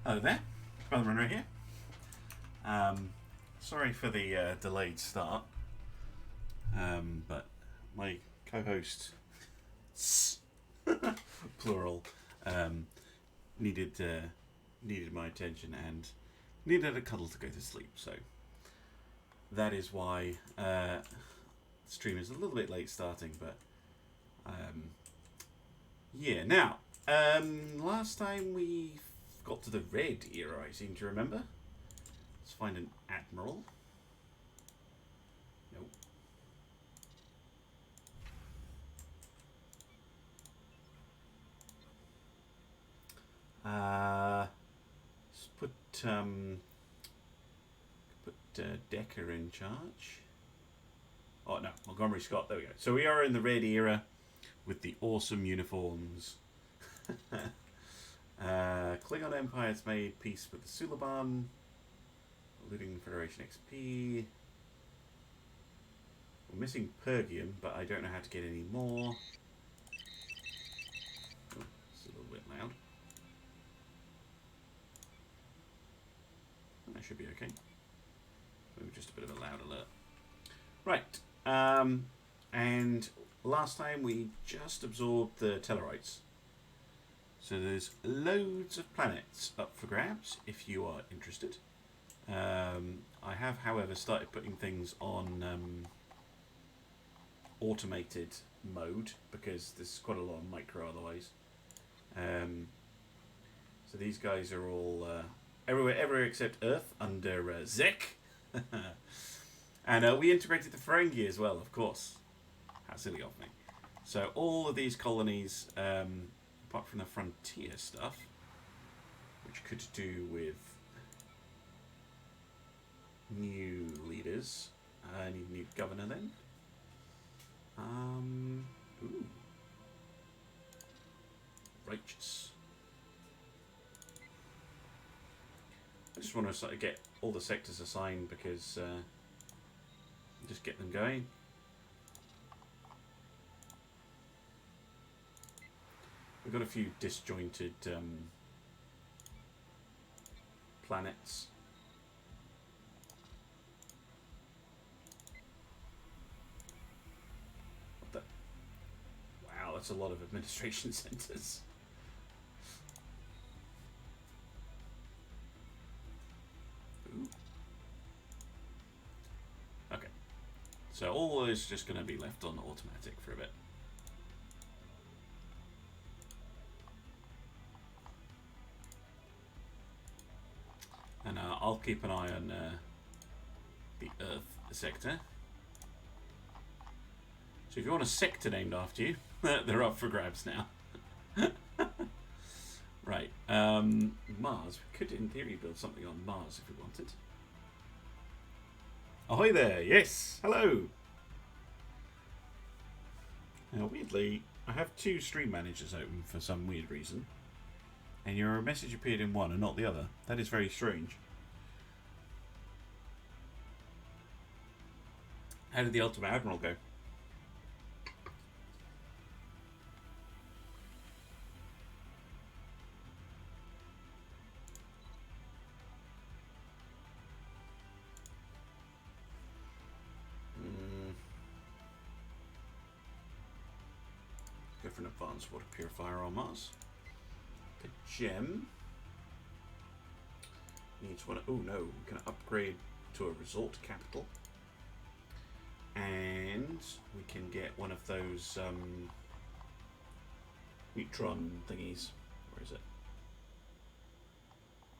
Hello there, Bruner here. Sorry for the delayed start, but my co-host, plural, needed my attention and needed a cuddle to go to sleep. So that is why the stream is a little bit late starting. But yeah, now last time we got to the red era, I seem to remember. Let's find an admiral. Nope. Let's put Decker in charge. Oh no, Montgomery Scott. There we go. So we are in the red era with the awesome uniforms. Klingon Empire's made peace with the Suliban, looting Federation XP. We're missing Pergium, but I don't know how to get any more. Oh, it's a little bit loud. That should be okay. Maybe just a bit of a loud alert. Right. And last time we just absorbed the Tellarites. So there's loads of planets up for grabs if you are interested. I have, however, started putting things on automated mode because there's quite a lot of micro otherwise. So these guys are all everywhere except Earth under Zek. And we integrated the Ferengi as well, of course. How silly of me. So all of these colonies, apart from the frontier stuff, which could do with new leaders. I need a new governor then. Ooh. Righteous. I just want to sort of get all the sectors assigned because just get them going. We've got a few disjointed planets. What the? Wow, that's a lot of administration centers. Ooh. Okay. So all is just going to be left on automatic for a bit. And I'll keep an eye on the Earth sector. So if you want a sector named after you, they're up for grabs now. Right. Mars. We could, in theory, build something on Mars if we wanted. Ahoy there. Yes. Hello. Now, weirdly, I have two stream managers open for some weird reason. And your message appeared in one and not the other. That is very strange. How did the Ultimate Admiral go? Go for an advanced water purifier on Mars. A gem needs one. Oh no, we can upgrade to a resort capital, and we can get one of those neutron thingies. Where is it?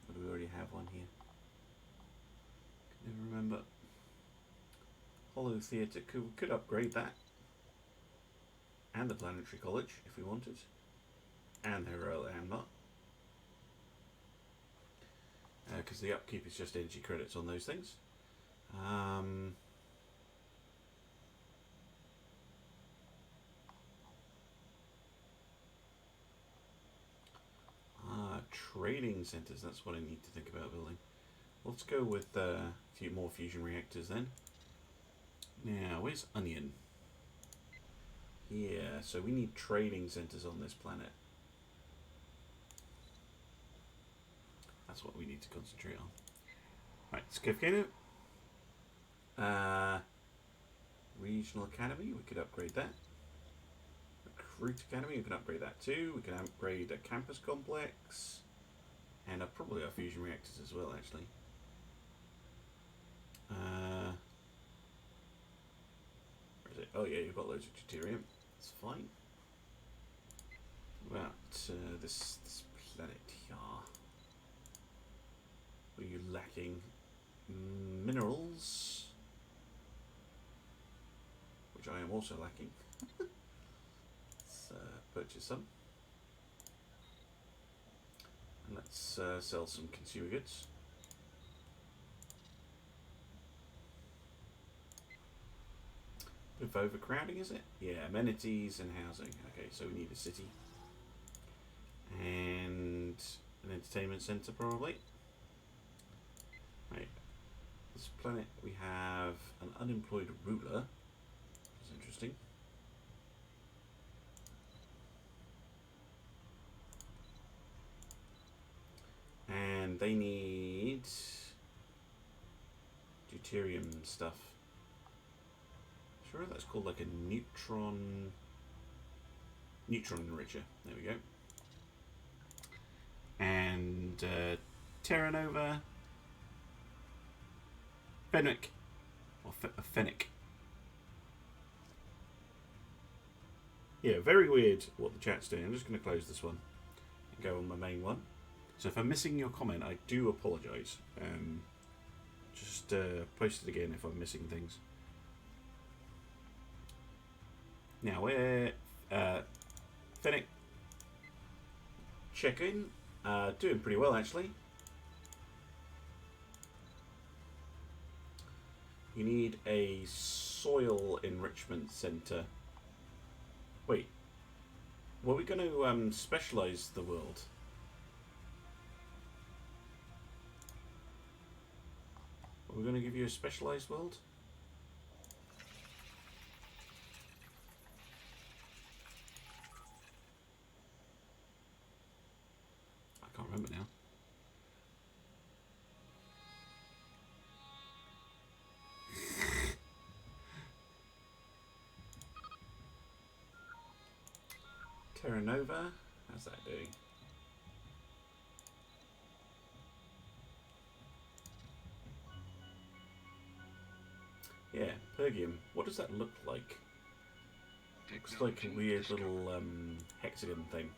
Or do we already have one here? Can never remember. Hollow Theatre. We could upgrade that, and the Planetary College if we wanted. And the Royal Amber. Because the upkeep is just energy credits on those things. Trading centers, that's what I need to think about building. Let's go with a few more fusion reactors then. Now, where's Onion? Yeah, so we need trading centers on this planet. I That's what we need to concentrate on. Right, scurvekano. Regional Academy, we could upgrade that. Recruit Academy, we can upgrade that too. We can upgrade a campus complex. And probably our fusion reactors as well, actually. Where is it? Oh yeah, you've got loads of deuterium. That's fine. What about this planet here? Are you lacking minerals? Which I am also lacking. Let's purchase some. And let's sell some consumer goods. Bit of overcrowding, is it? Yeah, amenities and housing. Okay, so we need a city. And an entertainment centre, probably. Right. This planet, we have an unemployed ruler. That's interesting. And they need deuterium stuff. Sure, that's called like a neutron enricher. There we go. And Terra Nova, Fenwick, or Fenwick. Yeah, very weird what the chat's doing. I'm just going to close this one and go on my main one. So if I'm missing your comment, I do apologise. Just post it again if I'm missing things. Now we're Fenwick. Check in. Doing pretty well actually. You need a soil enrichment centre. Wait, were we going to specialise the world? Are we going to give you a specialised world? I can't remember now. Terra Nova, how's that doing? Yeah, Pergium. What does that look like? Looks like a weird little hexagon thing.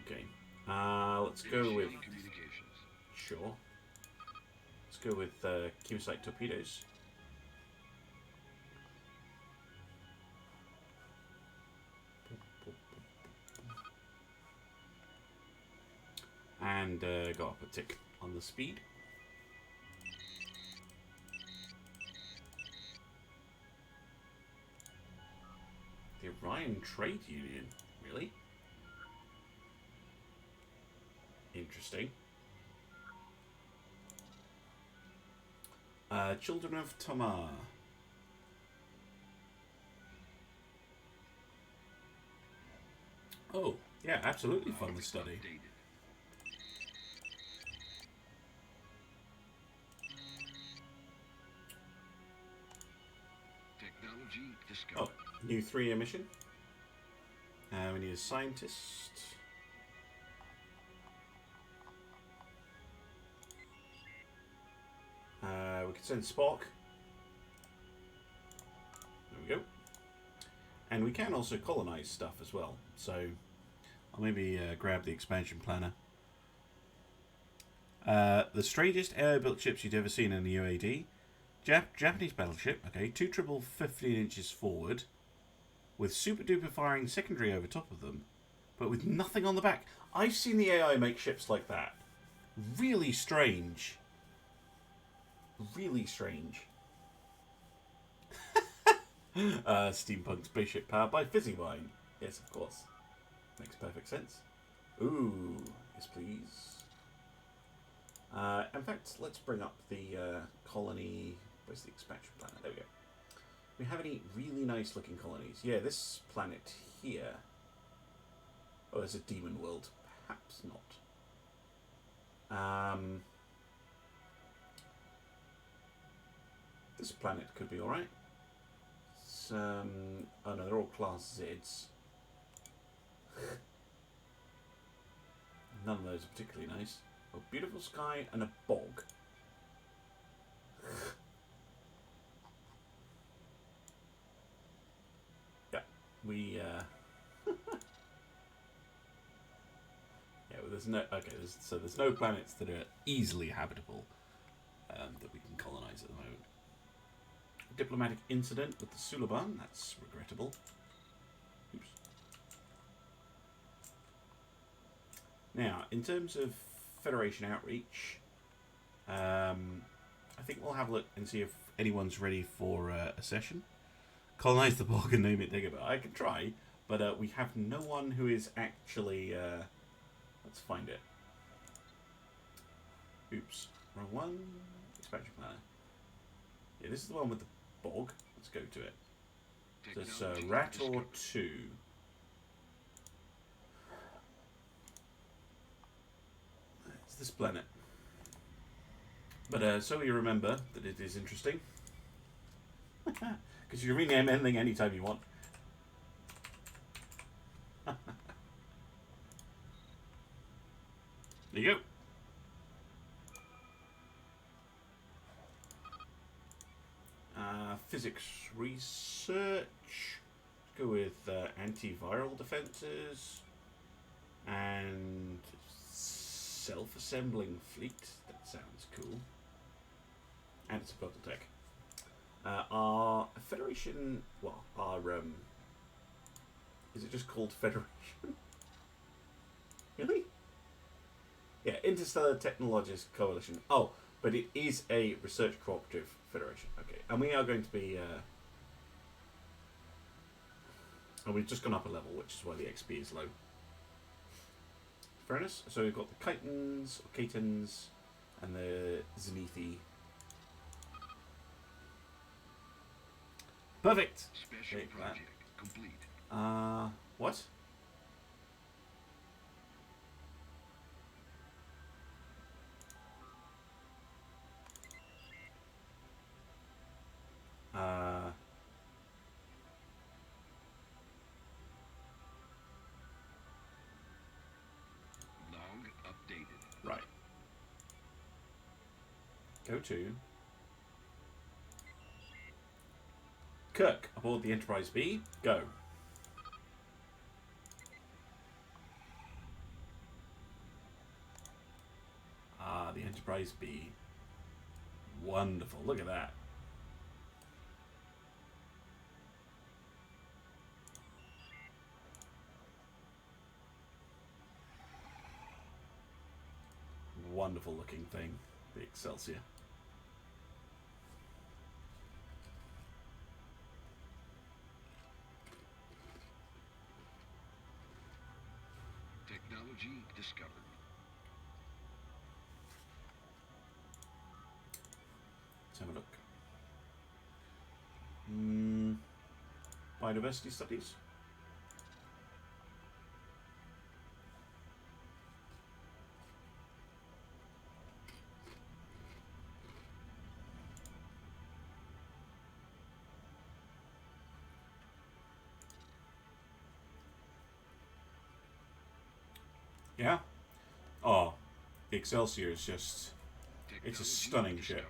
Okay. Let's go with... Sure. Let's go with Q-Site torpedoes. And go up a tick on the speed. The Orion Trade Union, really? Interesting. Children of Tamar. Oh, yeah, absolutely fun to study. Oh, new 3-year mission. We need a scientist. We could send Spock. There we go. And we can also colonize stuff as well. So I'll maybe grab the expansion planner. The strangest air-built ships you'd ever seen in the UAD. Japanese battleship, okay, 2 triple 15 inches forward, with super duper firing secondary over top of them, but with nothing on the back. I've seen the AI make ships like that. Really strange. Really strange. Steampunk spaceship powered by fizzy wine. Yes, of course. Makes perfect sense. Ooh, yes please. In fact, let's bring up the colony. Where's the expansion planet? There we go. We have any really nice looking colonies? Yeah, this planet here. Oh, there's a demon world. Perhaps not. This planet could be alright. Oh no, they're all class Zs. None of those are particularly nice. A beautiful sky and a bog. Yeah, we. Yeah, well, there's no. Okay, so there's no planets that are easily habitable that we can colonize at the moment. Diplomatic incident with the Suliban. That's regrettable. Oops. Now, in terms of Federation outreach, I think we'll have a look and see if anyone's ready for a session. Colonize the bog and name it Dagobah. I can try, but we have no one who is actually. Let's find it. Oops, wrong one. Expansion planner. Yeah, this is the one with the bog. Let's go to it. There's rat or two. It's this planet. But so you remember that it is interesting. Because you can rename anything anytime you want. There you go. Physics research. Let's go with antiviral defenses and self-assembling fleet. That sounds cool. And it's a purple tech. Our Federation, well, our is it just called Federation? Really? Yeah, Interstellar Technologist Coalition. Oh, but it is a research cooperative federation. Okay, and we are going to be. And we've just gone up a level, which is why the XP is low. Fairness. So we've got the Chitons, or Chetans, and the Zenithi. Perfect. Special project complete. What? Log updated. Right. Go to Kirk aboard the Enterprise B. Go. The Enterprise B. Wonderful. Look at that. Wonderful looking thing. The Excelsior. Technology discovered. Let's have a look. Biodiversity studies. Yeah. Oh, Excelsior is just. It's a stunning ship.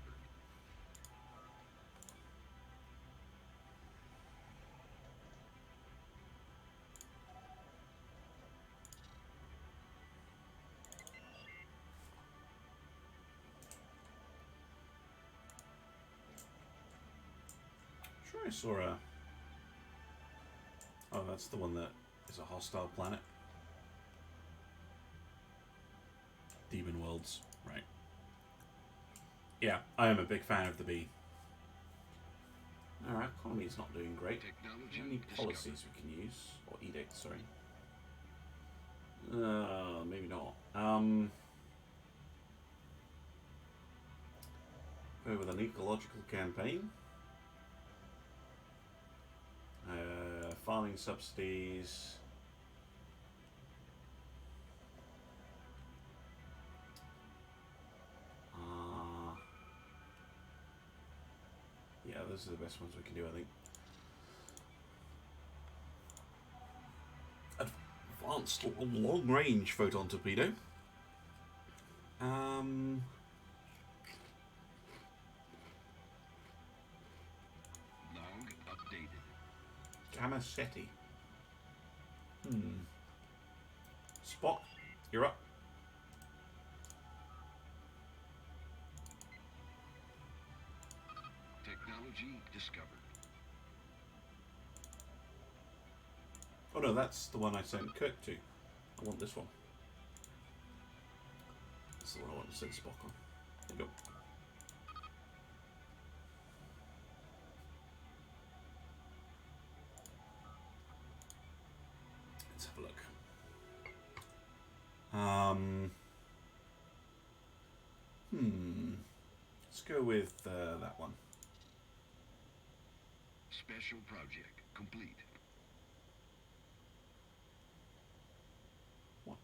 Sure, I saw a. Oh, that's the one that is a hostile planet. Demon Worlds, right. Yeah, I am a big fan of the bee. Our economy is not doing great. Technology Any policies we can use? Or edicts, sorry. Maybe not. Go with an ecological campaign. Farming subsidies. Yeah, those are the best ones we can do, I think. Advanced long-range photon torpedo. Long updated. Gamasetti. Spot, you're up. Technology discovered. Oh no, that's the one I sent Kirk to. I want this one. That's the one I want to send Spock on. There you go. Let's have a look. Let's go with that one. Special project complete. What?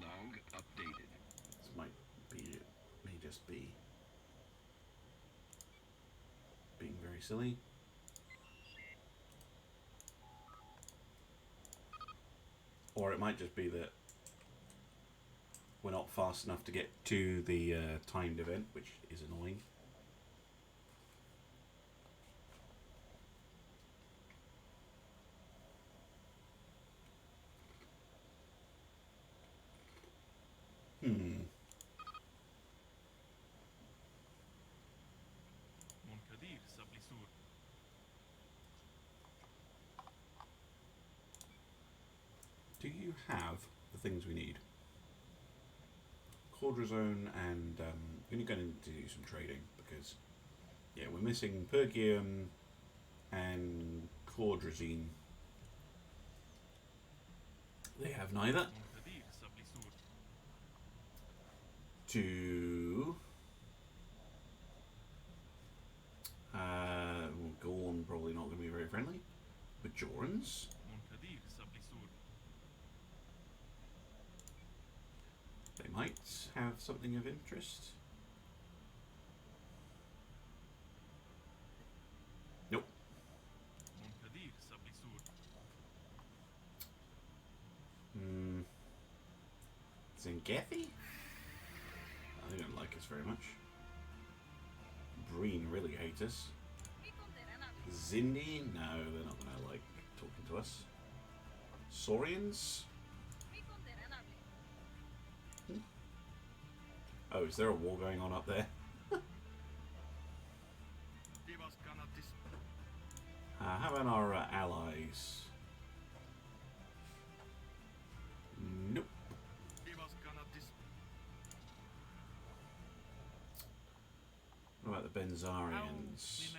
Long updated. This might be, may just be being very silly. Or it might just be that we're not fast enough to get to the timed event, which is annoying. Do you have the things we need? Quadrazone and we're going to need to do some trading because, yeah, we're missing Pergium and Quadrazine. They have neither. To Gorn probably not going to be very friendly. Bajorans. They might have something of interest. Nope. Zengethi? They don't like us very much. Breen really hate us. Zindi? No, they're not going to like talking to us. Saurians? Oh, is there a war going on up there? How about our allies? Nope. What about the Benzarians?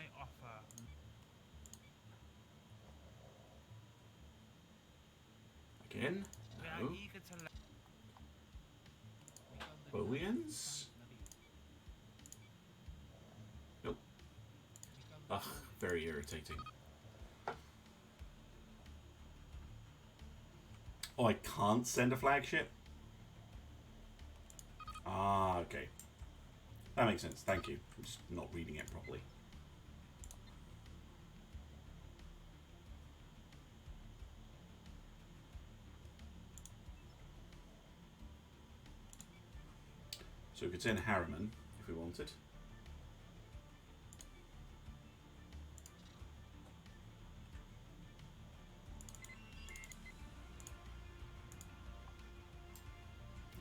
Again? No. Bolians? Nope. Ugh, very irritating. Oh, I can't send a flagship? Ah, okay. That makes sense, thank you. I'm just not reading it properly. So we could send Harriman if we wanted.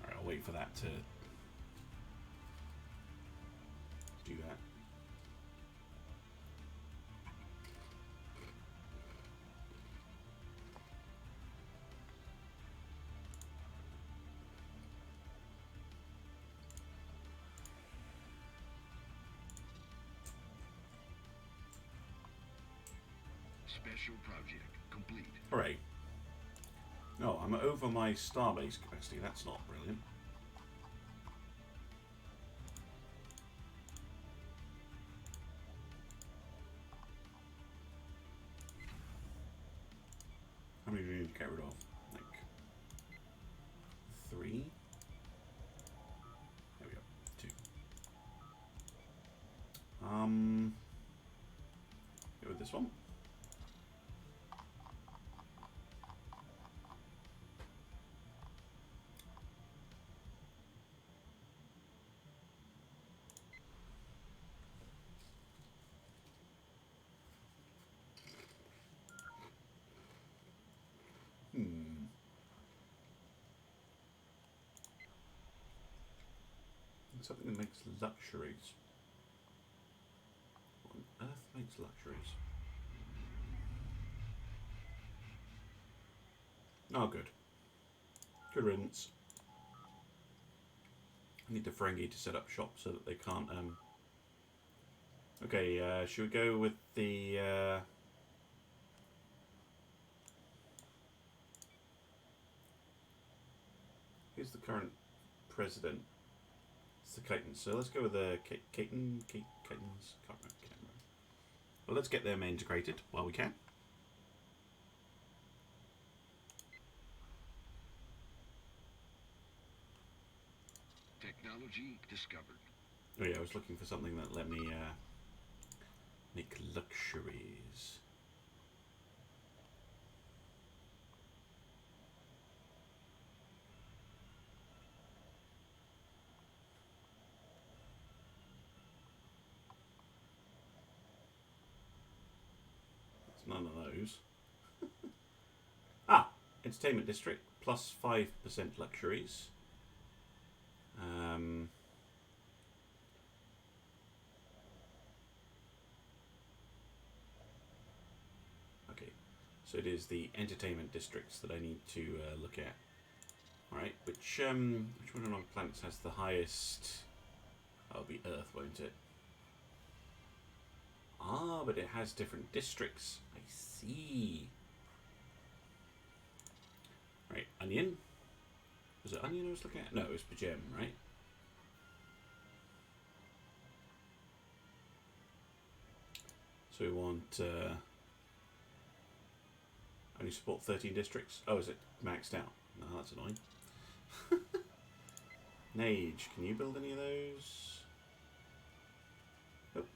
Alright, I'll wait for that to do that. Special project complete. Hooray. No, I'm over my starbase capacity. That's not brilliant. How many do we need to get rid of? Like 3? this one. Something that makes luxuries. What on earth makes luxuries? Oh, good. Good riddance. I need the Ferengi to set up shop so that they can't. Okay, should we go with the? Who's the current president? It's the Caitons. So let's go with the Caitons. Can't remember. Well, let's get them integrated while we can. Technology discovered. Oh yeah, I was looking for something that let me make luxuries. It's none of those. Entertainment district plus 5% luxuries. Okay, so it is the entertainment districts that I need to look at. All right, which one of our planets has the highest? That'll be Earth, won't it? Ah, but it has different districts. I see. Right, Onion. Was it Onion I was looking at? No, it was Pajem, right? So we want only support 13 districts. Oh, is it maxed out? No, that's annoying. Nage, can you build any of those? Nope.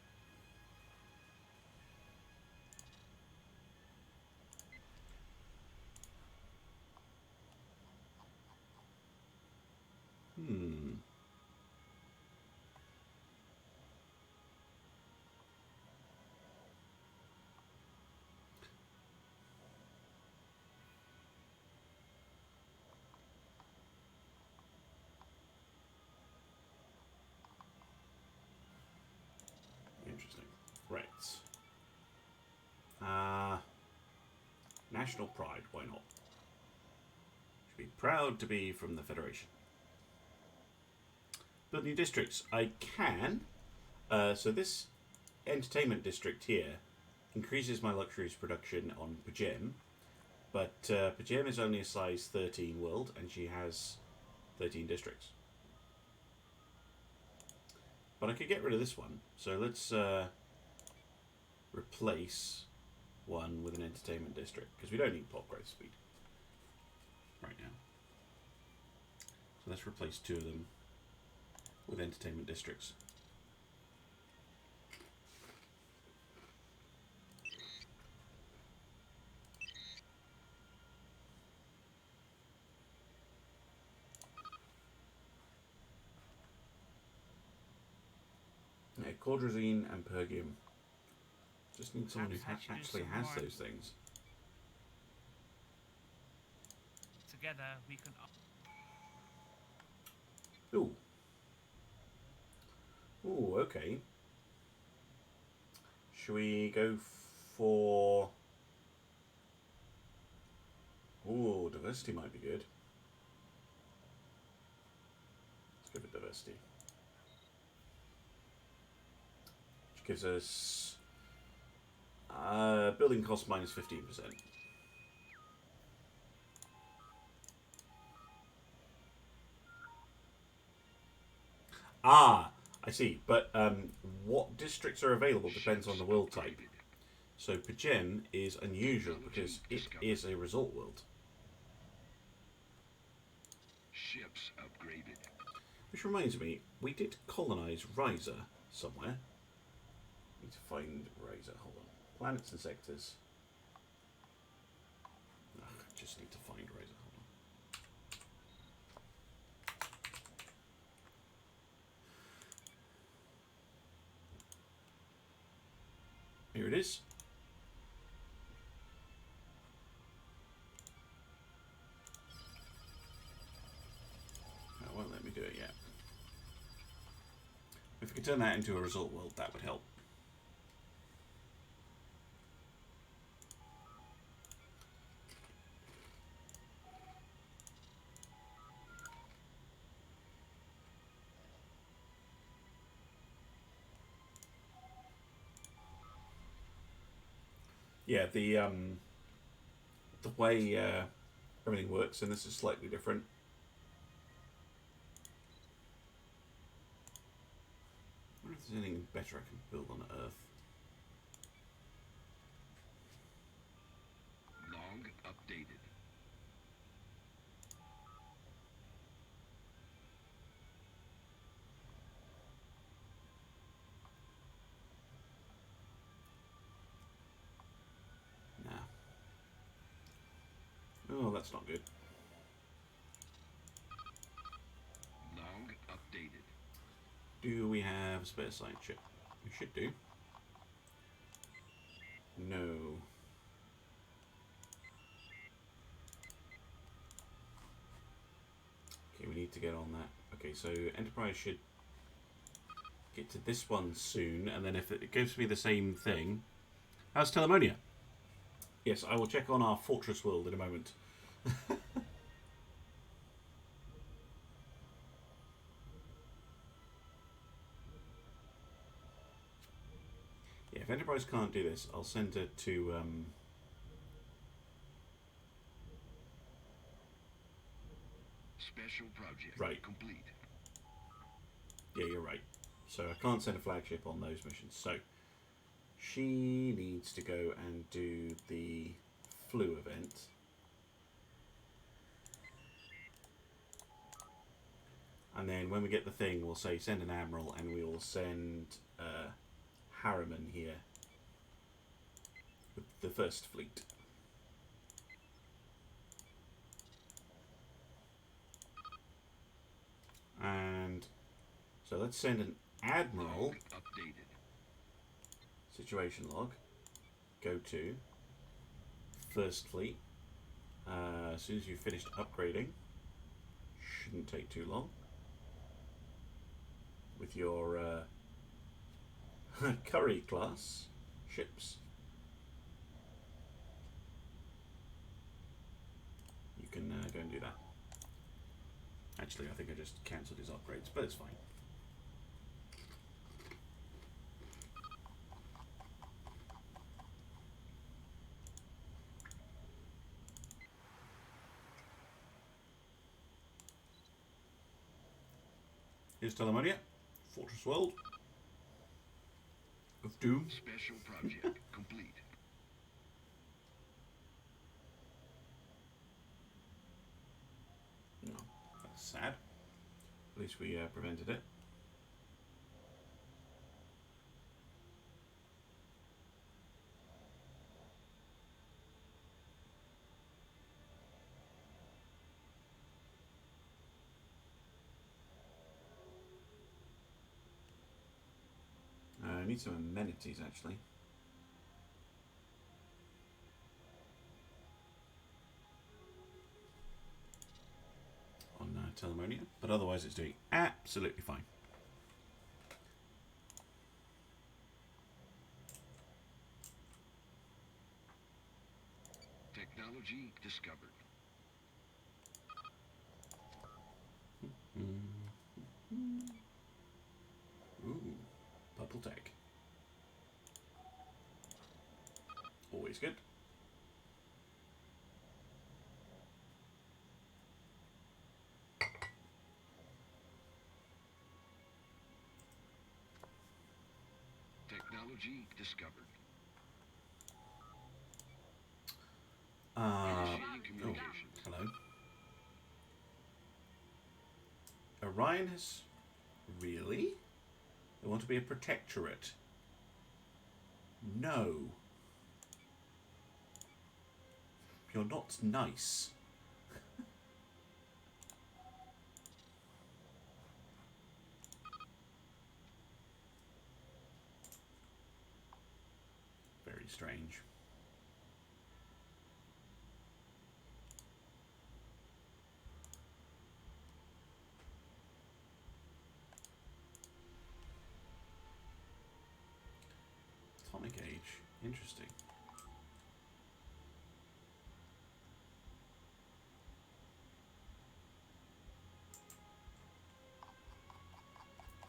Interesting. Right. National pride, why not? Should be proud to be from the Federation. Build new districts. I can. So this entertainment district here increases my luxuries production on Pajem, but Pajem is only a size 13 world, and she has 13 districts. But I could get rid of this one. So let's replace one with an entertainment district, because we don't need pop growth speed right now. So let's replace two of them with entertainment districts. Yeah, Cordrazine and Pergium. Just need someone who actually has those things. Together we can. Ooh. Ooh, okay. Should we go for... Ooh, diversity might be good. Let's go for diversity. Which gives us... building cost minus 15%. Ah, I see. But what districts are available depends on the world type. So Pajem is unusual because it is a resort world. Ships upgraded. Which reminds me, we did colonize Riser somewhere. Need to find Riser. Hold on. Planets and sectors. Ugh, I just need to find Razor. Hold on. Here it is. Oh, it won't let me do it yet. If we could turn that into a result world, that would help. Yeah, the way everything works in this is slightly different. I wonder if there's anything better I can build on Earth. Log updated. Oh, that's not good. Log updated. Do we have a spare science ship? We should do. No. Okay, we need to get on that. Okay, so Enterprise should get to this one soon, and then if it gives me the same thing... How's Telemonia? Yes, I will check on our fortress world in a moment. Yeah, if Enterprise can't do this, I'll send it to... Special project Right. complete. Yeah, you're right. So I can't send a flagship on those missions. So she needs to go and do the flu event. And then when we get the thing, we'll say send an admiral, and we will send Harriman here with the first fleet. And so let's send an admiral. Log updated. Situation log. Go to first fleet. As soon as you've finished upgrading, shouldn't take too long. With your Curry class ships, you can go and do that. Actually, I think I just cancelled his upgrades, but it's fine. Here's Telemonia, Fortress World of Doom. Special project complete. No, that's sad. At least we prevented it. I need some amenities actually. On Telemonia, but otherwise it's doing absolutely fine. Technology discovered. Ooh, purple tech. Always good. Technology discovered. Oh, Initiating communications. hello. Orion has... Really? They want to be a protectorate? No. You're not nice. Very strange. Atomic age. Interesting.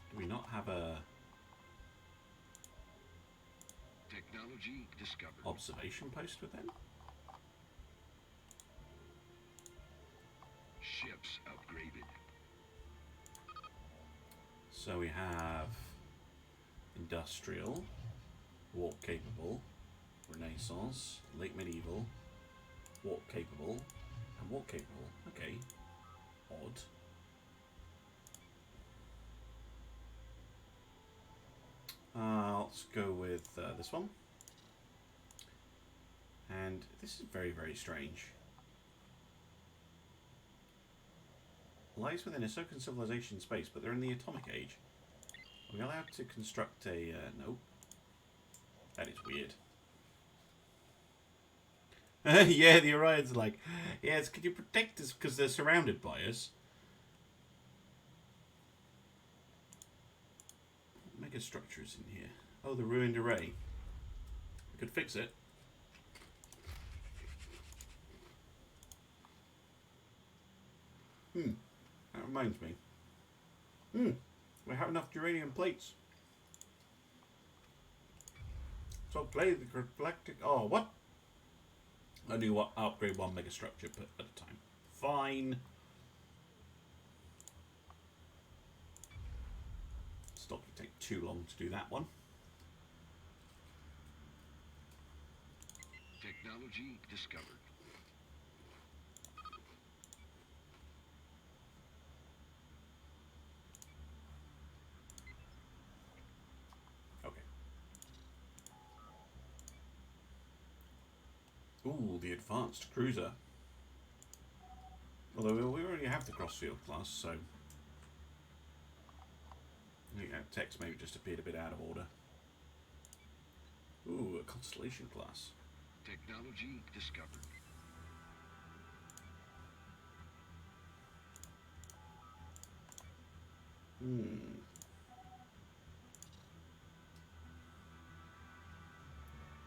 Do we not have a Technology discovered. observation post with them? Ships upgraded. So we have industrial, warp capable, Renaissance, late medieval, warp capable, and warp capable. Okay, odd. Let's go with this one. And this is very, very strange. Lies within a certain civilization space, but they're in the atomic age. Are we allowed to construct a... no. That is weird. Yeah, the Orions are like, yes, can you protect us because they're surrounded by us? What mega structures in here? Oh, the ruined array. We could fix it. That reminds me. We have enough uranium plates. So play the galactic... Oh, what? I do what? Upgrade one mega structure at a time. Fine. It's not going to take too long to do that one. Technology discovered. Okay. Ooh, the advanced cruiser. Although we already have the crossfield class, so... Yeah, text maybe just appeared a bit out of order. Ooh, a constellation class. Technology discovered.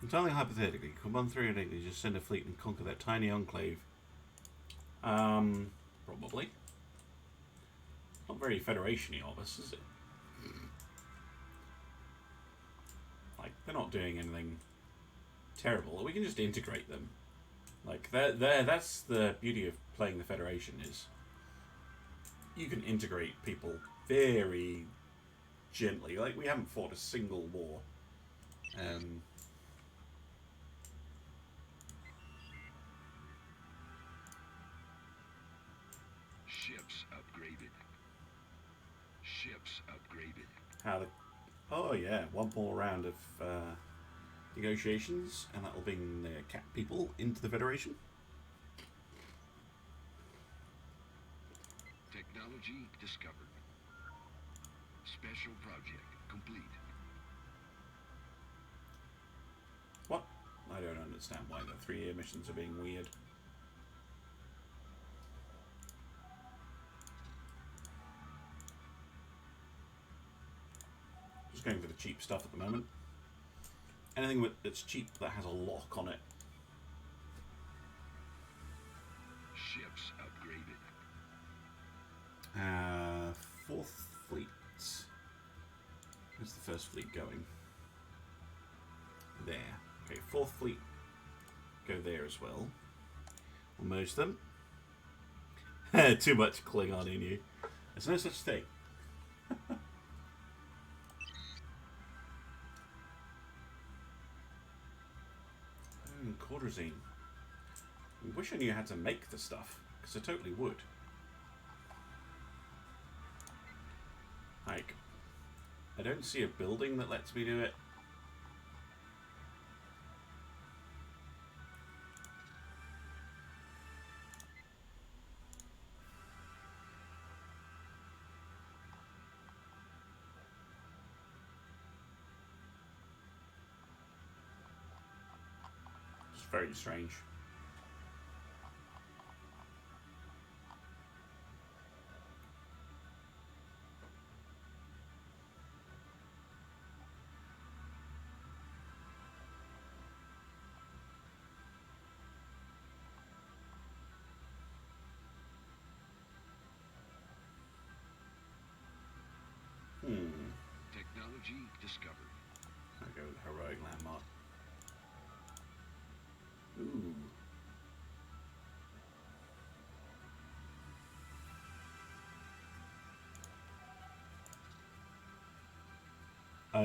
Entirely hypothetically, could one theoretically just send a fleet and conquer that tiny enclave? Probably. Not very Federation-y of us, is it? Like, they're not doing anything terrible. We can just integrate them. Like, that's the beauty of playing the Federation, is you can integrate people very gently. Like, we haven't fought a single war. Ships upgraded. Ships upgraded. How the... Oh, yeah. One more round of negotiations, and that will bring the cat people into the Federation. Technology discovered. Special project complete. What? I don't understand why the 3-year missions are being weird. Just going for the cheap stuff at the moment. Anything that's cheap that has a lock on it. Ships upgraded. 4th fleet. Where's the first fleet going? There. Okay, 4th fleet. Go there as well. We'll merge them. Too much Klingon in you. There's no such thing. Cordrazine. I wish I knew how to make the stuff, because I totally would. Like, I don't see a building that lets me do it. very strange. Technology discovered. I'll go with heroic landmark. Ooh.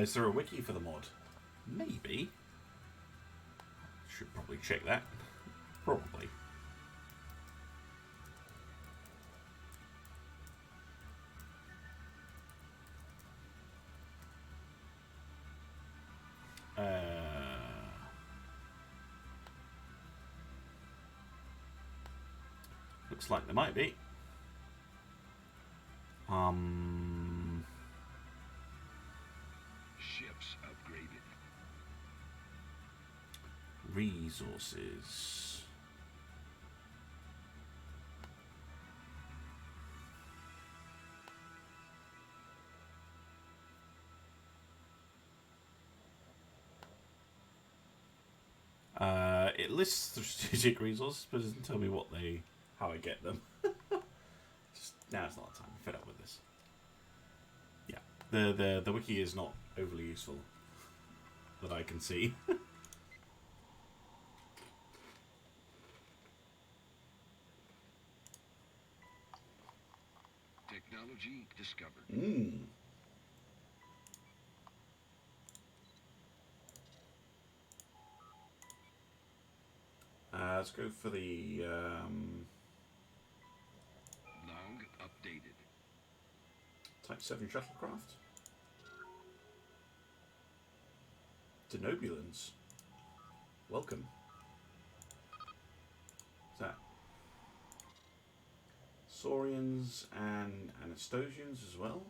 Is there a wiki for the mod? Maybe. Should probably check that. Probably. Looks like there might be. Ships upgraded. Resources. It lists the strategic resources, but doesn't tell me how I get them. Just now's not the time. I'm fed up with this. Yeah, the wiki is not overly useful that I can see. Technology discovered. Let's go for the Long updated. Type 7 shuttlecraft. Denobulans. Welcome. What's that? Saurians and Anastasians as well.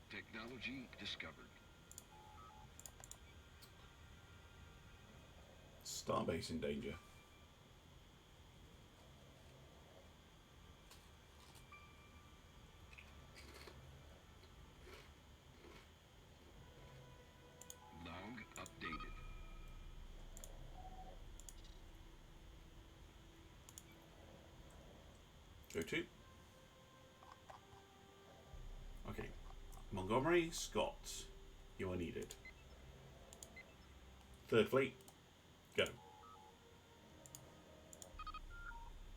Technology discovered. Starbase in danger. Long updated. Go to. Okay. Montgomery, Scott. You are needed. Third Fleet. Go.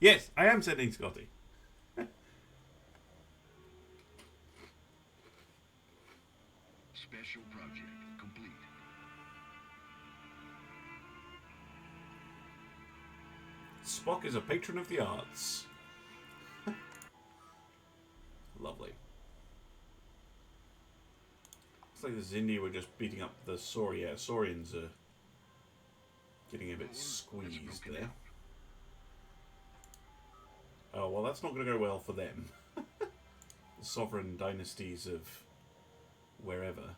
Yes, I am sending Scotty. Special project complete. Spock is a patron of the arts. Lovely. Looks like the Zindi were just beating up the Saurians are getting a bit squeezed there. Oh, well, that's not going to go well for them. The sovereign dynasties of wherever.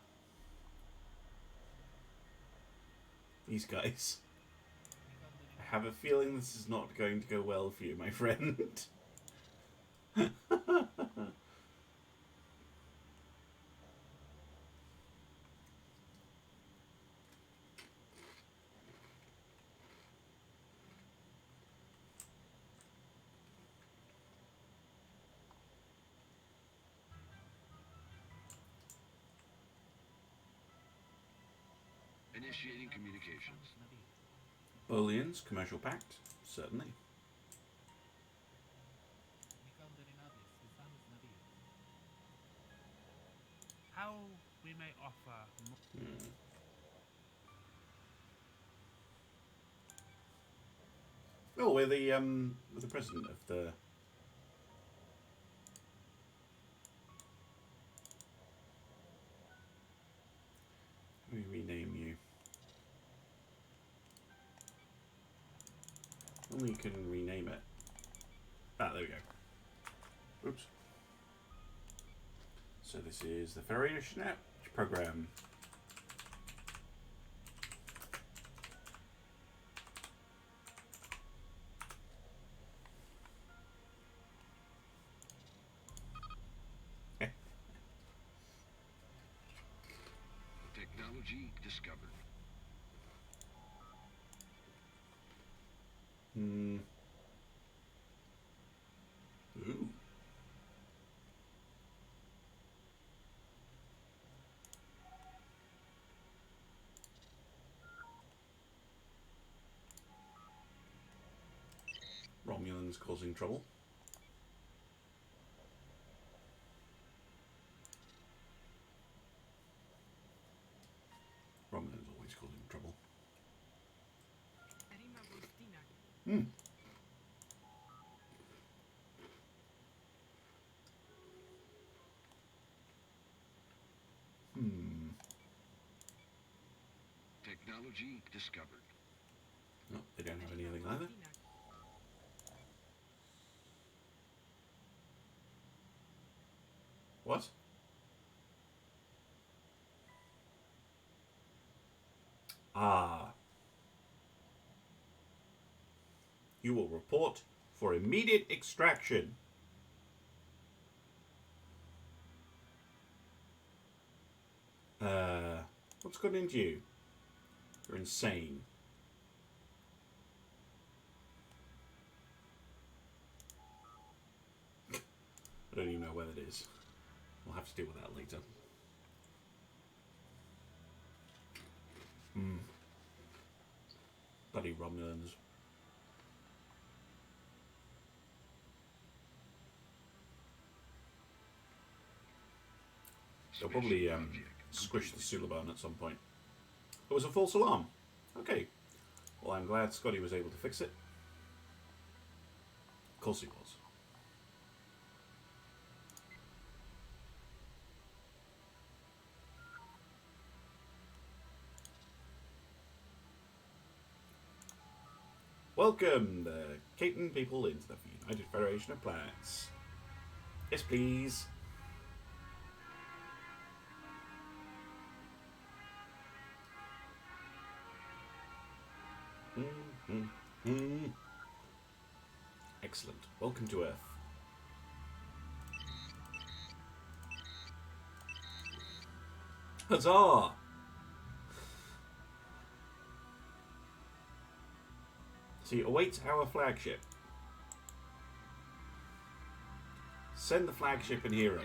These guys. I have a feeling this is not going to go well for you, my friend. Initiating communications. Bolians, commercial pact, certainly. How we may offer more. Oh, we're the president of the. Let me rename you. Only you can rename it. Ah, there we go. Oops. So this is the Federation program. Technology discovered. Ooh. Romulans causing trouble. Romulans always causing trouble. Hmm. Technology discovered. No, they don't have anything either. What? Ah. You will report for immediate extraction. What's got into you? You're insane. I don't even know where that is. We'll have to deal with that later. Bloody Romulans. They'll probably squish the Suliban at some point. It was a false alarm. Okay. Well, I'm glad Scotty was able to fix it. Of course he was. Welcome, the Caton people, into the United Federation of Planets. Yes, please. Excellent. Welcome to Earth. Huzzah! See, awaits our flagship. Send the flagship and hero.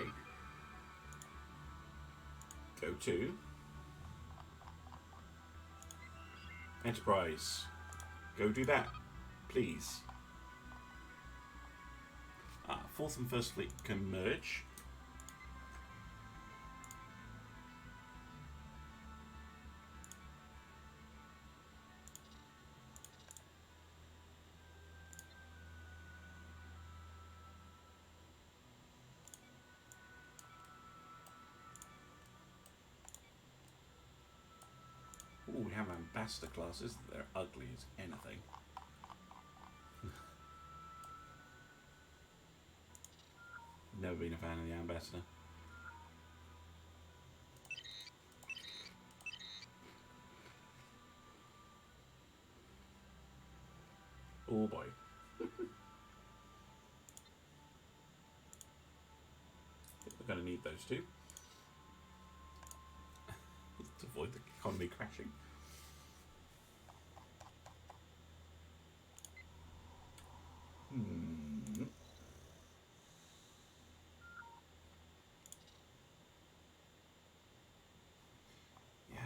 Go to Enterprise. Go do that, please. Fourth and First Fleet can merge. Ooh, we have ambassador classes. They're ugly as anything. Never been a fan of the ambassador. Oh boy. We're going to need those two to avoid the economy crashing. Yeah,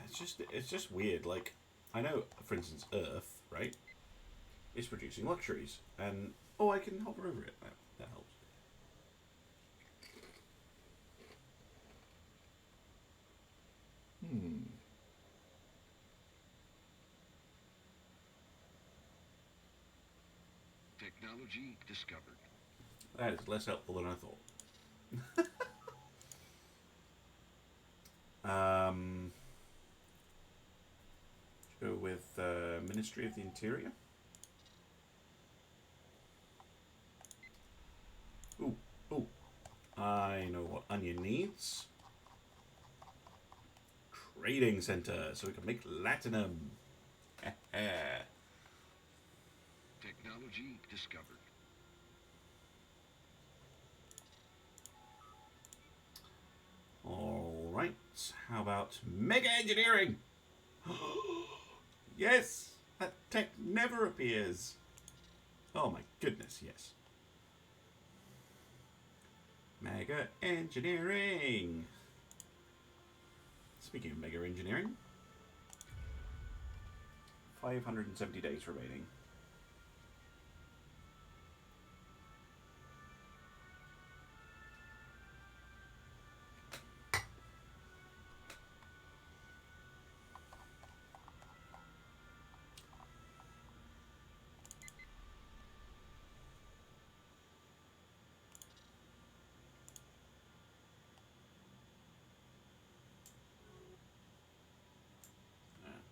it's just weird. Like, I know, for instance, Earth, right, is producing luxuries, and oh, I can hover over it. That helps. Technology discovered. That is less helpful than I thought. Go with Ministry of the Interior. Ooh, ooh. I know what Onion needs. points. Trading center, so we can make latinum. Technology discovered. Alright, how about mega engineering? Yes, that tech never appears. Oh my goodness, yes. Mega engineering. Speaking of mega engineering, 570 days remaining.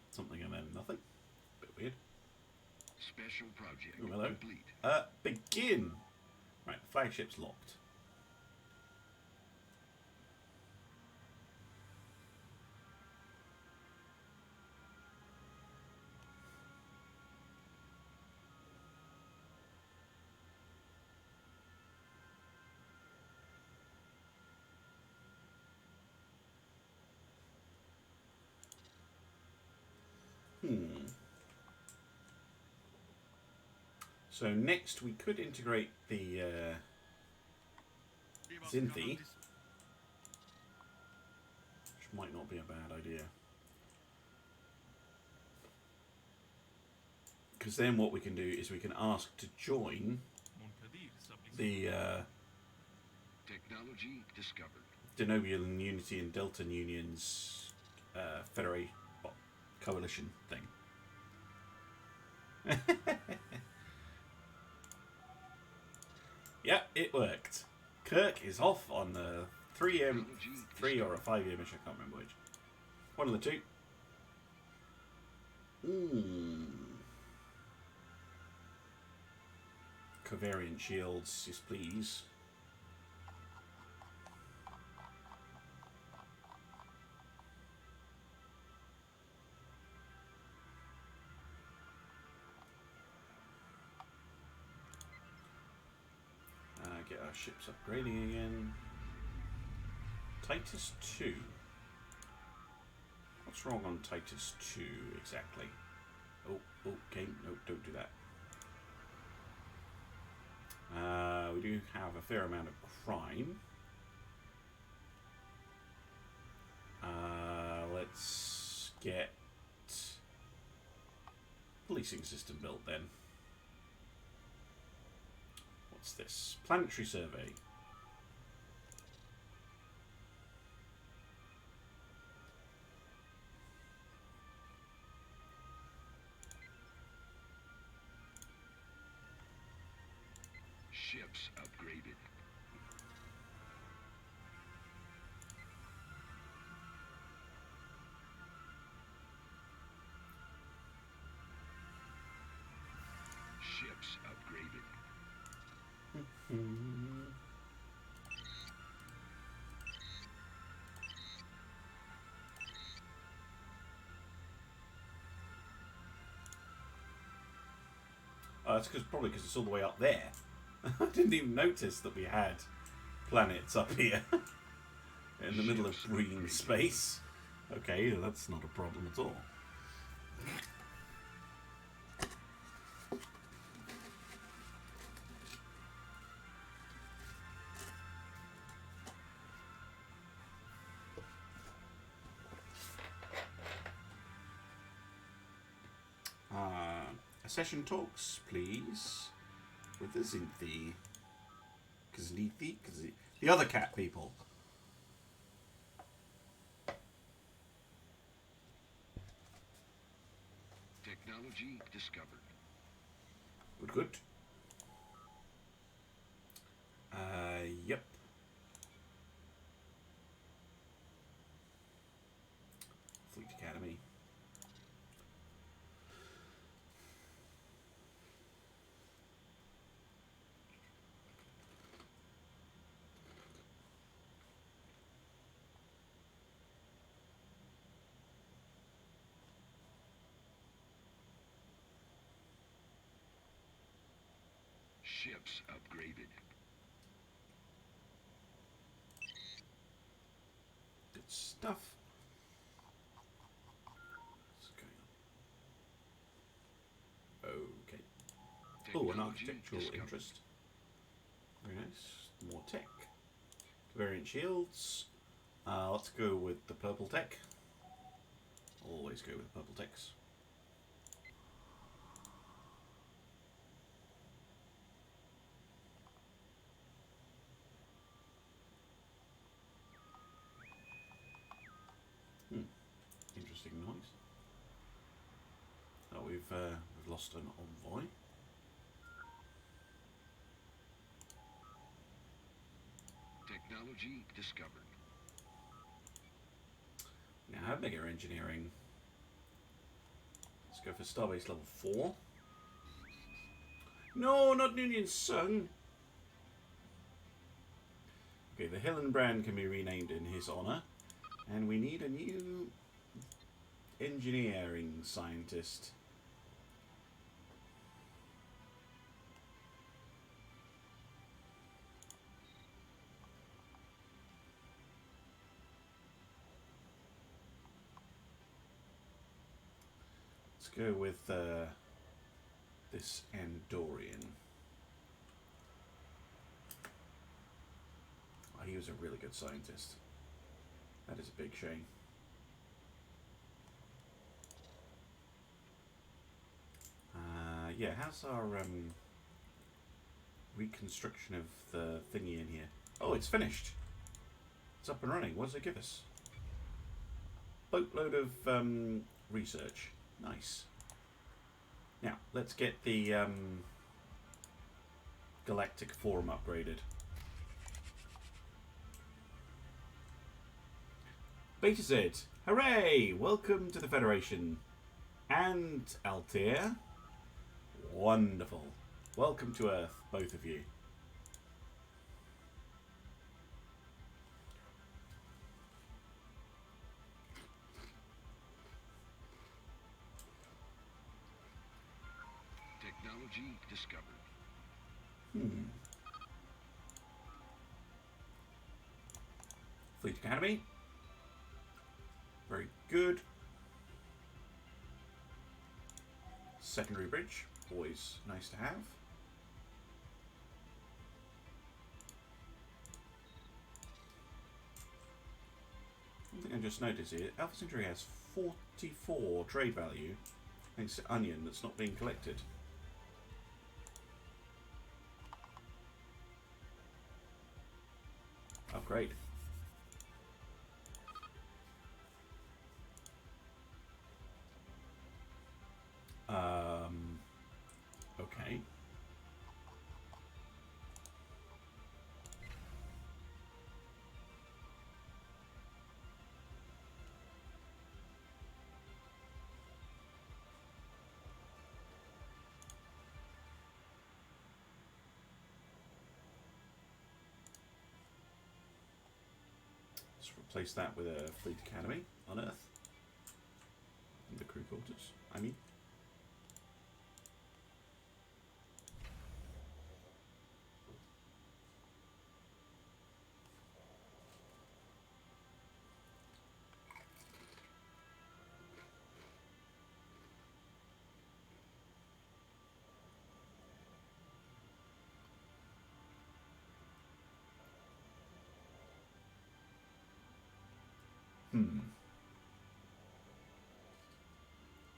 Something and then nothing. Bit weird. Special project Oh, hello. complete. Begin. Right, the flagship's locked. So next we could integrate the Xinthy, which might not be a bad idea. Because then what we can do is we can ask to join the Technology discovered. Denobulan Unity and Delta Unions Federate coalition thing. Yeah, it worked. Kirk is off on the 3 or a 5-year mission, I can't remember which. One of the two. Covariant shields, yes please. Get our ships upgrading again. Titus 2. What's wrong on Titus 2 exactly? Oh, okay, no, don't do that. We do have a fair amount of crime. Let's get policing system built then. What's this? Planetary survey. Ships upgraded. Ships upgraded. That's probably because it's all the way up there. I didn't even notice that we had planets up here in the middle of green space. Okay, that's not a problem at all. Session talks, please, with the Xinthy. The other cat people. Technology discovered. Good. Yep. Fleet Academy. Ships upgraded. Good stuff. What's going on? Okay. Oh, an Technology architectural discovered. interest. Very nice. More tech. Variant shields. Let's go with the purple tech. Always go with the purple techs. Interesting noise. Oh, we've lost an envoy. Technology discovered. Now, mega engineering. Let's go for starbase level 4. No, not Noonan's son. Okay, the Hillenbrand can be renamed in his honor, and we need a new engineering scientist. Let's go with this Andorian. Oh, he was a really good scientist. That is a big shame. Yeah, how's our reconstruction of the thingy in here? Oh, it's finished. It's up and running. What does it give us? Boatload of research. Nice. Now, let's get the Galactic Forum upgraded. Beta Z, hooray! Welcome to the Federation. And Altair. Wonderful. Welcome to Earth, both of you. Technology discovered. Fleet Academy. Very good. Secondary bridge. Always nice to have. One thing I just noticed here, Alpha Centauri has 44 trade value thanks to Onion that's not being collected. Upgrade. Okay. Let's replace that with a Fleet Academy on Earth. And the crew quarters, I mean.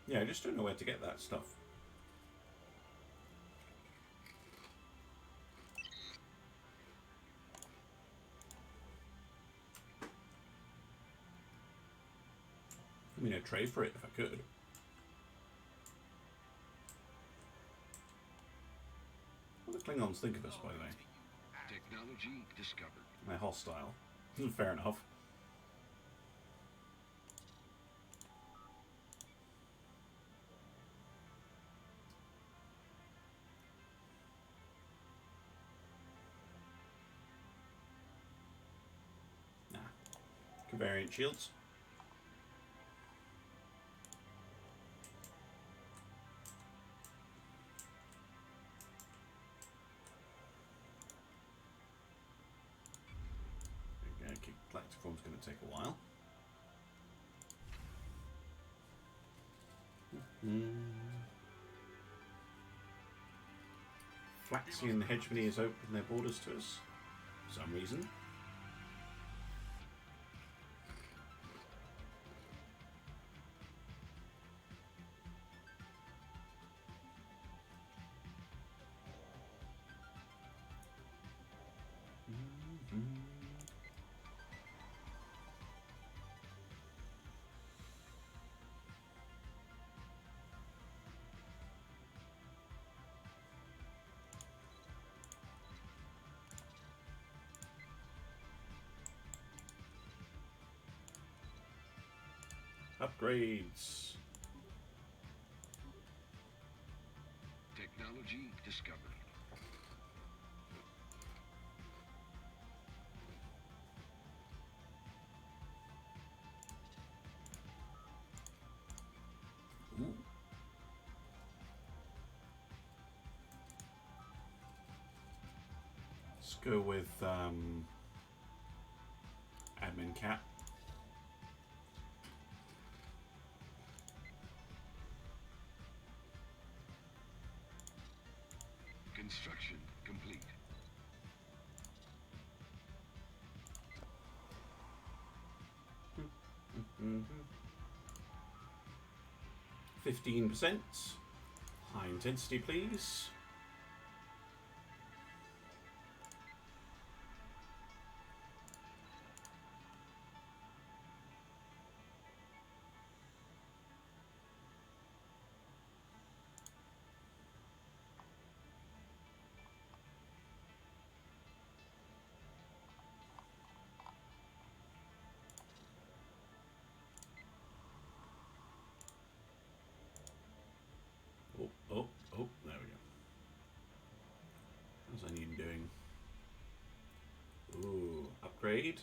Yeah, I just don't know where to get that stuff. I mean, I'd trade for it if I could. What do Klingons think of us, by the way? Technology discovered. They're hostile. Fair enough. Nah. Covariant shields. going to take a while. Flaxian hegemony has opened their borders to us for some reason. Upgrades. Technology discovered. Ooh. Let's go with admin cap. Construction complete. Mm-hmm. 15%. High intensity, please. Oh, there we go. How's Onion doing? Ooh, upgrade.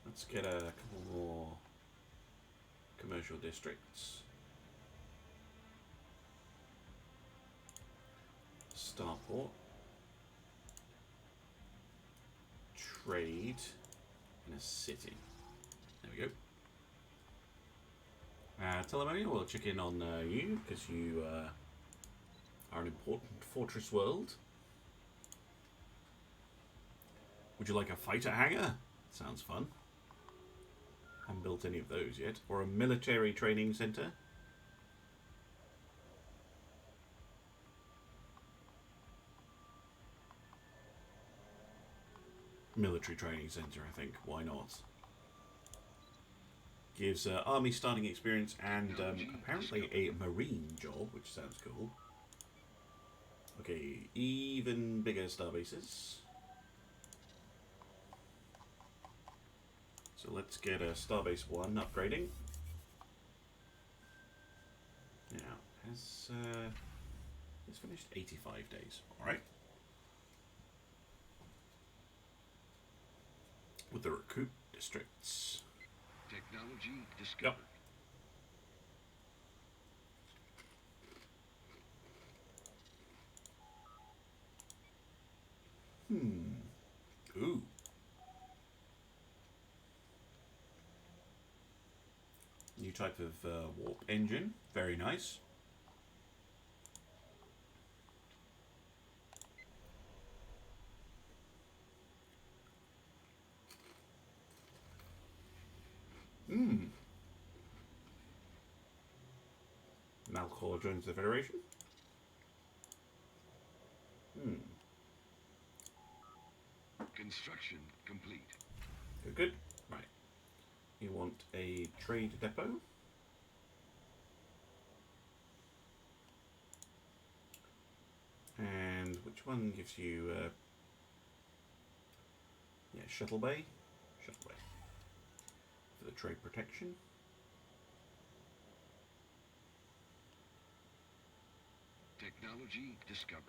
Let's get a couple more commercial districts. Starport. Trade in a city. There we go. Telemonian, we'll check in on you, because you are an important fortress world. Would you like a fighter hangar? Sounds fun. Haven't built any of those yet. Or a military training center. Military training center, I think. Why not? Gives army starting experience and apparently a marine job, which sounds cool. Okay, even bigger starbases. So let's get a Starbase 1 upgrading. Now, has it's finished 85 days. Alright. With the recruit districts. Technology discovered. Yep. Ooh. New type of warp engine. Very nice. Malcor joins the Federation. Construction complete. Good, good. Right. You want a trade depot. And which one gives you yeah, shuttle bay? Shuttle bay. For the trade protection. Technology discovered.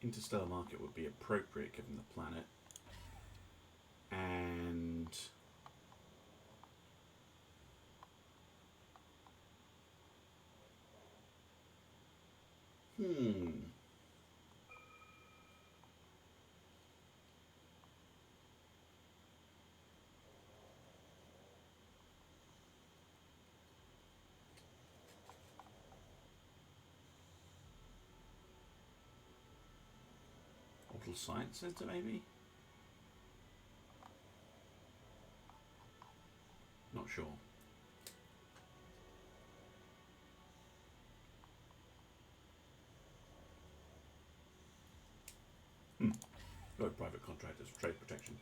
Interstellar market would be appropriate given the planet. And science center, maybe? Not sure. Oh, private contractors, trade protection.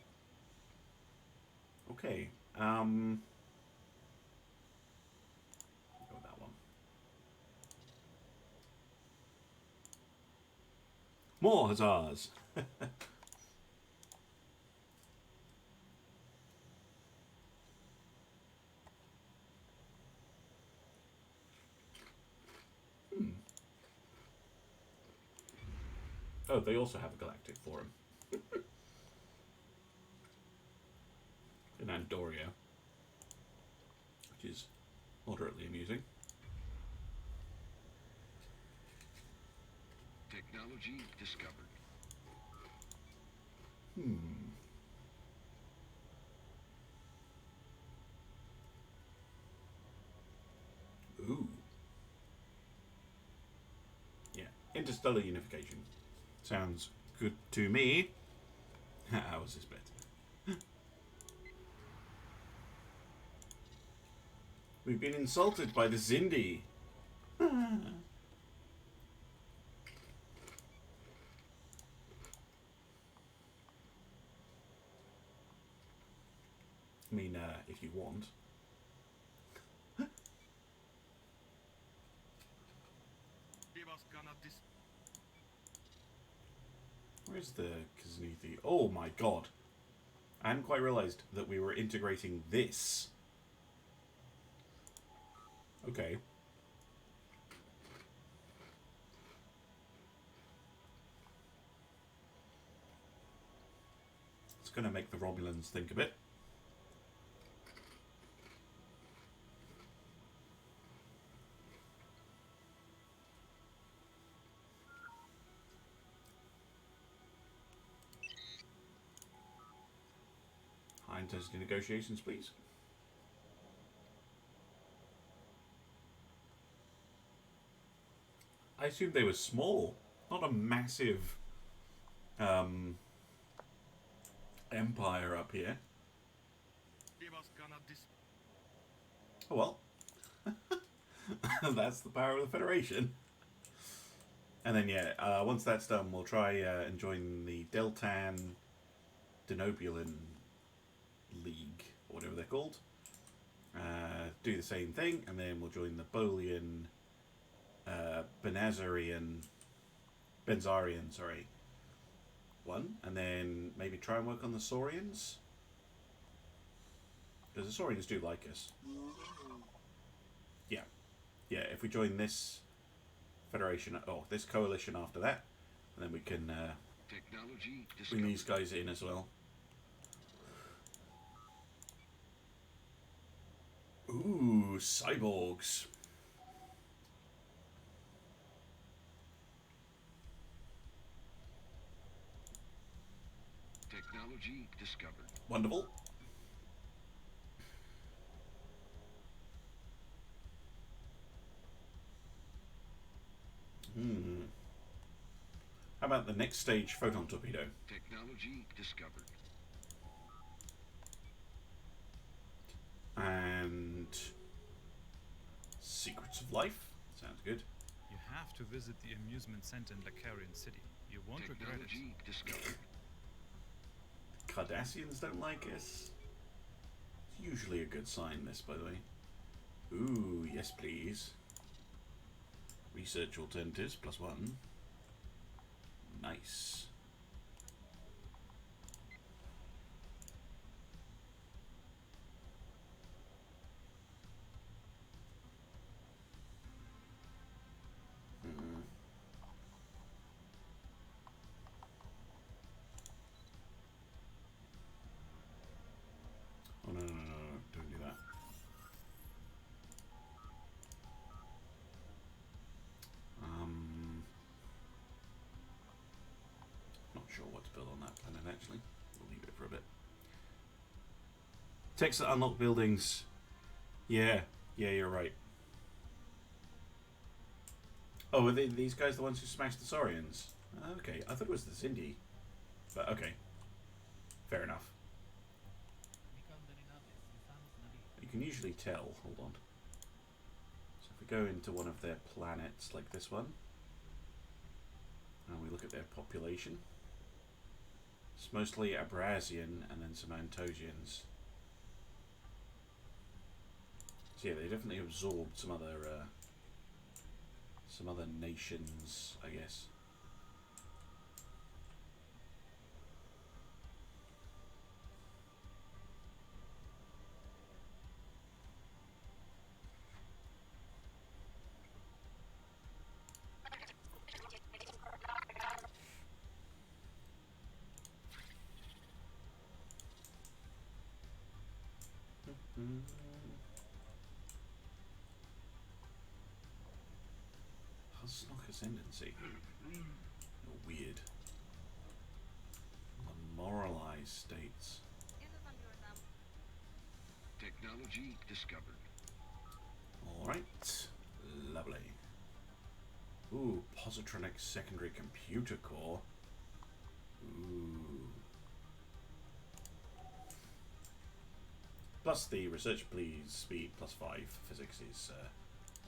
Okay. Go with that one. More huzzahs! Oh, they also have a galactic forum. In Andoria. Which is moderately amusing. Technology discovered. Ooh. Yeah, interstellar unification. Sounds good to me. How is this better? We've been insulted by the Zindi. I mean, if you want. Where's the Kaznithi? Oh my god. I hadn't quite realised that we were integrating this. Okay. It's going to make the Romulans think a bit. High intensity negotiations, please. I assumed they were small, not a massive empire up here. Oh well. That's the power of the Federation. And then, yeah, once that's done, we'll try and join the Deltan Denobulan League, or whatever they're called. Do the same thing, and then we'll join the Bolian, Benzarian, sorry, one, and then maybe try and work on the Saurians. Because the Saurians do like us. Yeah. Yeah, if we join this Federation, or this coalition after that, and then we can bring these guys in as well. Ooh, cyborgs. Technology discovered. Wonderful. How about the next stage, photon torpedo? Technology discovered. And Secrets of Life. Sounds good. You have to visit the amusement center in Lecrone City. You won't regret it. Technology discovered. Cardassians don't like us. It's usually a good sign, this, by the way. Ooh, yes please. Research alternatives, +1. Nice. Oh, no, don't do that. Not sure what to build on that planet, actually. We'll leave it for a bit. Text that unlock buildings. Yeah, you're right. Oh, are these guys the ones who smashed the Saurians? Okay, I thought it was the Zindi. But okay, fair enough. You can usually tell. Hold on. So if we go into one of their planets, like this one, and we look at their population, it's mostly Abrasian and then some Antosians. So yeah, they definitely absorbed some other nations, I guess. Husnock Ascendancy. Weird. Memorialized states. Technology discovered. Alright. Lovely. Ooh, Positronic Secondary Computer Core. Ooh. Plus the research please speed +5 physics is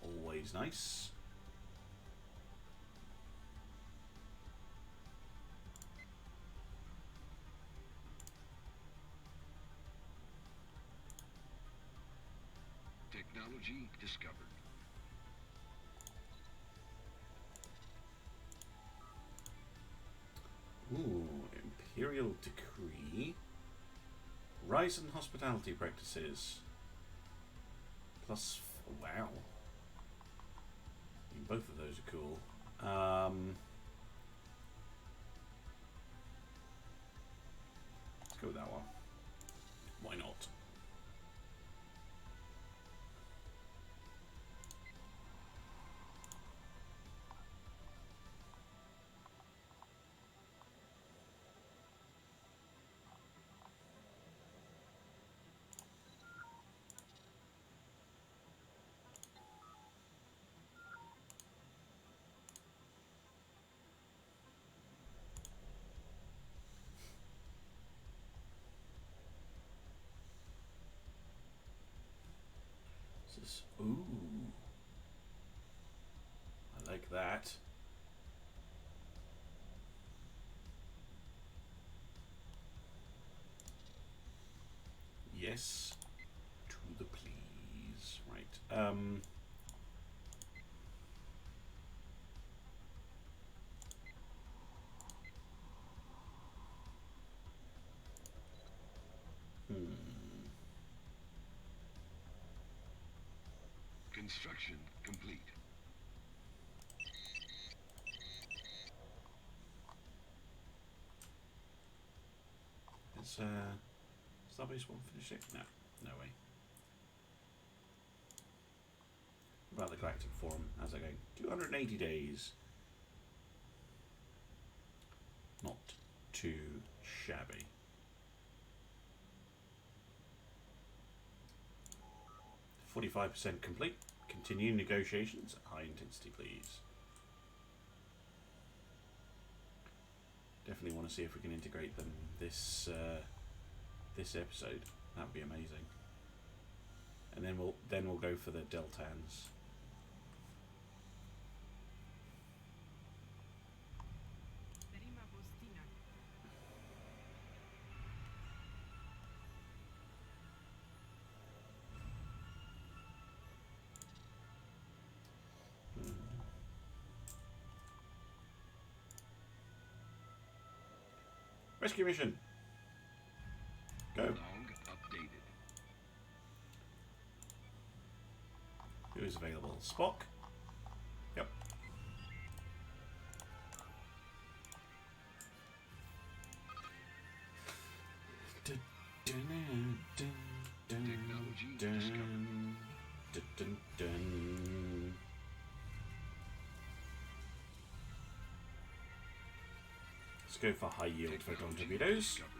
always nice. Technology discovered. Ooh, Imperial Decree. Rise in hospitality practices. Wow. I mean, both of those are cool. Let's go with that one. Why not? Ooh. I like that. Yes. To the please. Right. Construction complete. Is Starbase 1 finished it? No. No way. About the Galactic Forum, how's that going? 280 days. Not too shabby. 45% complete. Continue negotiations at high intensity, please. Definitely want to see if we can integrate them this episode. That would be amazing. And then we'll go for the Deltans. Rescue mission. Go. Log updated. Who is available? Spock? Yep. Technology discovered. Let's go for high yield photon Technology torpedoes. discovered.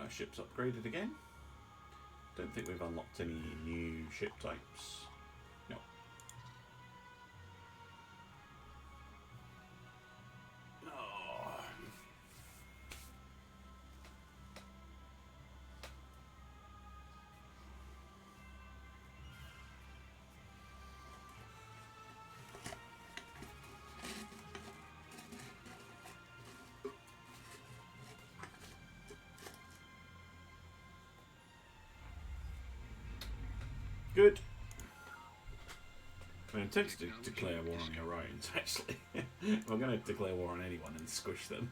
our ships upgraded again. Don't think we've unlocked any new ship types. No. Oh. Good. I intend to declare war on the Orions, actually. We're going to declare war on anyone and squish them.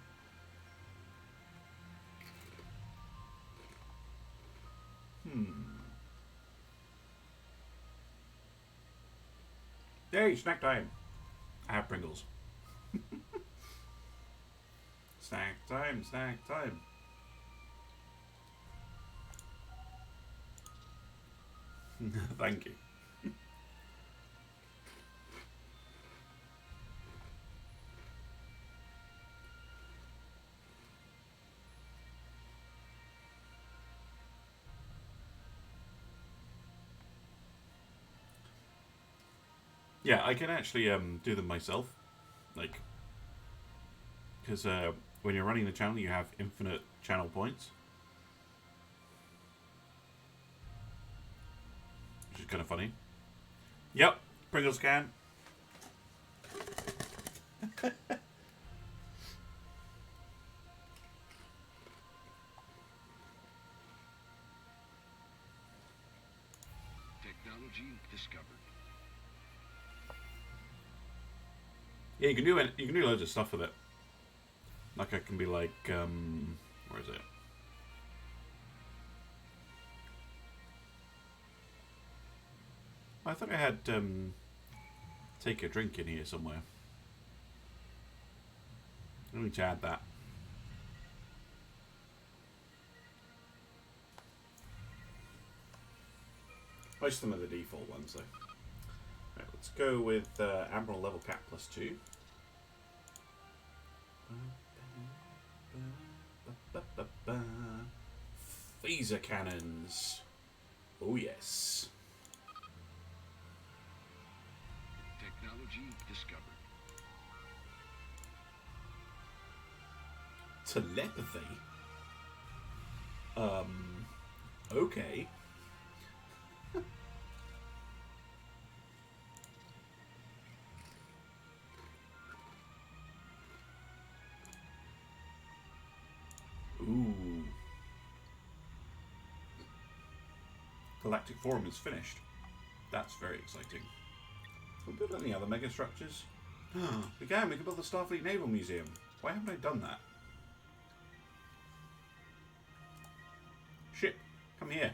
Hey, snack time! I have Pringles. Snack time, snack time. Thank you. Yeah, I can actually do them myself, like, because when you're running the channel, you have infinite channel points, which is kind of funny. Yep, Pringles can. Technology discovered. Yeah, you can do it. You can do loads of stuff with it. Like I can be like, where is it? I thought I had take a drink in here somewhere. I need to add that. Most of them are the default ones, though. Right, let's go with Admiral level cap +2. Phaser cannons. Oh yes. Technology discovered. Telepathy. Okay. Ooh. Galactic Forum is finished. That's very exciting. Can we build any other mega structures? We can build the Starfleet Naval Museum. Why haven't I done that? Ship, come here.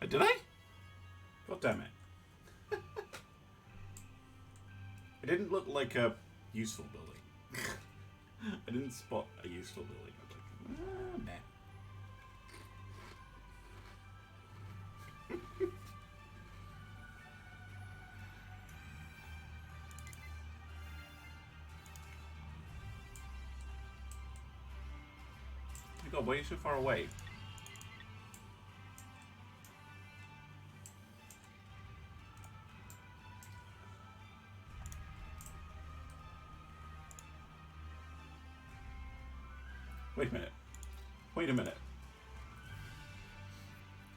Did I? God damn it. It didn't look like a useful building. I didn't spot a useful building. I was like, meh. Oh my god, why are you so far away? Wait a minute. Wait a minute.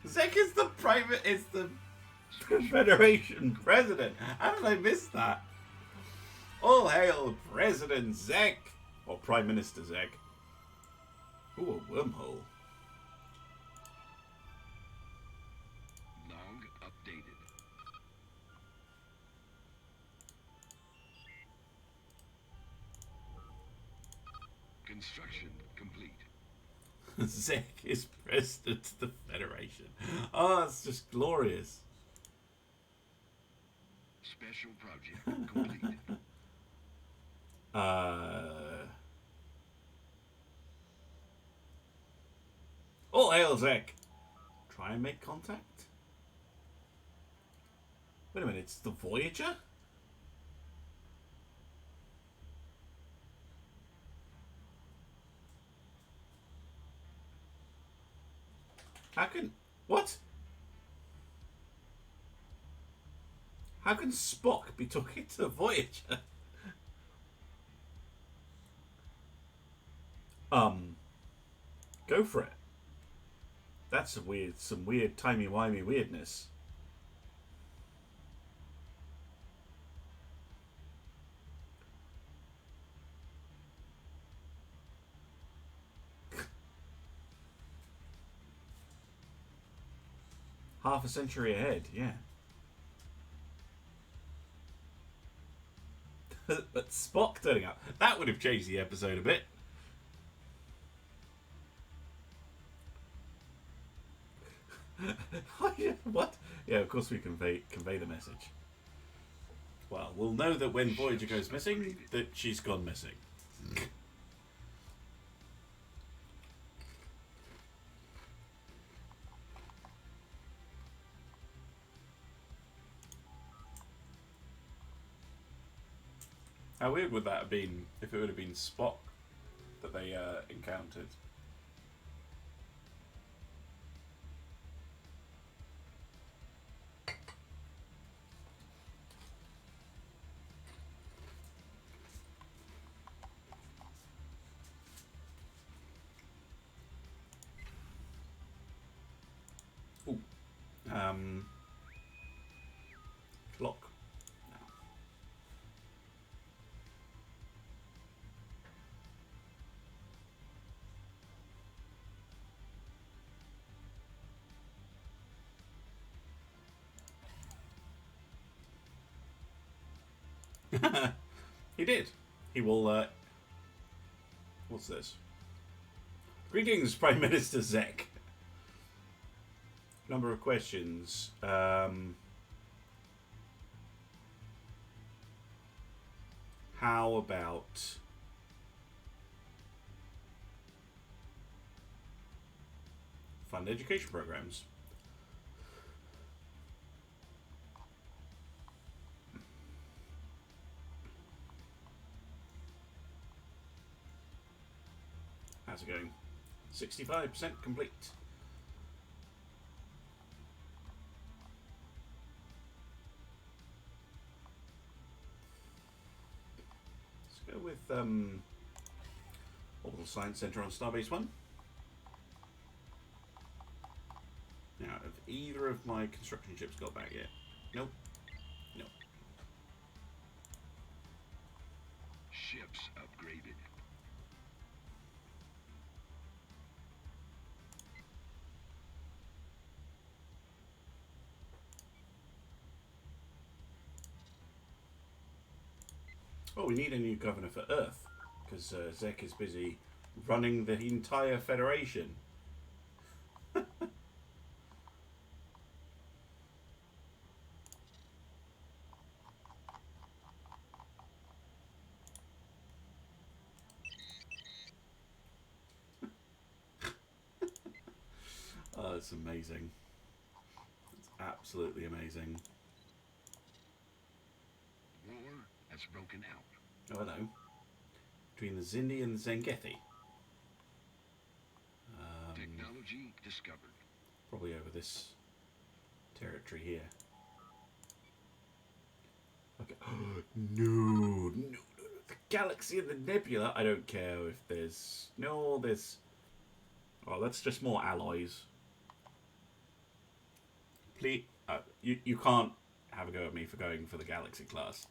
Zek is the Federation president. How did I miss that? All hail President Zek! Or Prime Minister Zek. Ooh, a wormhole. Log updated. Construction complete. Zek is president of the Federation. Oh, it's just glorious. Special project complete. All hail Zek. Try and make contact? Wait a minute, it's the Voyager? How can... What? How can Spock be talking to the Voyager? Go for it. That's some weird timey-wimey weirdness. Half a century ahead, yeah. But Spock turning up. That would have changed the episode a bit. What? Yeah, of course we convey the message. Well, we'll know that when Voyager goes missing, that she's gone missing. How weird would that have been if it would have been Spock that they encountered? Ooh. Lock. He did. He will, what's this? Greetings, Prime Minister Zek. Number of questions. How about... fund education programs? How's it going? 65% complete. Let's go with Orbital Science Center on Starbase 1. Now, have either of my construction ships got back yet? Nope. Nope. Ships upgraded. Oh, we need a new governor for Earth, because Zek is busy running the entire Federation. Oh, it's amazing. It's absolutely amazing. War has broken out. Oh, hello. Between the Zindi and the Zengethi. Technology discovered. Probably over this territory here. Okay. No. The galaxy and the nebula. I don't care if there's... No, there's... Oh, that's just more alloys. Please... you can't have a go at me for going for the galaxy class.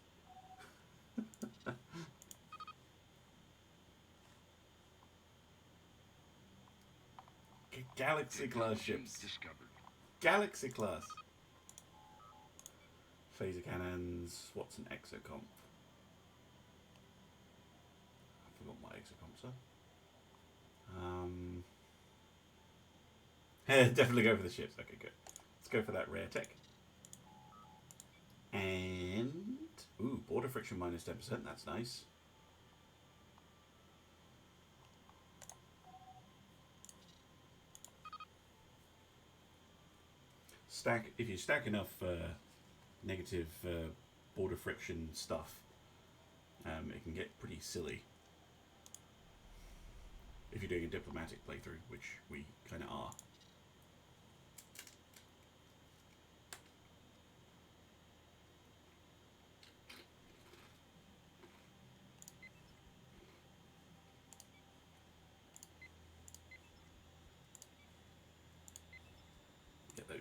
Galaxy class ships. Discovered. Galaxy class. Phaser cannons. What's an exocomp? I forgot what exocomps are. Definitely go for the ships. Okay, good. Let's go for that rare tech. And ooh, border friction minus 10%. That's nice. If you stack enough negative border friction stuff, it can get pretty silly. If you're doing a diplomatic playthrough, which we kind of are.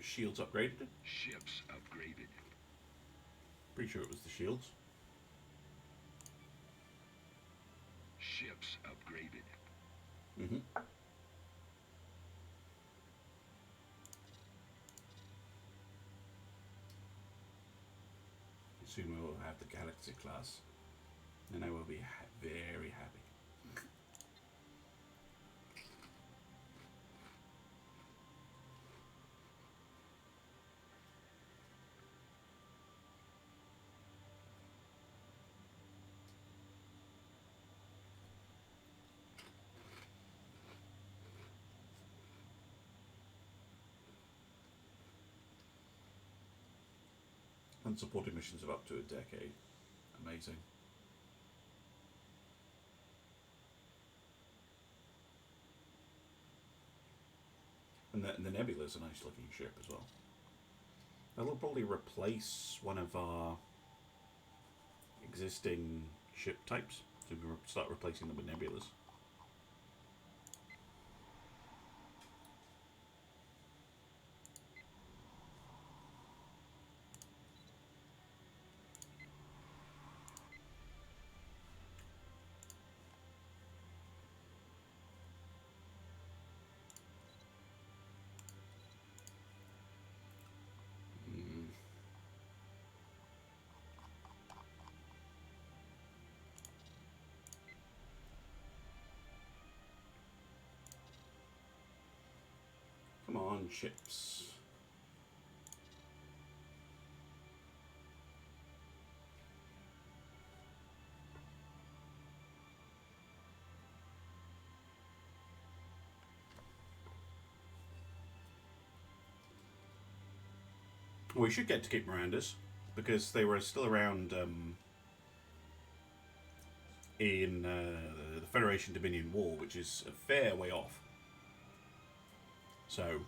shields upgraded. Ships upgraded. Pretty sure it was the shields. Ships upgraded. Mm-hmm. Soon we will have the Galaxy class. Then I will be very happy. Unsupported missions of up to a decade. Amazing. And the Nebula's a nice looking ship as well. That'll probably replace one of our existing ship types. So we can start replacing them with Nebulas. Come on, ships. We should get to keep Miranda's, because they were still around in the Federation Dominion War, which is a fair way off. So,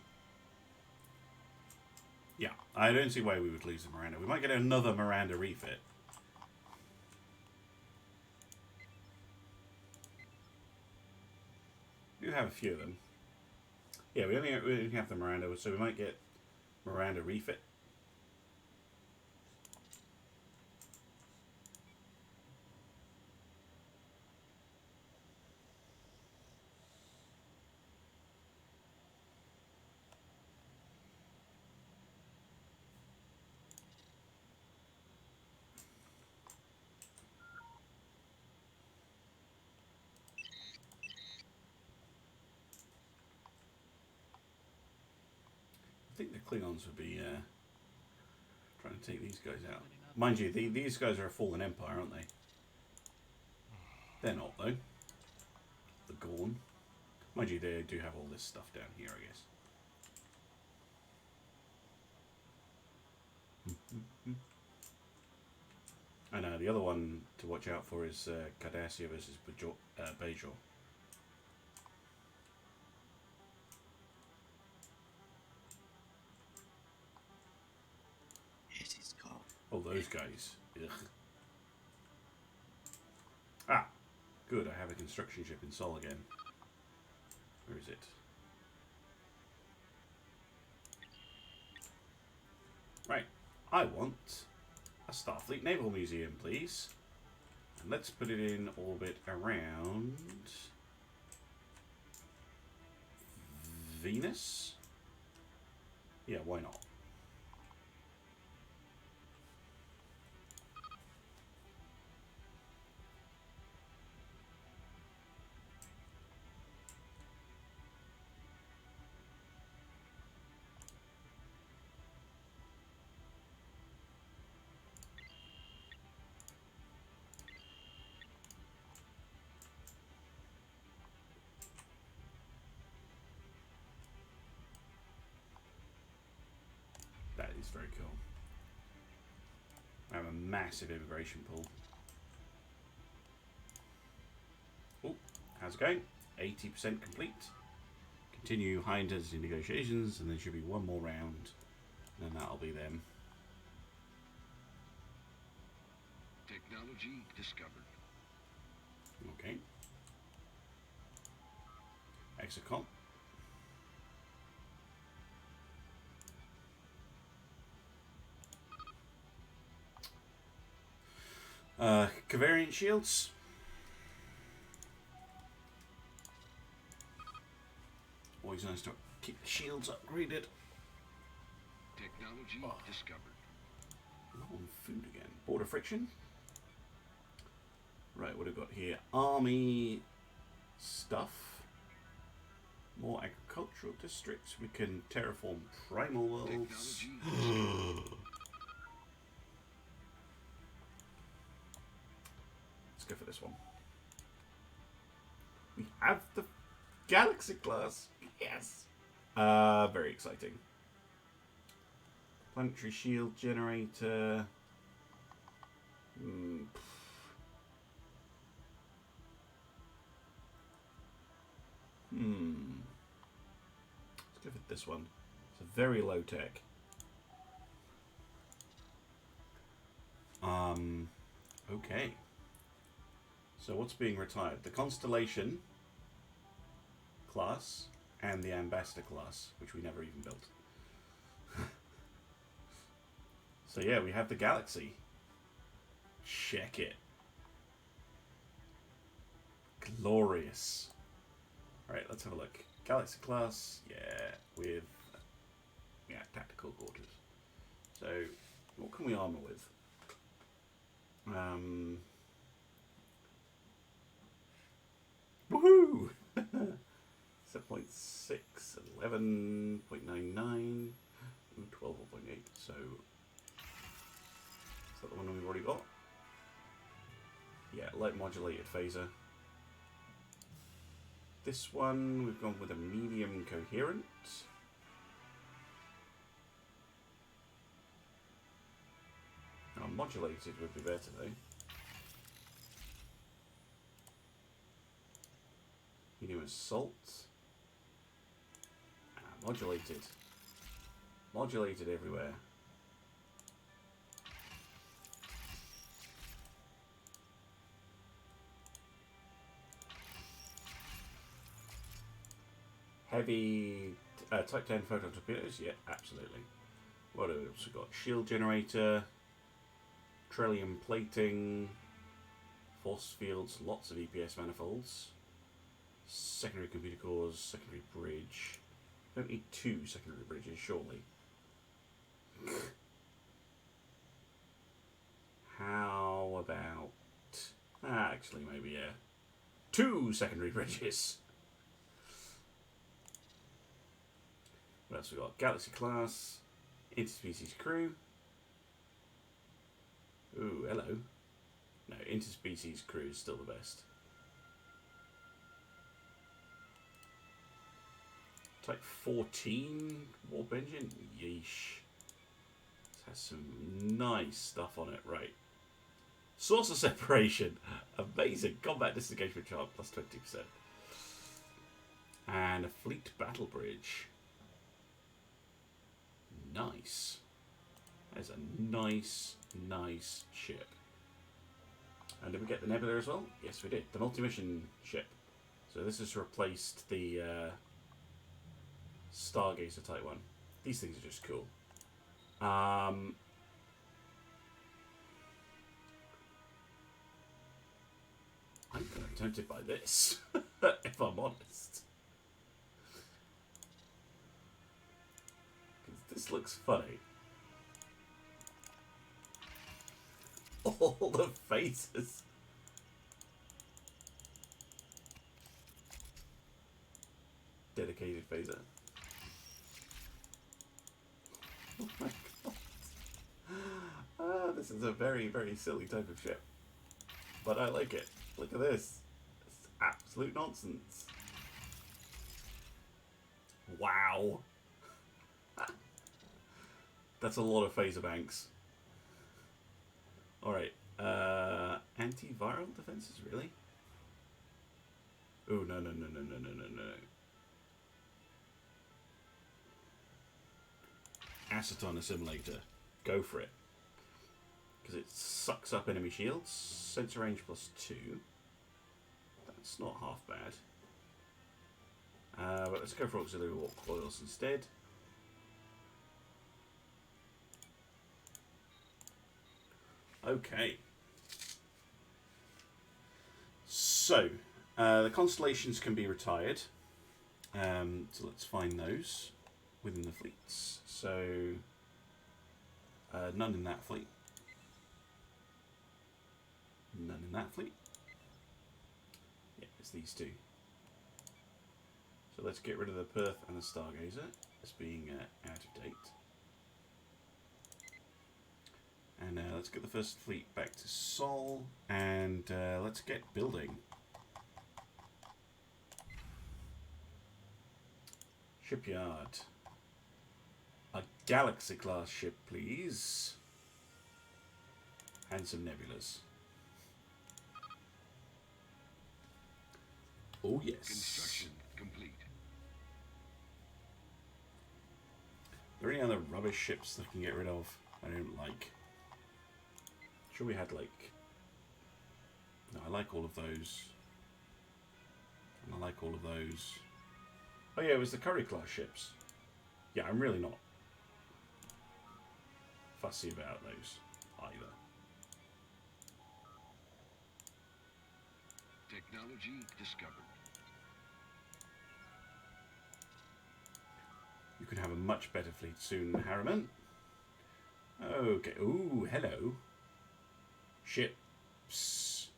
yeah, I don't see why we would lose the Miranda. We might get another Miranda refit. We do have a few of them. Yeah, we only have the Miranda, so we might get Miranda refit. I think the Klingons would be trying to take these guys out. Mind you, these guys are a fallen empire, aren't they? They're not, though. The Gorn. Mind you, they do have all this stuff down here, I guess. And the other one to watch out for is Cardassia versus Bajor. Oh, those guys. Ugh. Ah, good. I have a construction ship in Sol again. Where is it? Right. I want a Starfleet Naval Museum, please. And let's put it in orbit around Venus. Yeah, why not? That is very cool. I have a massive immigration pool. Oh, how's it going? 80% complete. Continue high intensity negotiations, and there should be one more round, and then that'll be them. Technology discovered. Okay. Exocom. Cavarian shields. Always nice to keep the shields upgraded. Technology discovered. Low on food again. Border friction. Right, what have we got here? Army stuff. More agricultural districts. We can terraform primal worlds. Technology Let's go for this one. We have the Galaxy class. Yes. Very exciting. Planetary shield generator. Let's go for this one. It's a very low tech. Okay. So what's being retired? The Constellation class and the Ambassador class, which we never even built. So yeah, we have the Galaxy. Check it. Glorious. Alright, let's have a look. Galaxy class, yeah, with tactical quarters. So what can we armor with? 7.6, 11.99, 12.8. So is that the one we've already got? Yeah, light modulated phaser. This one we've gone with a medium coherent. Now, modulated would be better though. Medium assault. Modulated. Modulated everywhere. Heavy Type 10 photon torpedoes? Yeah, absolutely. What else we got? Shield generator, trillium plating, force fields, lots of EPS manifolds, secondary computer cores, secondary bridge. Don't need 2 secondary bridges, surely. How about... actually, maybe, yeah. 2 secondary bridges. What else we got? Galaxy class, interspecies crew. Ooh, hello. No, interspecies crew is still the best. Type 14 warp engine? Yeesh. This has some nice stuff on it, right. Source of separation. Amazing. Combat disengagement charge plus 20%. And a fleet battle bridge. Nice. That's a nice, nice ship. And did we get the Nebula as well? Yes, we did. The multi-mission ship. So this has replaced the Stargazer Type 1. These things are just cool. I'm kind of tempted by this, if I'm honest. This looks funny. All the faces. Dedicated phaser. Oh my god. This is a very, very silly type of ship. But I like it. Look at this. It's absolute nonsense. Wow. That's a lot of phaser banks. Alright. Antiviral defenses, really? Oh, no. Aceton assimilator. Go for it. Because it sucks up enemy shields. Sensor range plus 2. That's not half bad. But let's go for auxiliary warp coils instead. Okay. So, the constellations can be retired. So let's find those within the fleets. So, none in that fleet. None in that fleet. Yeah, it's these two. So let's get rid of the Perth and the Stargazer as being out of date. And let's get the first fleet back to Sol, and let's get building. Shipyard. A Galaxy class ship, please. And some nebulas. Oh yes. Construction complete. Are there any other rubbish ships that I can get rid of I don't like? Sure we had like... No, I like all of those. And I like all of those. Oh yeah, it was the Curry class ships. Yeah, I'm really not fussy about those either. Technology discovered. You can have a much better fleet soon, Harriman. Okay. Ooh, hello. Ships.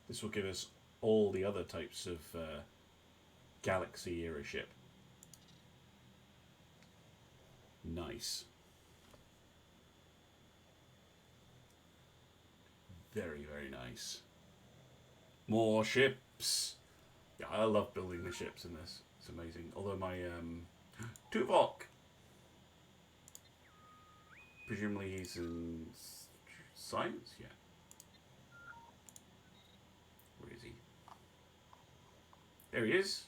This will give us all the other types of Galaxy era ship. Nice. Very, very nice. More ships. Yeah, I love building the ships in this. It's amazing. Although my Tuvok, presumably he's in science. Yeah. Where is he? There he is.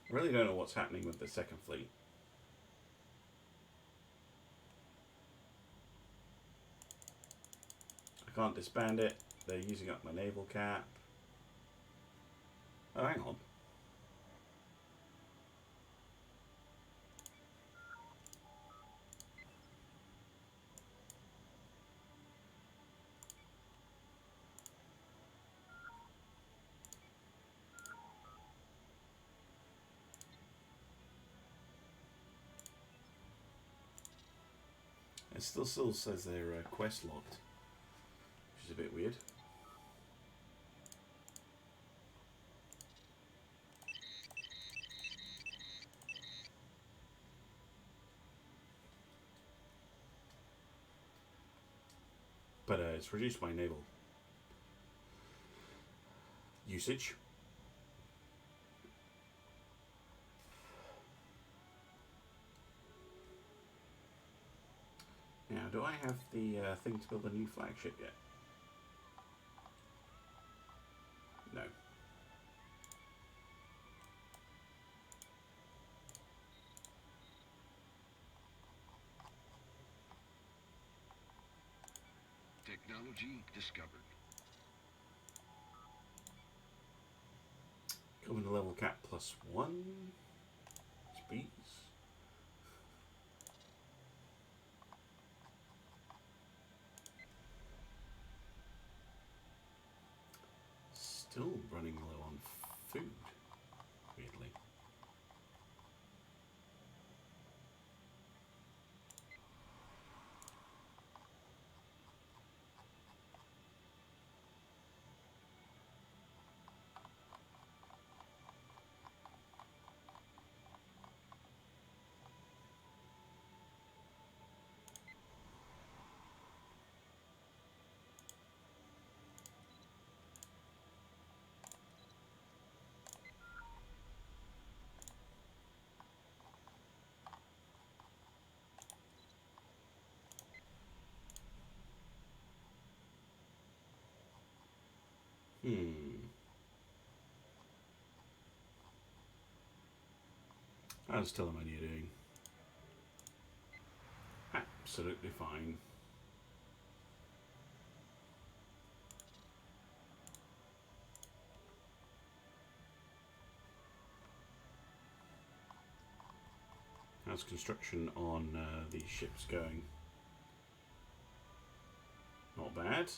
I really don't know what's happening with the second fleet. I can't disband it. They're using up my naval cap. Oh, hang on. It still says they're quest locked, which is a bit weird. But it's reduced my naval usage. Now, do I have the thing to build a new flagship yet? No. Technology discovered. Coming to level cap +1. Speeds. Still running low on food, weirdly. How's Telemonian doing? Absolutely fine. How's construction on these ships going? Not bad.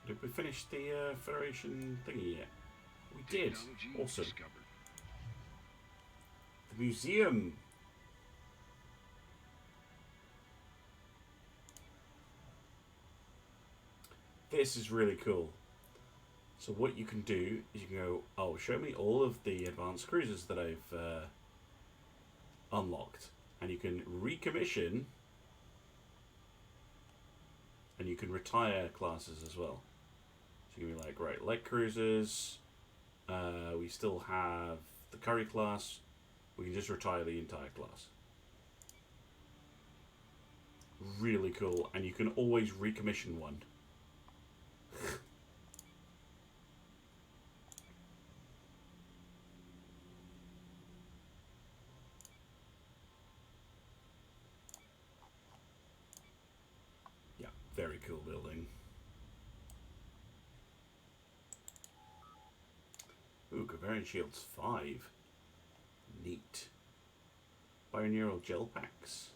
Did we finish the Federation thingy yet? We did. Technology Awesome. discovered. The museum. This is really cool. So what you can do is you can go, oh, show me all of the advanced cruisers that I've unlocked. And you can recommission. And you can retire classes as well. So you can be like, right, light cruisers. We still have the curry class. We can just retire the entire class. Really cool. And you can always recommission one. Yeah, very cool building. Ooh, Covariant Shields 5. Neat. Bioneural gel packs.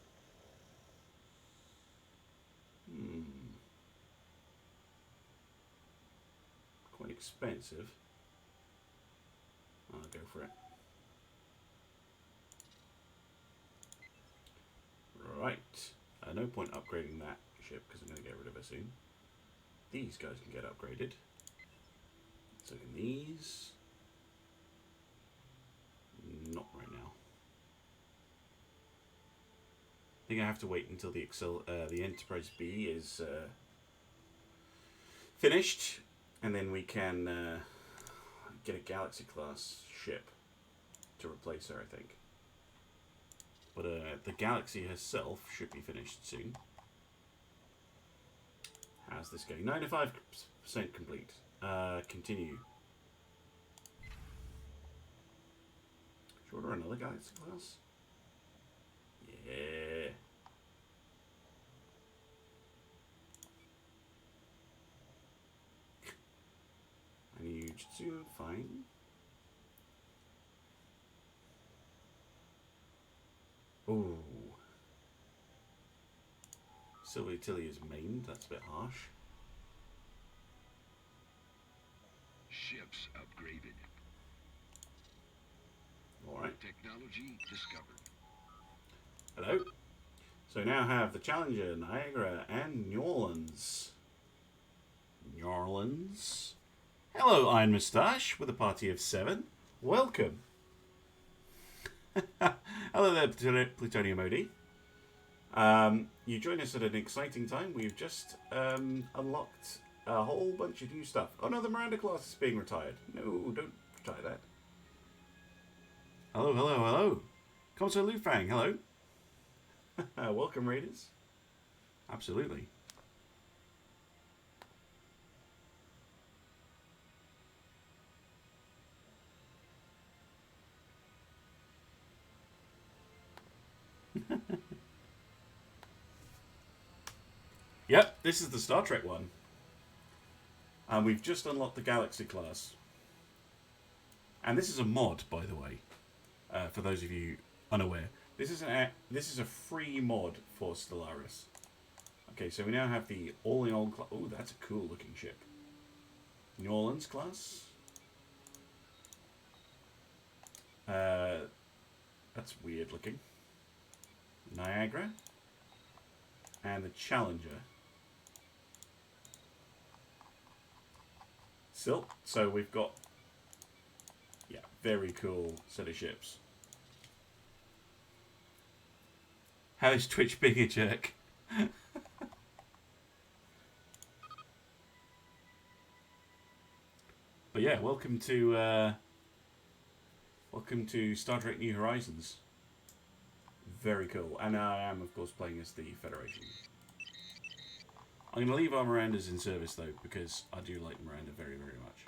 Quite expensive. I'll go for it. Right. No point upgrading that ship because I'm going to get rid of it soon. These guys can get upgraded. So can these. Not right now. I think I have to wait until the Enterprise B is finished, and then we can get a Galaxy class ship to replace her, I think. But the Galaxy herself should be finished soon. How's this going? 95% complete. Continue. Should we order another Galaxy class? Yeah. I need to find. Ooh. Sylvia Tilly is maimed. That's a bit harsh. Ships upgraded. Alright. Technology discovered. Hello. So now have the Challenger, Niagara, and New Orleans. New Orleans. Hello, Iron Moustache, with a party of 7. Welcome. Hello there, Plutonium OD. You join us at an exciting time. We've just unlocked a whole bunch of new stuff. Oh no, the Miranda class is being retired. No, don't retire that. Hello, hello, hello. Commodore Lufang, hello. Welcome, Raiders. Absolutely. Yep, this is the Star Trek one. And we've just unlocked the Galaxy class. And this is a mod, by the way, for those of you unaware. This is a free mod for Stellaris. Okay, so we now have the all-in-all class. Oh, that's a cool looking ship. New Orleans class. That's weird looking. Niagara. And the Challenger. Silk. So we've got, yeah, very cool set of ships. How's Twitch being a jerk? But yeah, welcome to Star Trek New Horizons. Very cool. And I am, of course, playing as the Federation. I'm going to leave our Mirandas in service, though, because I do like Miranda very, very much.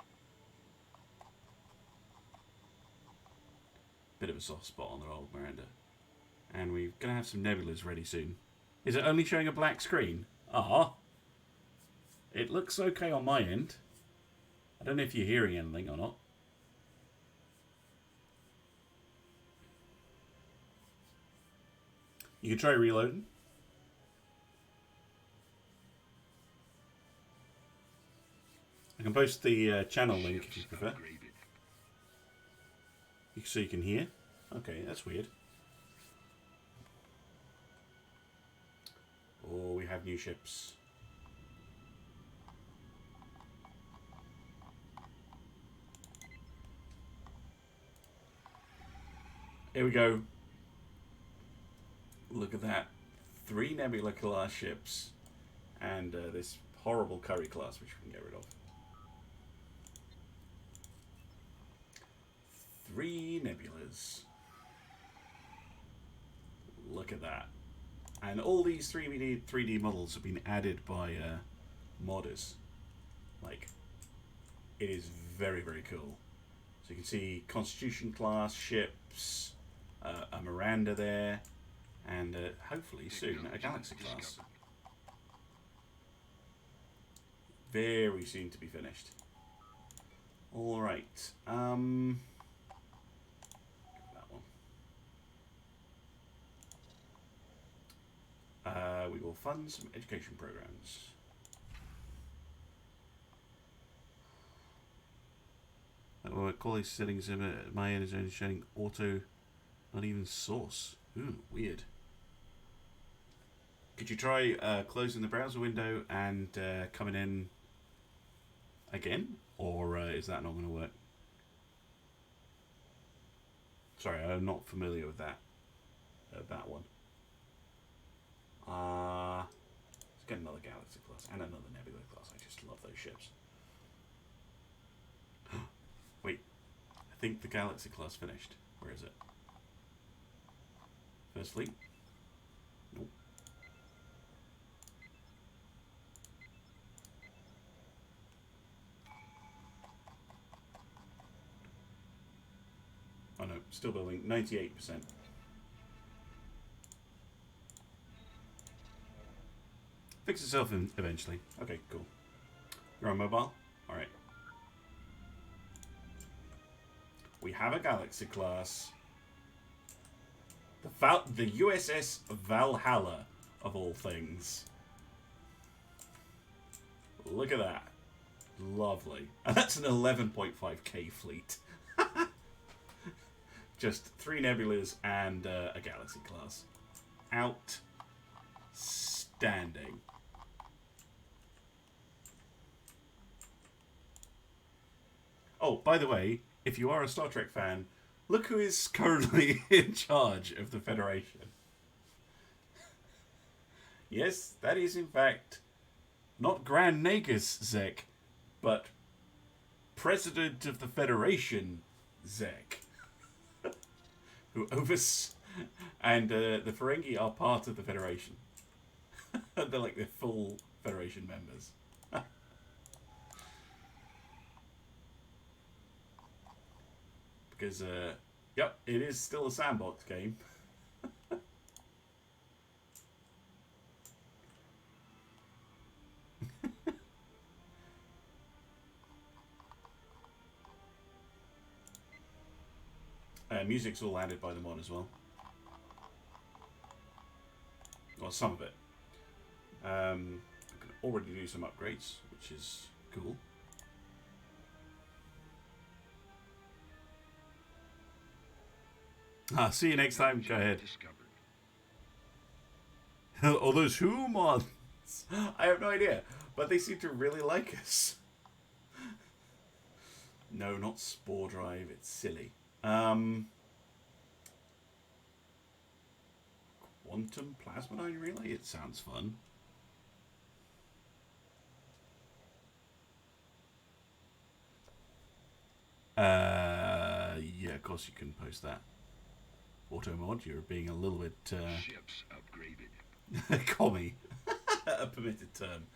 Bit of a soft spot on the old Miranda. And we're going to have some nebulas ready soon. Is it only showing a black screen? Ah, it looks okay on my end. I don't know if you're hearing anything or not. You can try reloading. I can post the channel link if you prefer. Upgraded. So you can hear. Okay, that's weird. Oh, we have new ships. Here we go. Look at that. 3 Nebula class ships. And this horrible Curry class, which we can get rid of. 3 Nebulas. Look at that. And all these 3D models have been added by modders. Like, it is very, very cool. So you can see Constitution class ships, a Miranda there, and hopefully soon a Galaxy class. Very soon to be finished. Alright. That one. We will fund some education programs. Quality settings in my end is only showing auto, not even source. Ooh, weird. Could you try closing the browser window and coming in again? Or is that not going to work? Sorry, I'm not familiar with that one. Let's get another Galaxy class and another Nebula class. I just love those ships. Wait, I think the Galaxy class finished. Where is it? First Fleet? Nope. Oh no, still building. 98%. Fix itself eventually. Okay, cool. You're on mobile? Alright. We have a Galaxy class. The USS Valhalla, of all things. Look at that. Lovely. And that's an 11.5k fleet. Just 3 Nebulas and a Galaxy class. Outstanding. Oh, by the way, if you are a Star Trek fan, look who is currently in charge of the Federation. Yes, that is in fact not Grand Nagus Zek, but President of the Federation Zek. Who and the Ferengi are part of the Federation. They're like the full Federation members. Because, yep, it is still a sandbox game. Music's all added by the mod as well. Well, some of it. I can already do some upgrades, which is cool. See you next time. Go ahead. All those who mods? I have no idea, but they seem to really like us. No, not Spore Drive. It's silly. Quantum Plasmodine Relay? It sounds fun. Yeah, of course you can post that. Auto mod, you're being a little bit Ships upgraded. commie. A permitted term.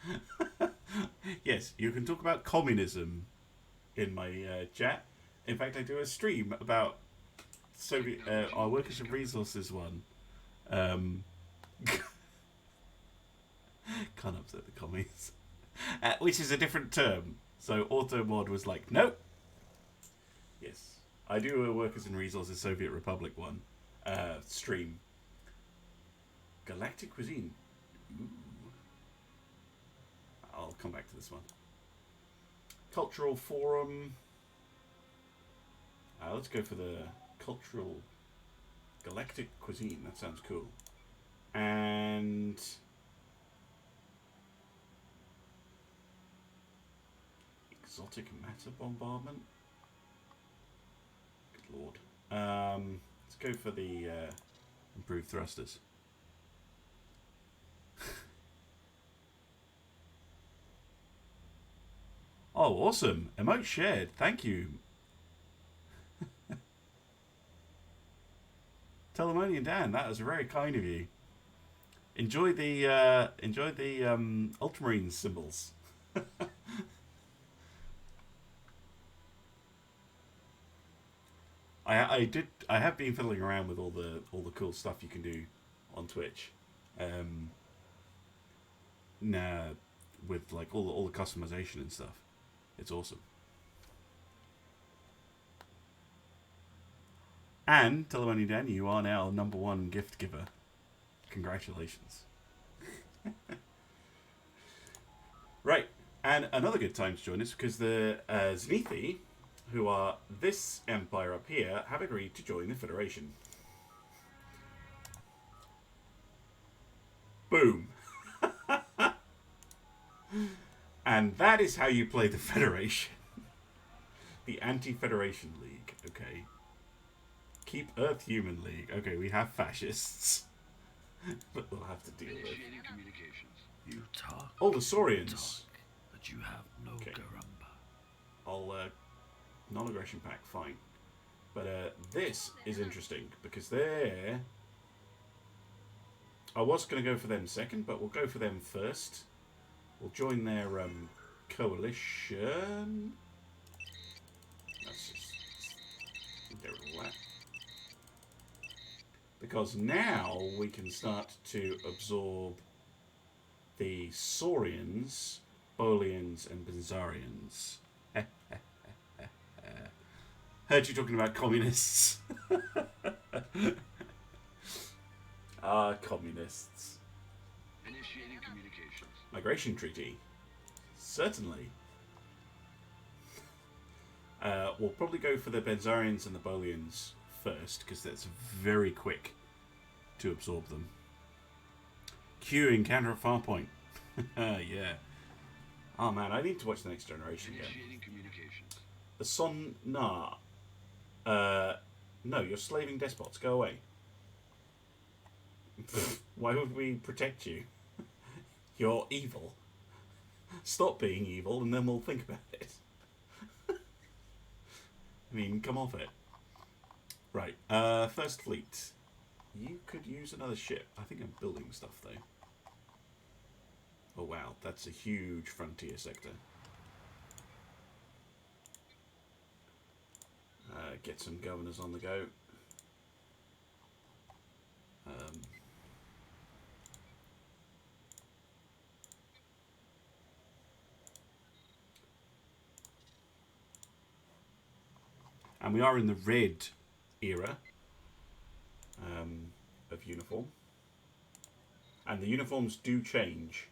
Yes, you can talk about communism in my chat. In fact, I do a stream about Soviet our Workers of Resources one. Can't upset the commies. Which is a different term. So Automod was like, nope. Yes. I do a Workers and Resources Soviet Republic one. Stream. Galactic Cuisine. Ooh. I'll come back to this one. Cultural Forum. Let's go for the Cultural Galactic Cuisine. That sounds cool. And Exotic Matter Bombardment. Good lord. Let's go for the Improved Thrusters. Oh, awesome. Emote shared. Thank you. Telemonian Dan, that was very kind of you. Enjoy the Ultramarine symbols. I have been fiddling around with all the cool stuff you can do on Twitch. Nah, with like all the customization and stuff. It's awesome. And Telemonian Dan, you are now #1 gift giver. Congratulations. Right, and another good time to join us because the Zenithi, who are this empire up here, have agreed to join the Federation. Boom. And that is how you play the Federation. The Anti-Federation League. Okay. Keep Earth Human League. Okay, we have fascists. But we'll have to deal with. Initiating communications. You talk. Oh, the Saurians. Talk, but you have no Okay. garumba. I'll, non-aggression pack, fine. But, this is interesting, because they're... I was going to go for them second, but we'll go for them first. We'll join their, coalition. Let's just get rid of that. Because now we can start to absorb the Saurians, Bolians, and Benzarians. Heard you talking about communists. Communists. Initiating communications. Migration treaty. Certainly. We'll probably go for the Benzarians and the Bolians first, because that's very quick to absorb them. Q encounter at Farpoint. Yeah. Oh man, I need to watch the Next Generation again. Initiating communications. The Son Nah. No, you're slaving despots. Go away. Why would we protect you? You're evil. Stop being evil and then we'll think about it. I mean, come off it. Right, First Fleet. You could use another ship. I think I'm building stuff though. Oh wow, that's a huge frontier sector. Get some governors on the go. And we are in the red era of uniform. And the uniforms do change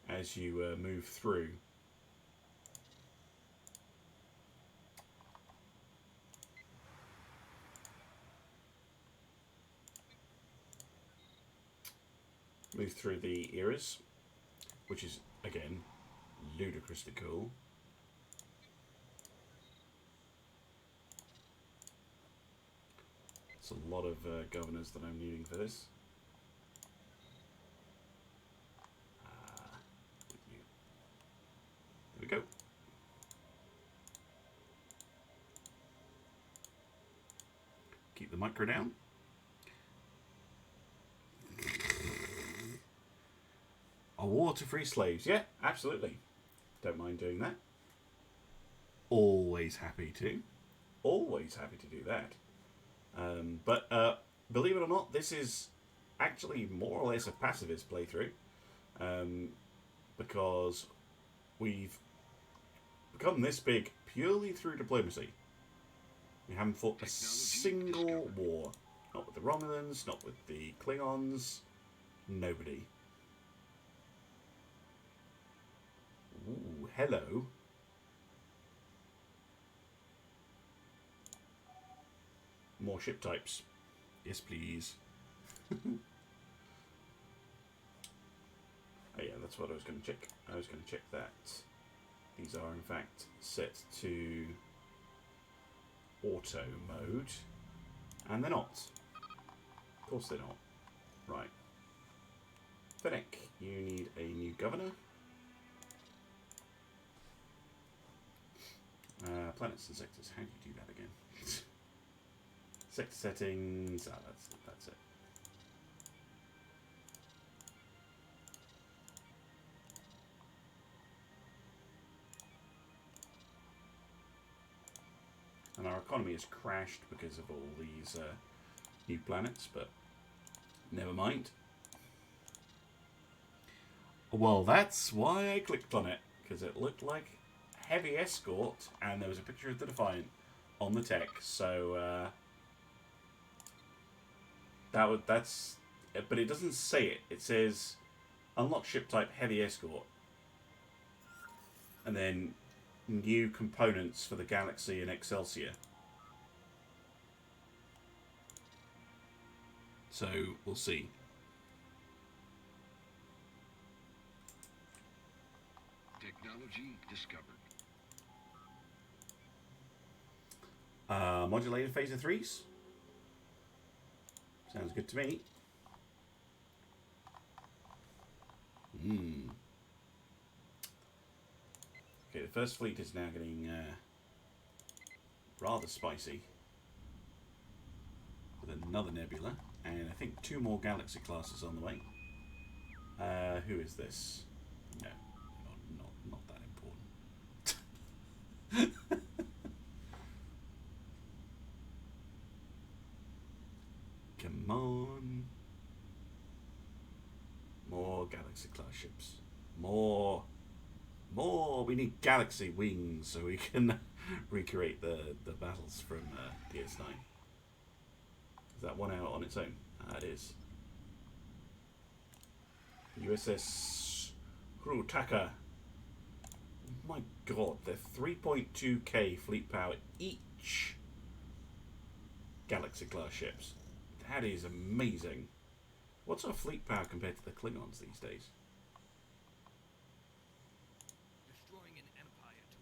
as you move through. Move through the eras, which is, again, ludicrously cool. It's a lot of governors that I'm needing for this. There we go. Keep the micro down. A war to free slaves. Yeah, absolutely. Don't mind doing that. Always happy to. Always happy to do that. But believe it or not, this is actually more or less a pacifist playthrough. because we've become this big purely through diplomacy. We haven't fought a single war. Not with the Romulans, not with the Klingons, nobody. Ooh, hello. More ship types. Yes, please. Oh yeah, that's what I was going to check. I was going to check that these are in fact set to auto mode, and they're not. Of course they're not. Right. Fennec, you need a new governor. Planets and sectors. How do you do that again? Sector settings. Ah, that's it. And our economy has crashed because of all these new planets, but never mind. Well, that's why I clicked on it, because it looked like heavy escort, and there was a picture of the Defiant on the tech. So that's, but it doesn't say it. It says unlock ship type heavy escort, and then new components for the Galaxy and Excelsior. So we'll see. Technology discovered. Modulated phaser 3s. Sounds good to me. Okay, the first fleet is now getting rather spicy. With another nebula, and I think 2 more Galaxy classes on the way. Who is this? No, not that important. Come on. More Galaxy class ships. More. We need Galaxy wings so we can recreate the battles from DS9. Is that one out on its own? It is. USS Kurutaka. Oh my god, they're 3.2k fleet power each. Galaxy class ships. That is amazing. What's our fleet power compared to the Klingons these days? Destroying an empire to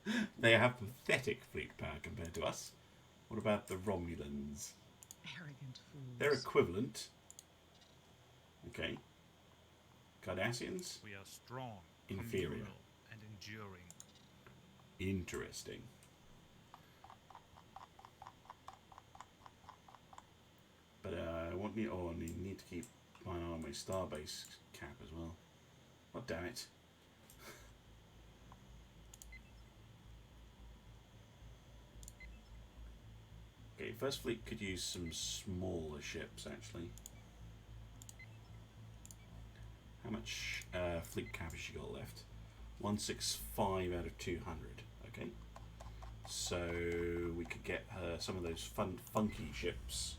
win. They have pathetic fleet power compared to us. What about the Romulans? Arrogant fools. They're equivalent. Okay. Cardassians? We are strong, Inferior. communal, and enduring. Interesting. But I want me. Oh, I need to keep my eye on my starbase cap as well. Oh, damn it. Okay, First Fleet could use some smaller ships, actually. How much fleet cap has she got left? 165 out of 200. Okay. So we could get her some of those funky ships.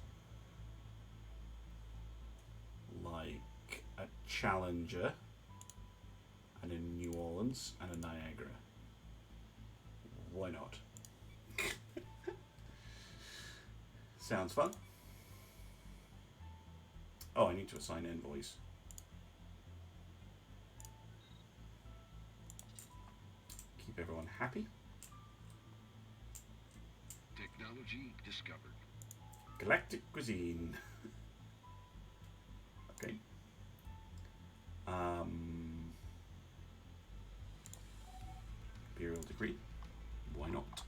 Like a Challenger, and a New Orleans, and a Niagara. Why not? Sounds fun. Oh, I need to assign envoys. Keep everyone happy. Technology discovered. Galactic cuisine. Okay. Imperial decree. Why not?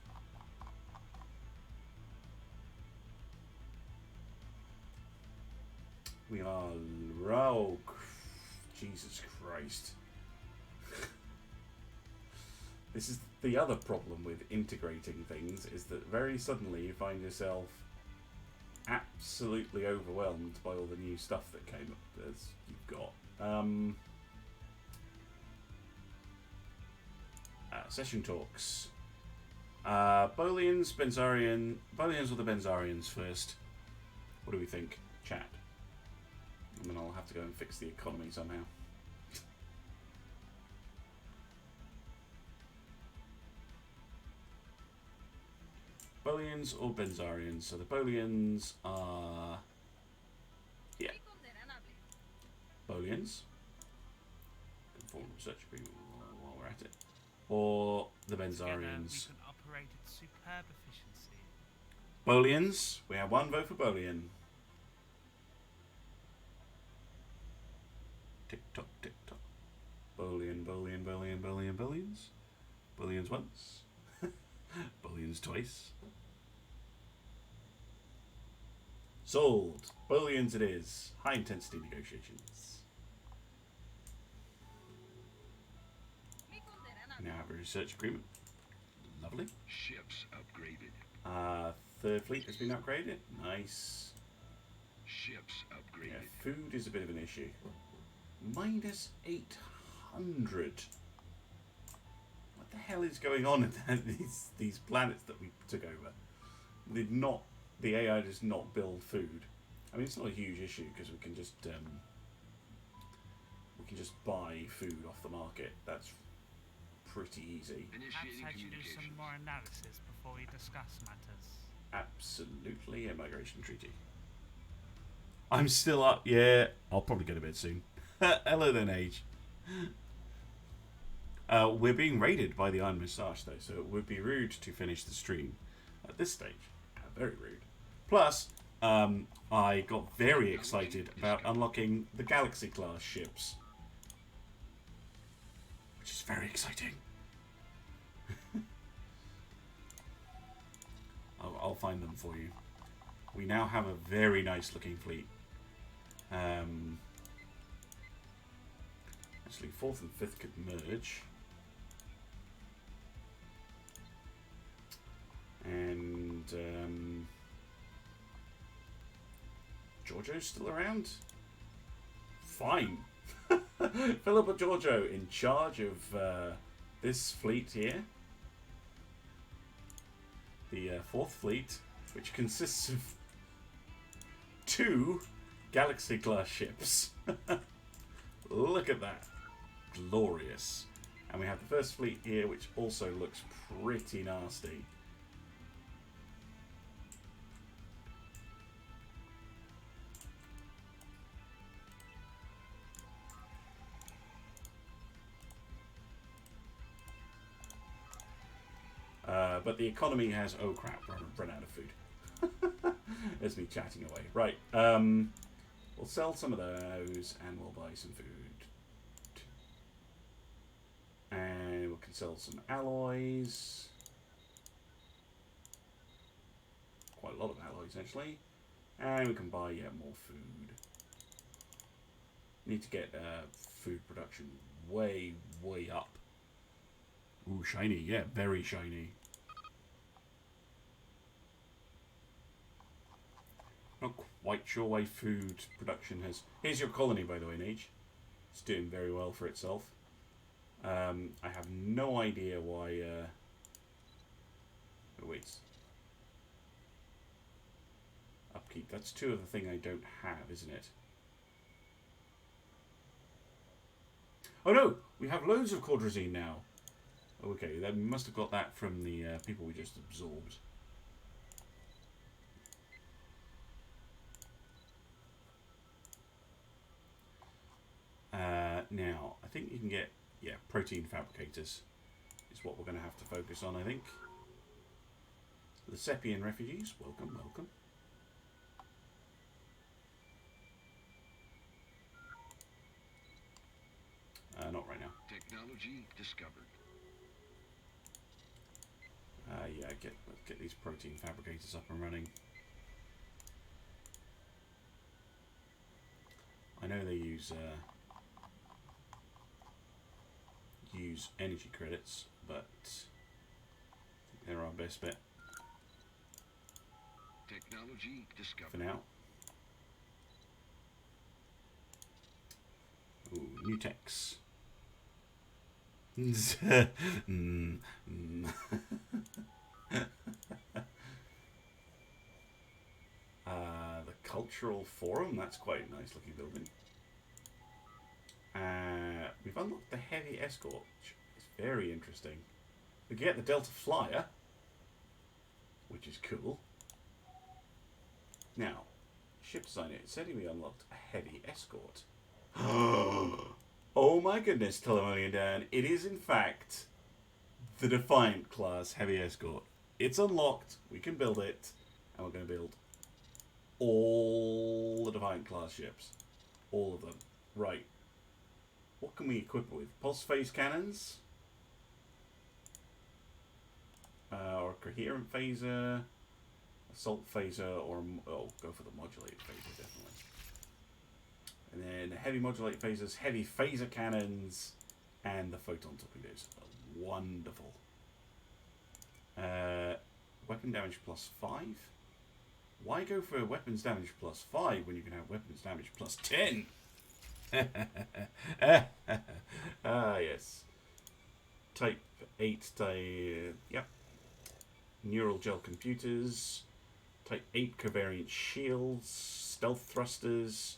We are rogue. Jesus Christ. This is the other problem with integrating things, is that very suddenly you find yourself absolutely overwhelmed by all the new stuff that came up as you've got. Session talks. Bolians or the Benzarians first? What do we think? Chat. And then I'll have to go and fix the economy somehow. Bolians or Benzarians? So the Bolians are... yeah. Bolians. Informal research agreement while we're at it. Or the Together, we Benzarians. can operate at superb efficiency. Bolians. We have one vote for Bolian. Tick tock, tick tock. Bolian, Bolian, Bolian, Bolian, Bolians. Bolians once. Bolians twice. Sold. Bolians it is. High intensity negotiations. We now have a research agreement. Lovely. Ships upgraded. Third fleet has been upgraded. Nice. Ships upgraded. Yeah, food is a bit of an issue. Minus 800. What the hell is going on in these planets that we took over? The AI does not build food. I mean, it's not a huge issue because we can just buy food off the market. That's pretty easy. Perhaps Initiating I should do communications. some more analysis before we discuss matters. Absolutely a migration treaty. I'm still up. Yeah, I'll probably go to bed soon. Hello then, Age. We're being raided by the Iron Moustache, though, so it would be rude to finish the stream at this stage. Very rude. Plus, I got very excited about unlocking the Galaxy class ships, which is very exciting. I'll find them for you. We now have a very nice looking fleet. Actually, 4th and 5th could merge. And Giorgio's still around? Fine. Philip Giorgio in charge of this fleet here. The 4th fleet, which consists of 2 Galaxy class ships. Look at that. Glorious. And we have the 1st fleet here, which also looks pretty nasty. But the economy has, oh crap, run out of food. There's me chatting away. Right, we'll sell some of those and we'll buy some food. And we can sell some alloys. Quite a lot of alloys, actually. And we can buy, yeah, more food. Need to get food production way, way up. Ooh, shiny. Yeah, very shiny. Not quite sure why food production has... Here's your colony, by the way, Nage. It's doing very well for itself. I have no idea why... Oh, wait. Upkeep. That's 2 of the thing I don't have, isn't it? Oh, no! We have loads of Cordrazine now. Okay, we must have got that from the people we just absorbed. Now, I think you can get, yeah, protein fabricators is what we're going to have to focus on, I think. The Sepian refugees, welcome, welcome. Not right now. Technology discovered. Yeah, let's get these protein fabricators up and running. I know they use energy credits, but I think they're our best bet Technology discovered. for now. Ooh, new techs. Mm, the Cultural Forum, that's quite a nice looking building. We've unlocked the Heavy Escort, which is very interesting. We get the Delta Flyer, which is cool. Now, ship designer, it said we unlocked a Heavy Escort. Oh my goodness, Telemonian Dan, it is in fact the Defiant class Heavy Escort. It's unlocked, we can build it, and we're going to build all the Defiant class ships. All of them. Right. What can we equip it with? Pulse phase cannons? Or a coherent phaser? Assault phaser, or oh, go for the modulated phaser, definitely. And then heavy modulated phasers, heavy phaser cannons, and the photon torpedoes. Wonderful. Weapon damage plus 5? Why go for weapons damage plus 5 when you can have weapons damage plus 10? Ah, yes. Type 8, yep. Neural gel computers. Type 8 covariant shields. Stealth thrusters.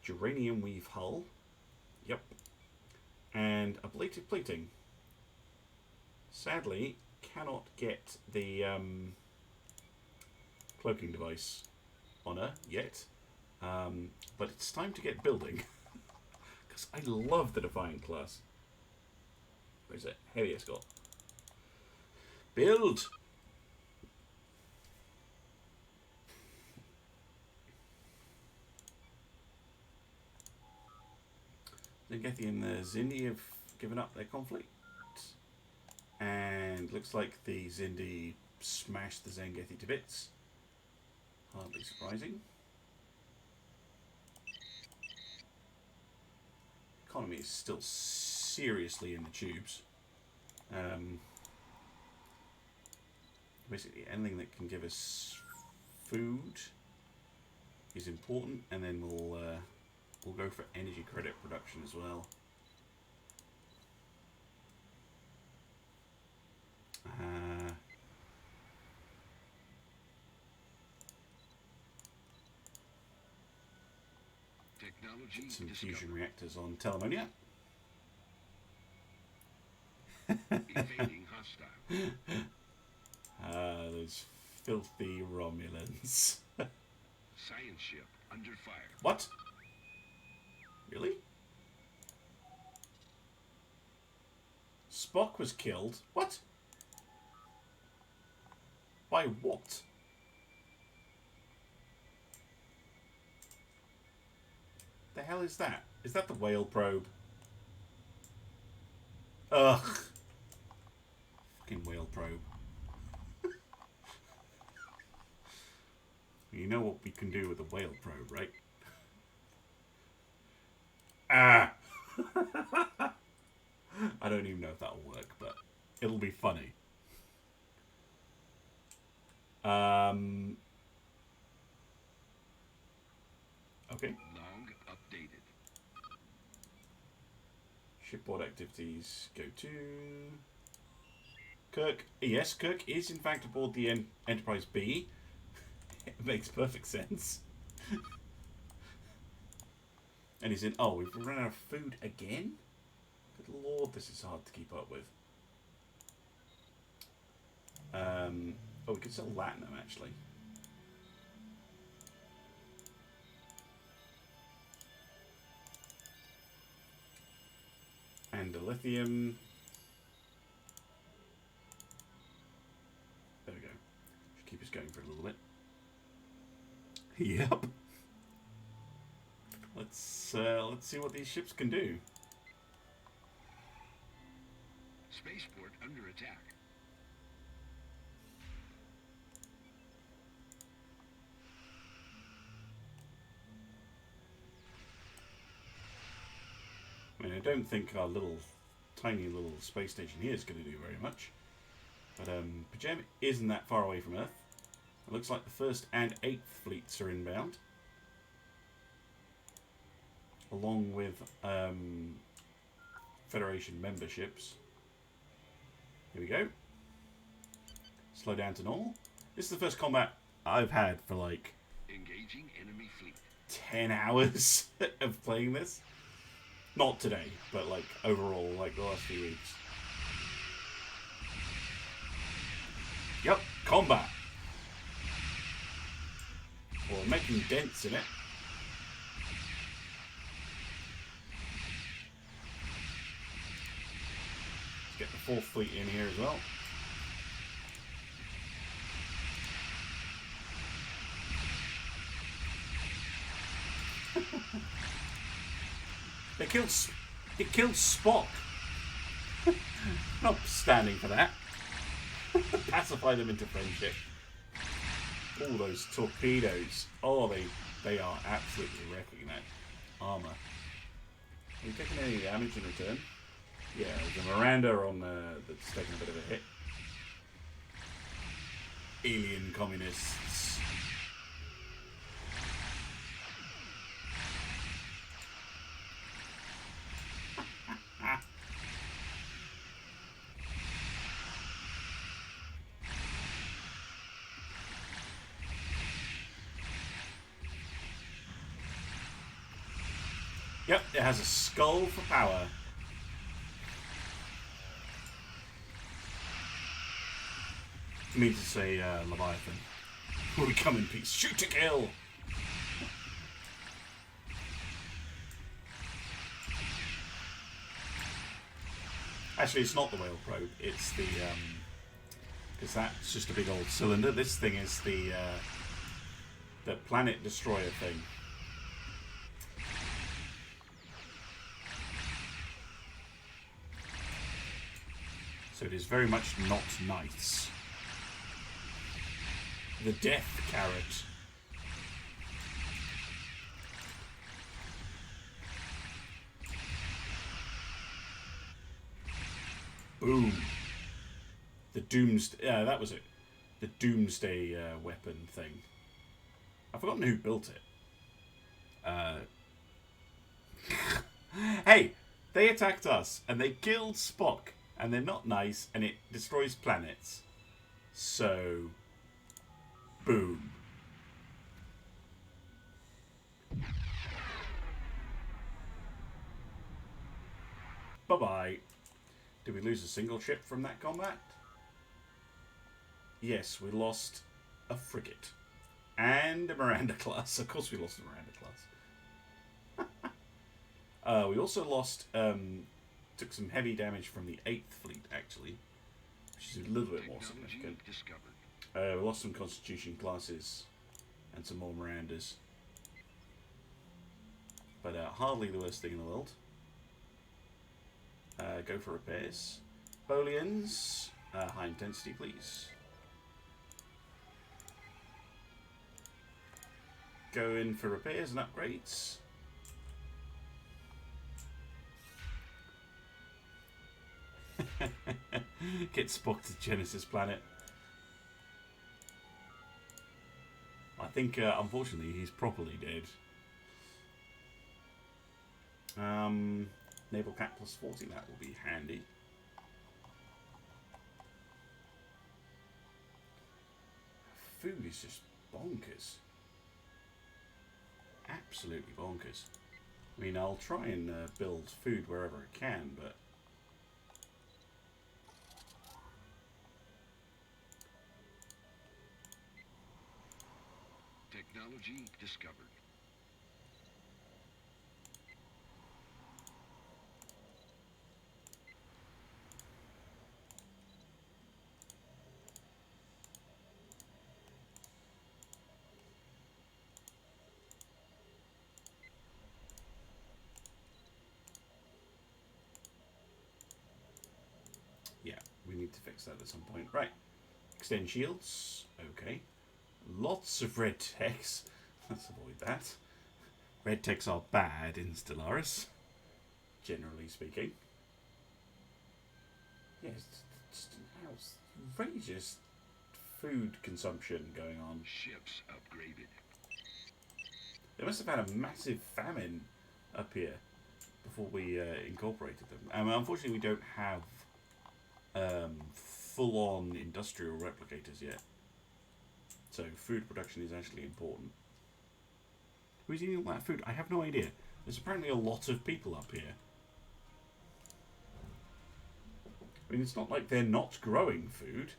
Geranium weave hull. Yep. And ablative plating. Sadly, cannot get the cloaking device on her yet. But it's time to get building. Because I love the Defiant class. Where's it? Heavy Escort. Build! Zangethi and the Zindi have given up their conflict. And looks like the Zindi smashed the Zangethi to bits. Hardly surprising. Economy is still seriously in the tubes. Basically, anything that can give us food is important, and then we'll go for energy credit production as well. Technology Some fusion discovered. reactors on Telemonia. Evading hostile. Those filthy Romulans. Science ship under fire. What? Really? Spock was killed? What? By what? The hell is that? Is that the whale probe? Ugh. Fucking whale probe. You know what we can do with a whale probe, right? Ah! I don't even know if that'll work, but it'll be funny. Okay. Log updated. Shipboard activities go to Kirk. Yes, Kirk is in fact aboard the Enterprise B. It makes perfect sense. And he's in. Oh, we've run out of food again? Good lord, this is hard to keep up with. Oh, we could sell Latinum actually. And a lithium. There we go. Should keep us going for a little bit. Yep. Let's see what these ships can do. Spaceport under attack. I mean, I don't think our tiny little space station here is going to do very much. But Pajem isn't that far away from Earth. It looks like the 1st and 8th fleets are inbound. Along with Federation memberships. Here we go. Slow down to normal. This is the first combat I've had for like Engaging enemy fleet. 10 hours of playing this. Not today, but like overall, like the last few weeks. Yep, combat. Well, making dents in it. Let's get the 4th fleet in here as well. It killed Spock. Not standing for that. Pacify them into friendship. All those torpedoes. Oh, they are absolutely wrecking that armor. Are you taking any damage in return? Yeah, there's a Miranda on that's taking a bit of a hit. Alien communists. Yep, it has a skull for power. I mean to say Leviathan. We come in peace. Shoot to kill! Actually, it's not the whale probe. It's the... because that's just a big old cylinder. This thing is the planet destroyer thing. So it is very much not nice. The death carrot. Boom. The doomsday... Yeah, that was it. The doomsday weapon thing. I've forgotten who built it. Hey! They attacked us, and they killed Spock. And they're not nice, and it destroys planets. So, boom. Bye-bye. Did we lose a single ship from that combat? Yes, we lost a frigate. And a Miranda class. Of course we lost a Miranda class. We also lost... took some heavy damage from the 8th fleet, actually, which is a little bit more significant. We lost some Constitution classes and some more Mirandas, but hardly the worst thing in the world. Go for repairs. Bolians, high intensity, please. Go in for repairs and upgrades. Get Spock to Genesis planet. I think, unfortunately, he's properly dead. Naval Cap plus 40, that will be handy. Food is just bonkers. Absolutely bonkers. I mean, I'll try and build food wherever I can, but... Technology discovered. Yeah, we need to fix that at some point. Right. Extend shields. Okay. Lots of red techs. Let's avoid that. Red techs are bad in Stellaris, generally speaking. Yes, outrageous food consumption going on. Ships upgraded. They must have had a massive famine up here. before we incorporated them. Unfortunately, we don't have full-on industrial replicators yet. So food production is actually important. Who's eating all that food? I have no idea. There's apparently a lot of people up here. I mean, it's not like they're not growing food.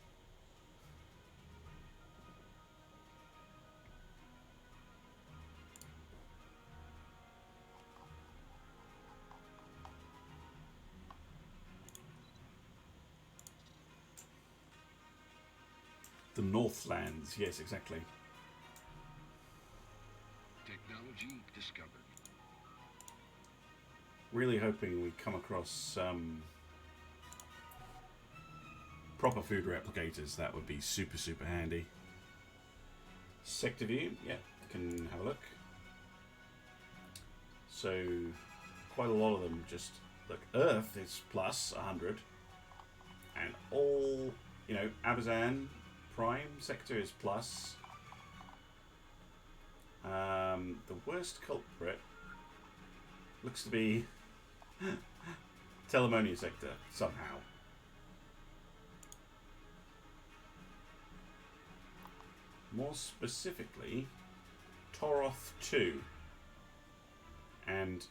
The Northlands, yes, exactly. Technology discovered. Really hoping we come across some proper food replicators. That would be super, super handy. Sector view, yeah, can have a look. So, quite a lot of them just, look, Earth is plus 100. And all, you know, Abazan Prime sector is plus. The worst culprit looks to be Telemonian sector, somehow. More specifically, Toroth 2. And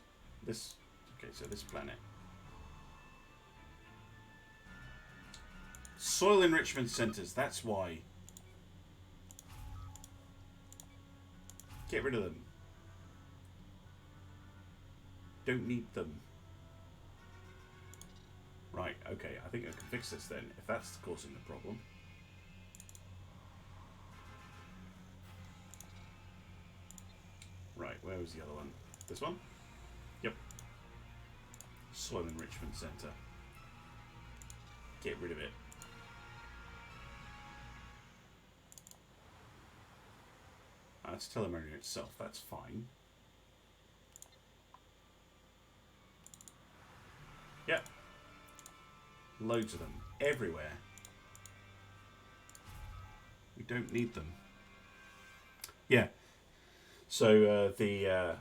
this... Okay, so this planet. Soil enrichment centers, that's why. Get rid of them. Don't need them. Right, okay, I think I can fix this then, if that's causing the problem. Right, where was the other one? This one? Yep. Soil enrichment center. Get rid of it. That's Telemonian itself, that's fine. Yep. Loads of them. Everywhere. We don't need them. Yeah. So the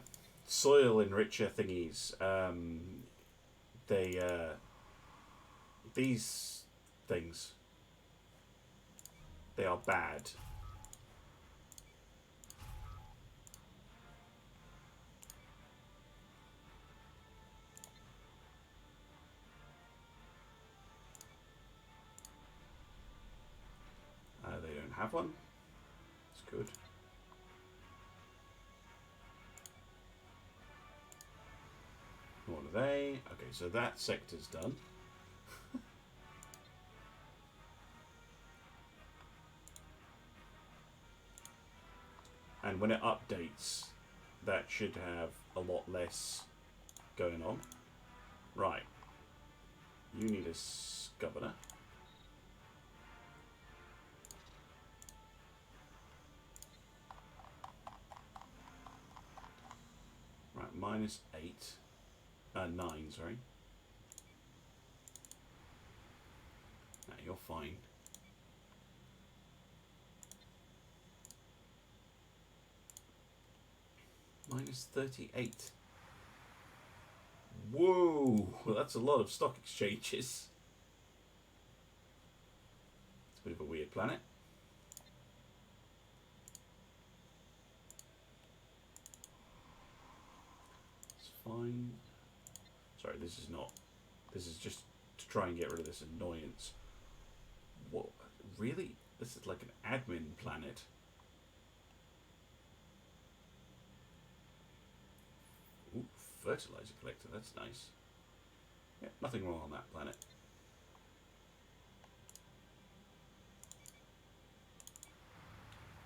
soil enricher thingies, these things, they are bad. They don't have one. It's good. What are they? Okay, so that sector's done. And when it updates, that should have a lot less going on. Right. You need a governor. Right, -8. 9, sorry. No, you're fine. -38. Whoa, well, that's a lot of stock exchanges. It's a bit of a weird planet. It's fine. Sorry, this is not. This is just to try and get rid of this annoyance. What? Really? This is like an admin planet. Ooh, fertilizer collector. That's nice. Yeah, nothing wrong on that planet.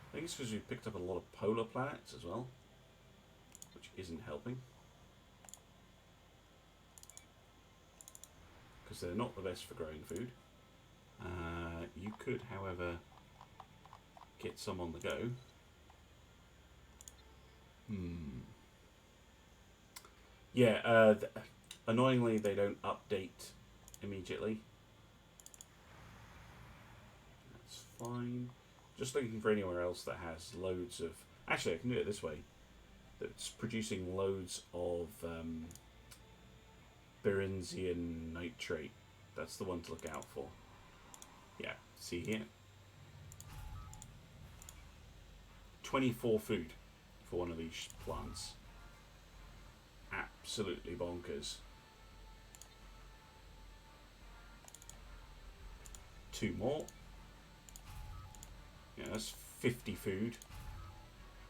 I think it's because we picked up a lot of polar planets as well, which isn't helping. Because they're not the best for growing food. You could, however, get some on the go. Yeah, annoyingly they don't update immediately. That's fine. Just looking for anywhere else that has loads of... Actually, I can do it this way. That's producing loads of Berenzien nitrate. That's the one to look out for. Yeah, see here? 24 food for one of these plants. Absolutely bonkers. 2 more. Yeah, that's 50 food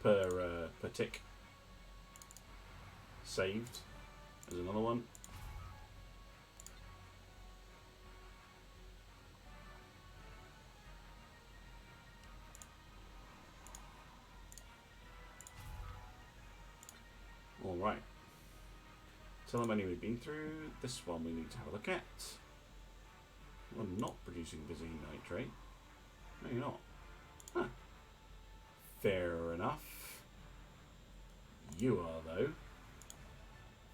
per tick. Saved. There's another one. Alright. Telemonian we've been through. This one we need to have a look at. You're not producing busy nitrate. No, you're not. Huh. Fair enough. You are, though.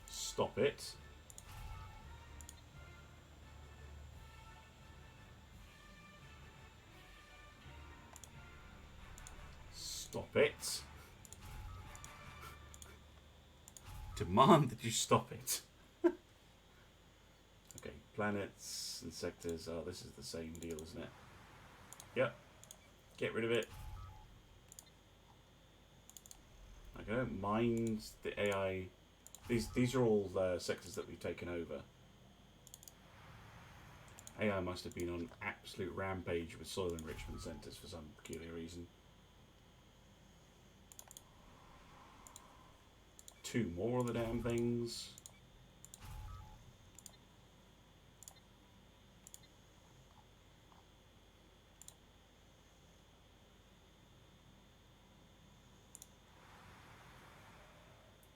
Stop it. Stop it. Demand that you stop it. Okay, planets and sectors. Oh, this is the same deal, isn't it? Yep. Get rid of it. Like, I don't mind the AI. These are all sectors that we've taken over. AI must have been on absolute rampage with soil enrichment centres for some peculiar reason. 2 more of the damn things.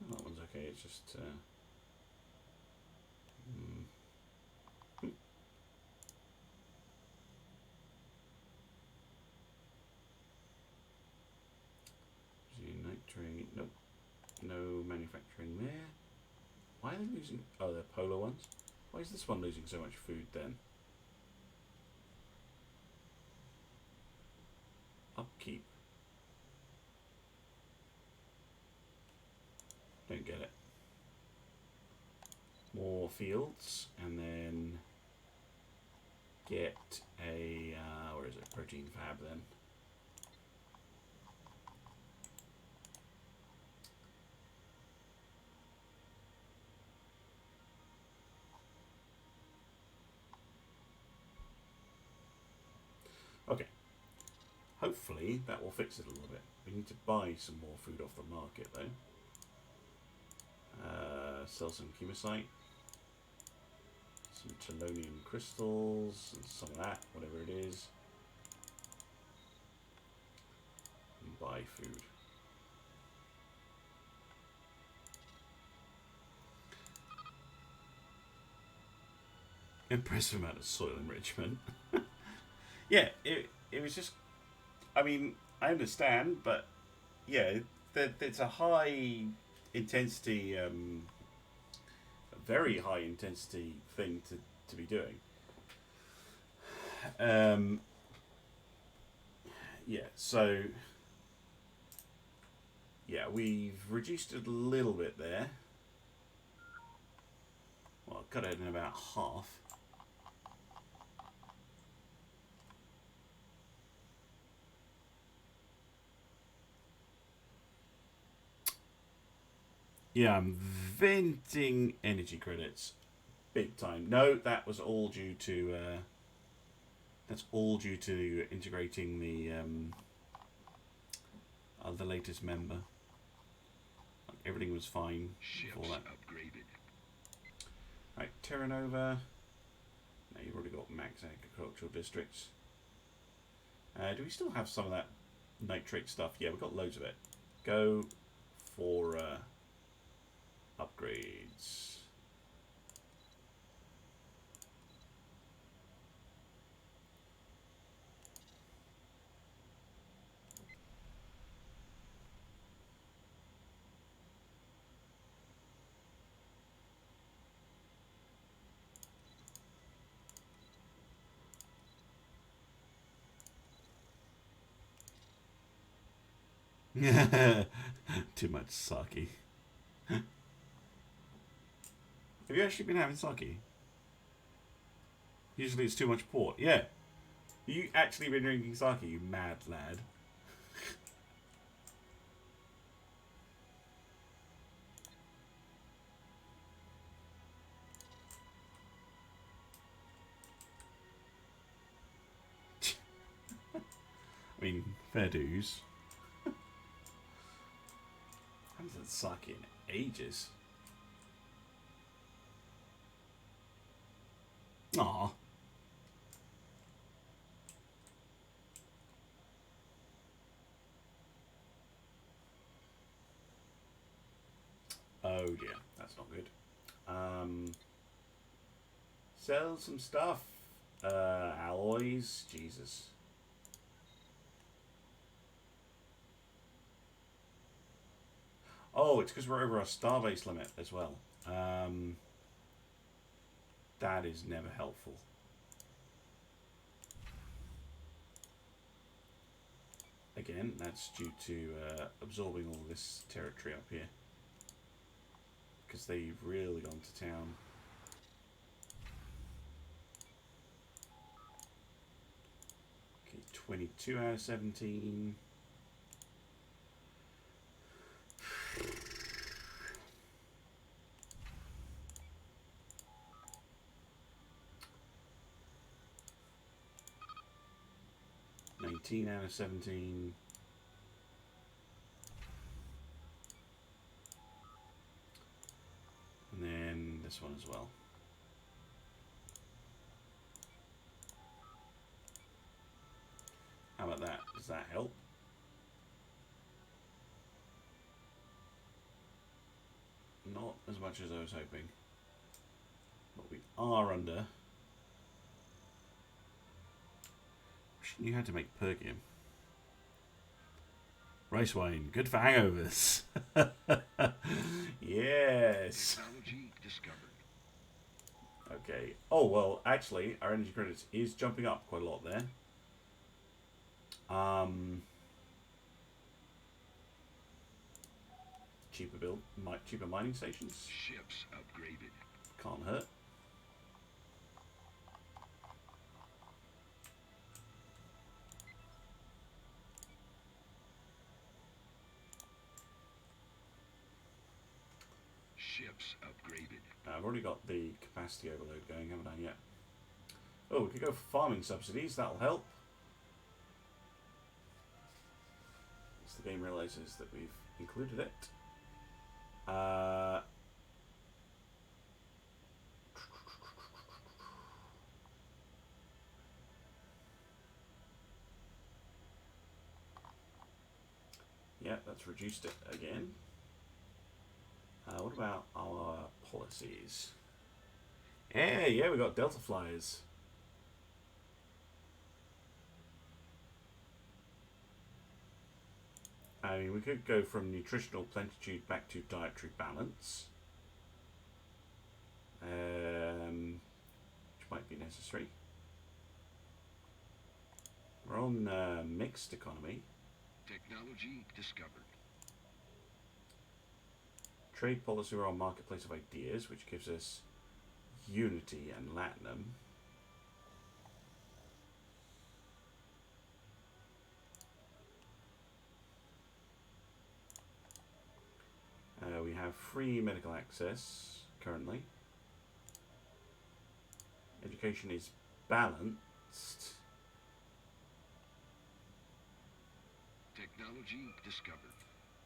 That one's okay, it's just nitrate, nope. No manufacturing there. Why are they losing? Oh, they're polar ones. Why is this one losing so much food then? Upkeep. Don't get it. More fields, and then get a where is it? Protein fab then. Okay. Hopefully that will fix it a little bit. We need to buy some more food off the market though. Sell some chemosite, some Telemonian crystals, and some of that, whatever it is. And buy food. Impressive amount of soil enrichment. Yeah, it was just. I mean, I understand, but yeah, it's a high intensity, a very high intensity thing to be doing. Yeah, so yeah, we've reduced it a little bit there. Well, cut it in about half. Yeah, I'm venting energy credits big time. No, that was all due to that's all due to integrating the latest member. Everything was fine before Ships that. upgraded. Right, Terranova. Now you've already got max agricultural districts. Do we still have some of that nitrate stuff? Yeah, we've got loads of it. Go for upgrades. Too much sake. Have you actually been having sake? Usually it's too much port. Yeah. You actually been drinking sake, you mad lad. I mean, fair dues. I haven't had sake in ages. Aw. Oh dear, that's not good. Sell some stuff. Alloys. Jesus. Oh, it's because we're over our starbase limit as well. That is never helpful. Again, that's due to absorbing all this territory up here. Because they've really gone to town. Okay, 22 out of 17. Out of 17. And then this one as well. How about that? Does that help? Not as much as I was hoping. But we are under. Wish you had to make Pergium. Rice wine, good for hangovers. Yes. Technology discovered. Okay. Oh well, actually, our energy credits is jumping up quite a lot there. Cheaper mining stations. Ships upgraded. Can't hurt. Ships upgraded. I've already got the capacity overload going, haven't I yet? Oh, we could go for farming subsidies. That'll help. Once the game realizes that we've included it. Yeah, that's reduced it again. What about our policies? Yeah, we got Delta Flyers. I mean, we could go from nutritional plenitude back to dietary balance. Which might be necessary. We're on mixed economy. Technology discovered. Trade policy, we're on marketplace of ideas, which gives us unity and latinum. We have free medical access currently. Education is balanced. Technology discovered.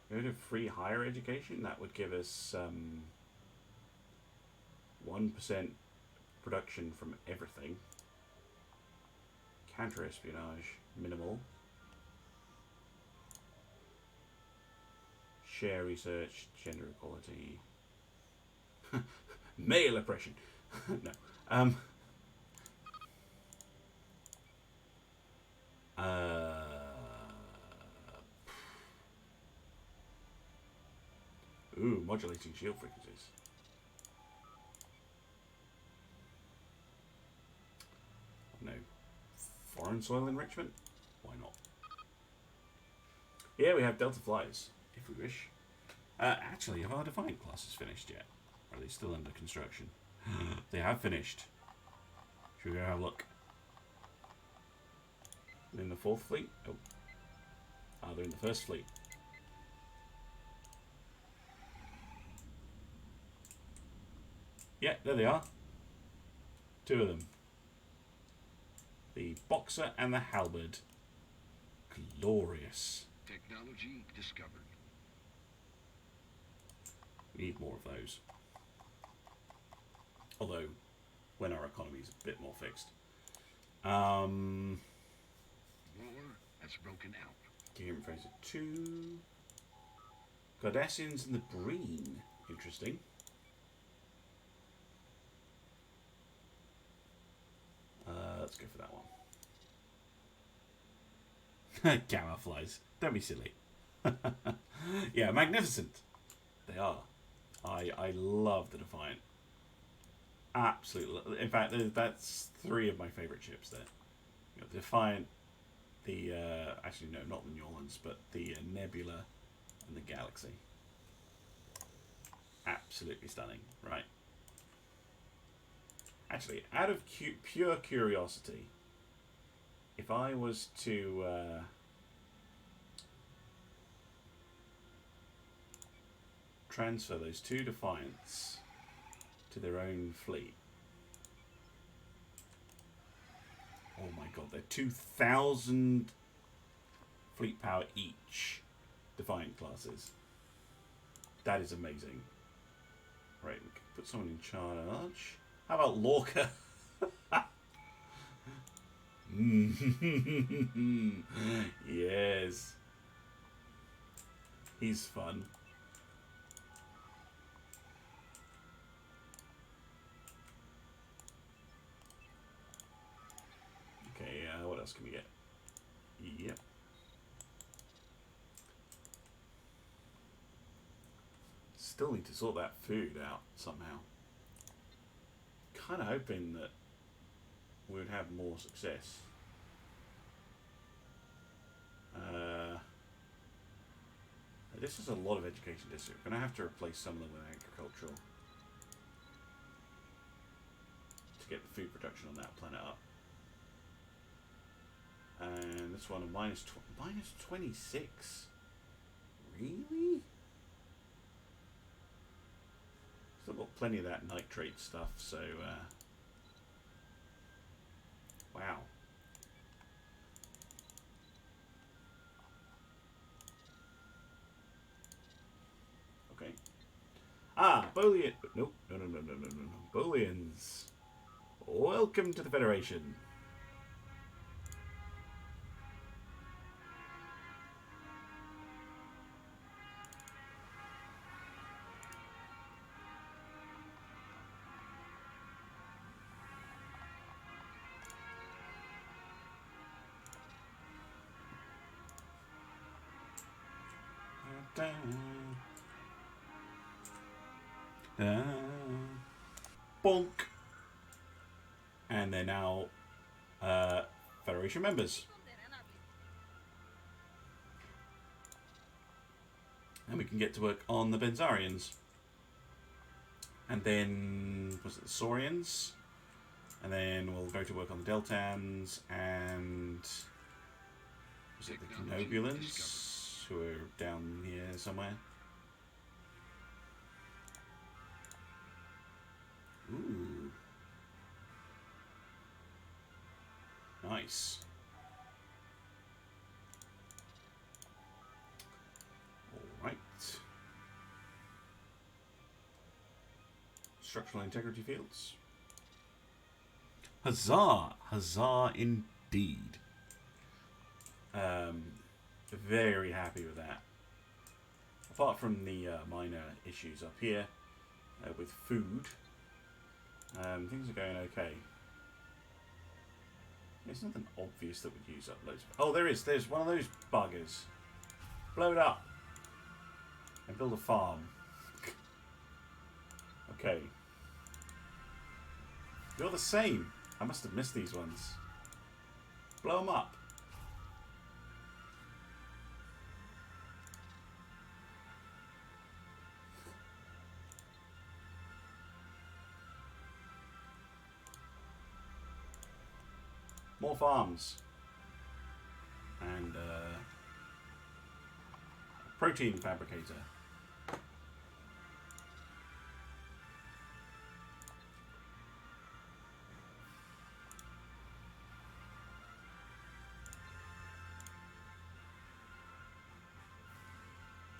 Go to free higher education. That would give us 1% production from everything. Counter-espionage, minimal. Share research, gender equality. Male oppression. No. Ooh, modulating shield frequencies. No. Foreign soil enrichment? Why not? Yeah, we have Delta Flies, if we wish. Actually, have our Defiant classes finished yet? Are they still under construction? They have finished. Should we go have a look? They're in the 4th fleet? Oh. Ah, they're in the 1st fleet. Yeah, there they are. 2 of them. The Boxer and the Halberd. Glorious. Technology discovered. We need more of those. Although, when our economy's a bit more fixed. War has broken out. Gear Fraser 2. Cardassians and the Breen. Interesting. Let's go for that one. Camouflage. Don't be silly. Yeah, magnificent. They are. I love the Defiant. Absolutely. In fact, that's 3 of my favourite ships there. You know, the Defiant, the actually no, not the New Orleans, but the Nebula and the Galaxy. Absolutely stunning, right? Actually, out of pure curiosity, if I was to transfer those 2 Defiants to their own fleet. Oh my god, they're 2,000 fleet power each, Defiant classes. That is amazing. Right, we can put someone in charge. How about Lorca? Yes. He's fun. Okay, what else can we get? Yep. Still need to sort that food out somehow. Kind of hoping that we would have more success. This is a lot of education district. We're going to have to replace some of them with agricultural to get the food production on that planet up. And this one, minus 26. Really? Still got plenty of that nitrate stuff, so wow. Okay. Ah, Bolian. Nope. No. Bolians. Welcome to the Federation. Bonk. And they're now Federation members. And we can get to work on the Benzarians. And then, was it the Saurians? And then we'll go to work on the Deltans and... was it the Canobulans? Who are down here somewhere? Ooh. Nice. Alright. Structural integrity fields. Huzzah! Huzzah indeed. Very happy with that. Apart from the minor issues up here with food, things are going okay. There's nothing obvious that would use up loads of... oh, there is. There's one of those buggers. Blow it up. And build a farm. Okay. You're the same. I must have missed these ones. Blow them up. More farms. And protein fabricator.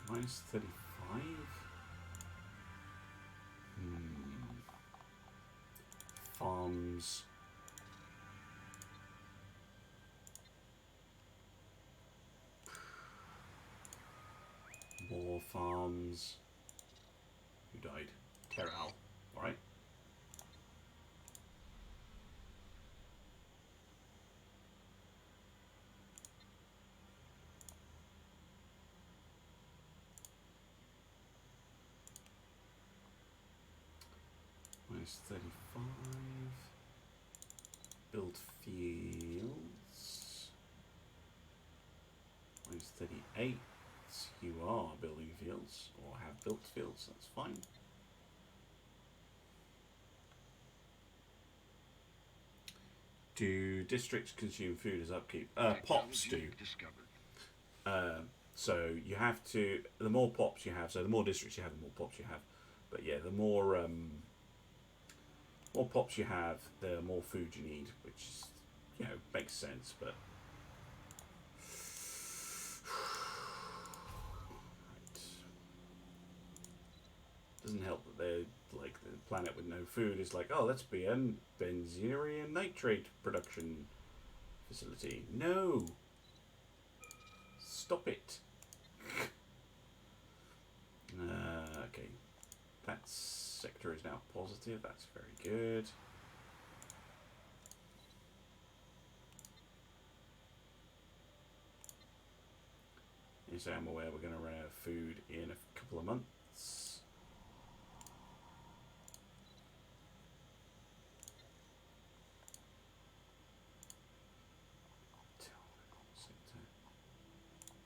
Minus 35. Farms. More farms. Who died? Teral. Alright. Minus 35. Build fields. Minus 38. You are building fields, or have built fields, that's fine. Do districts consume food as upkeep? Pops do. So you have to, the more pops you have, so the more districts you have, the more pops you have. But yeah, the more pops you have, the more food you need, which is, you know, makes sense, but doesn't help that they're like the planet with no food is like, oh, let's be a benzerium nitrate production facility. No, stop it. Okay, that sector is now positive. That's very good. Yes, I'm aware we're going to run out of food in a couple of months.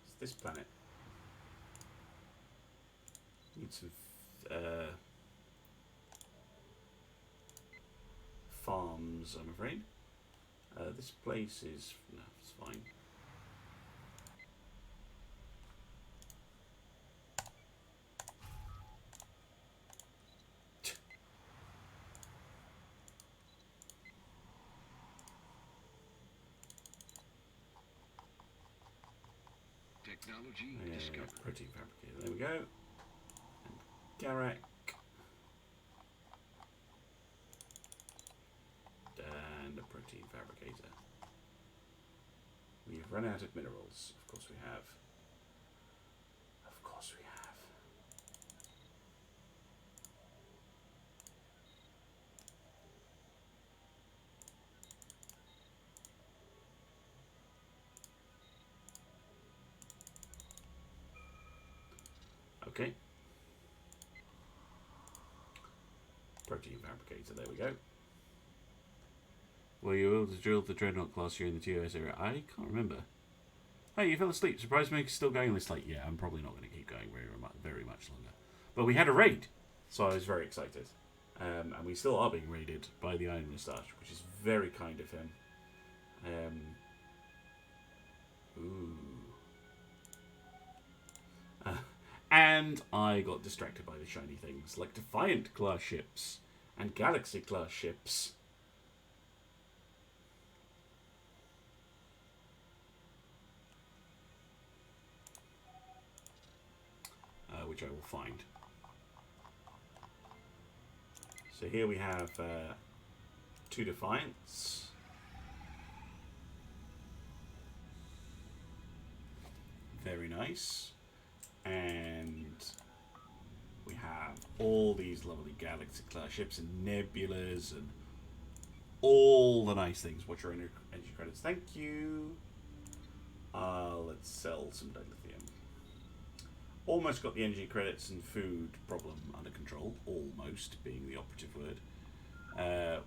It's this planet. Need some farms, I'm afraid. This place is, no, it's fine. Technology Yeah, discovered. protein fabricator. There we go. And Garak. And a protein fabricator. We've run out of minerals. Of course we have. Of course we have. Okay. Protein fabricator, there we go. Were you able to drill the Dreadnought class here in the TOS area? I can't remember. Hey, you fell asleep. Surprised me still going this late. Yeah, I'm probably not going to keep going very much longer. But we had a raid, so I was very excited. And we still are being raided by the Iron Moustache, which is very kind of him. And I got distracted by the shiny things, like Defiant class ships and Galaxy class ships. Which I will find. So here we have 2 Defiants. Very nice. And we have all these lovely Galaxy class ships and nebulas and all the nice things. What's your energy credits? Thank you. Let's sell some dilithium. Almost got the energy credits and food problem under control. Almost being the operative word.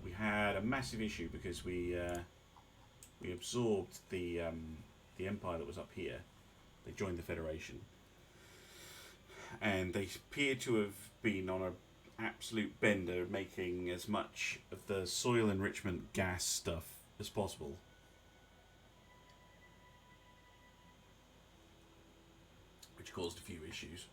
We had a massive issue because we absorbed the empire that was up here. They joined the Federation, and they appear to have been on an absolute bender, making as much of the soil enrichment gas stuff as possible. which caused a few issues.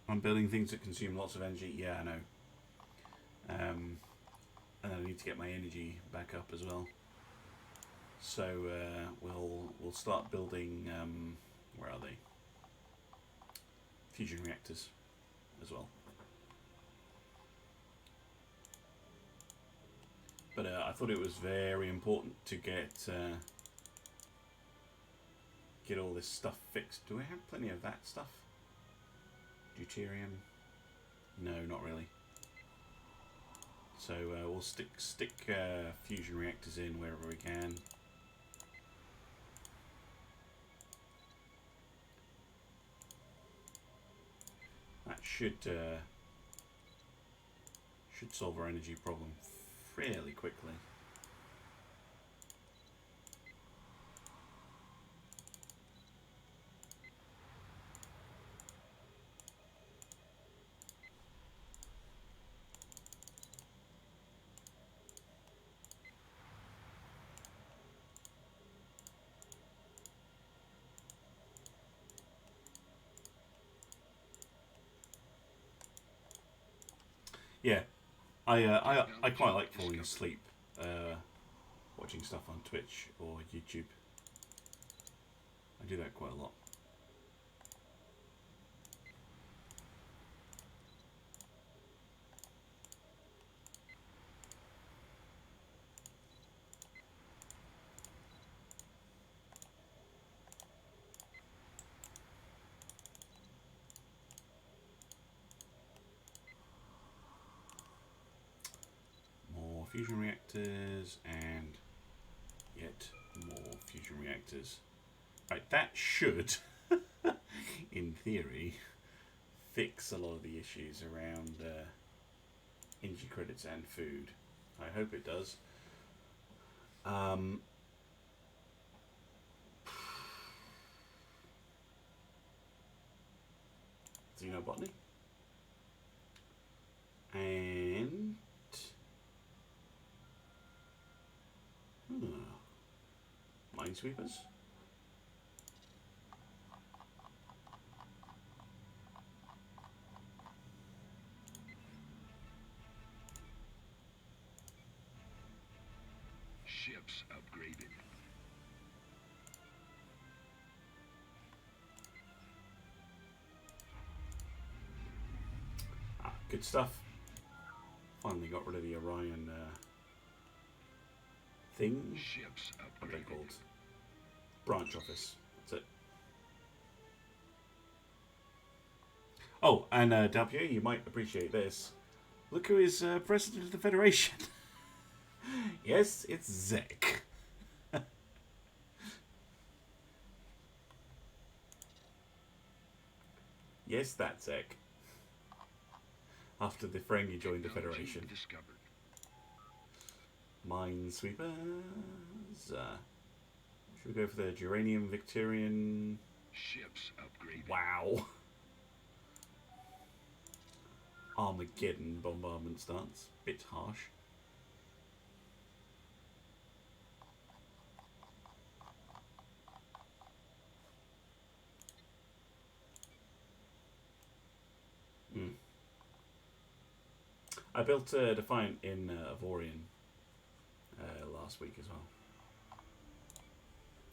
I'm building things that consume lots of energy. Yeah, I know. And I need to get my energy back up as well. So we'll start building. Where are they? Fusion reactors as well. But I thought it was very important to get all this stuff fixed. Do we have plenty of that stuff? Deuterium? No, not really. So we'll stick fusion reactors in wherever we can. That should solve our energy problem fairly quickly. Yeah, I quite like falling asleep watching stuff on Twitch or YouTube. I do that quite a lot. More fusion reactors and yet more fusion reactors. Right, that should, in theory, fix a lot of the issues around energy credits and food. I hope it does. Xenobotany. And minesweepers. Ships upgraded. Good stuff. Finally got rid of the Orion thing. Ships What are they upgraded. called? Branch office. That's it. Oh, and W, you might appreciate this. Look who is president of the Federation. Yes, it's Zek. Yes, that's Zek. After the Ferengi joined the Technology Federation. discovered. Minesweepers. Should we go for the Geranium Victorian? Ships upgraded. Wow. Armageddon bombardment stance. Bit harsh. I built a Defiant in Avorion last week as well.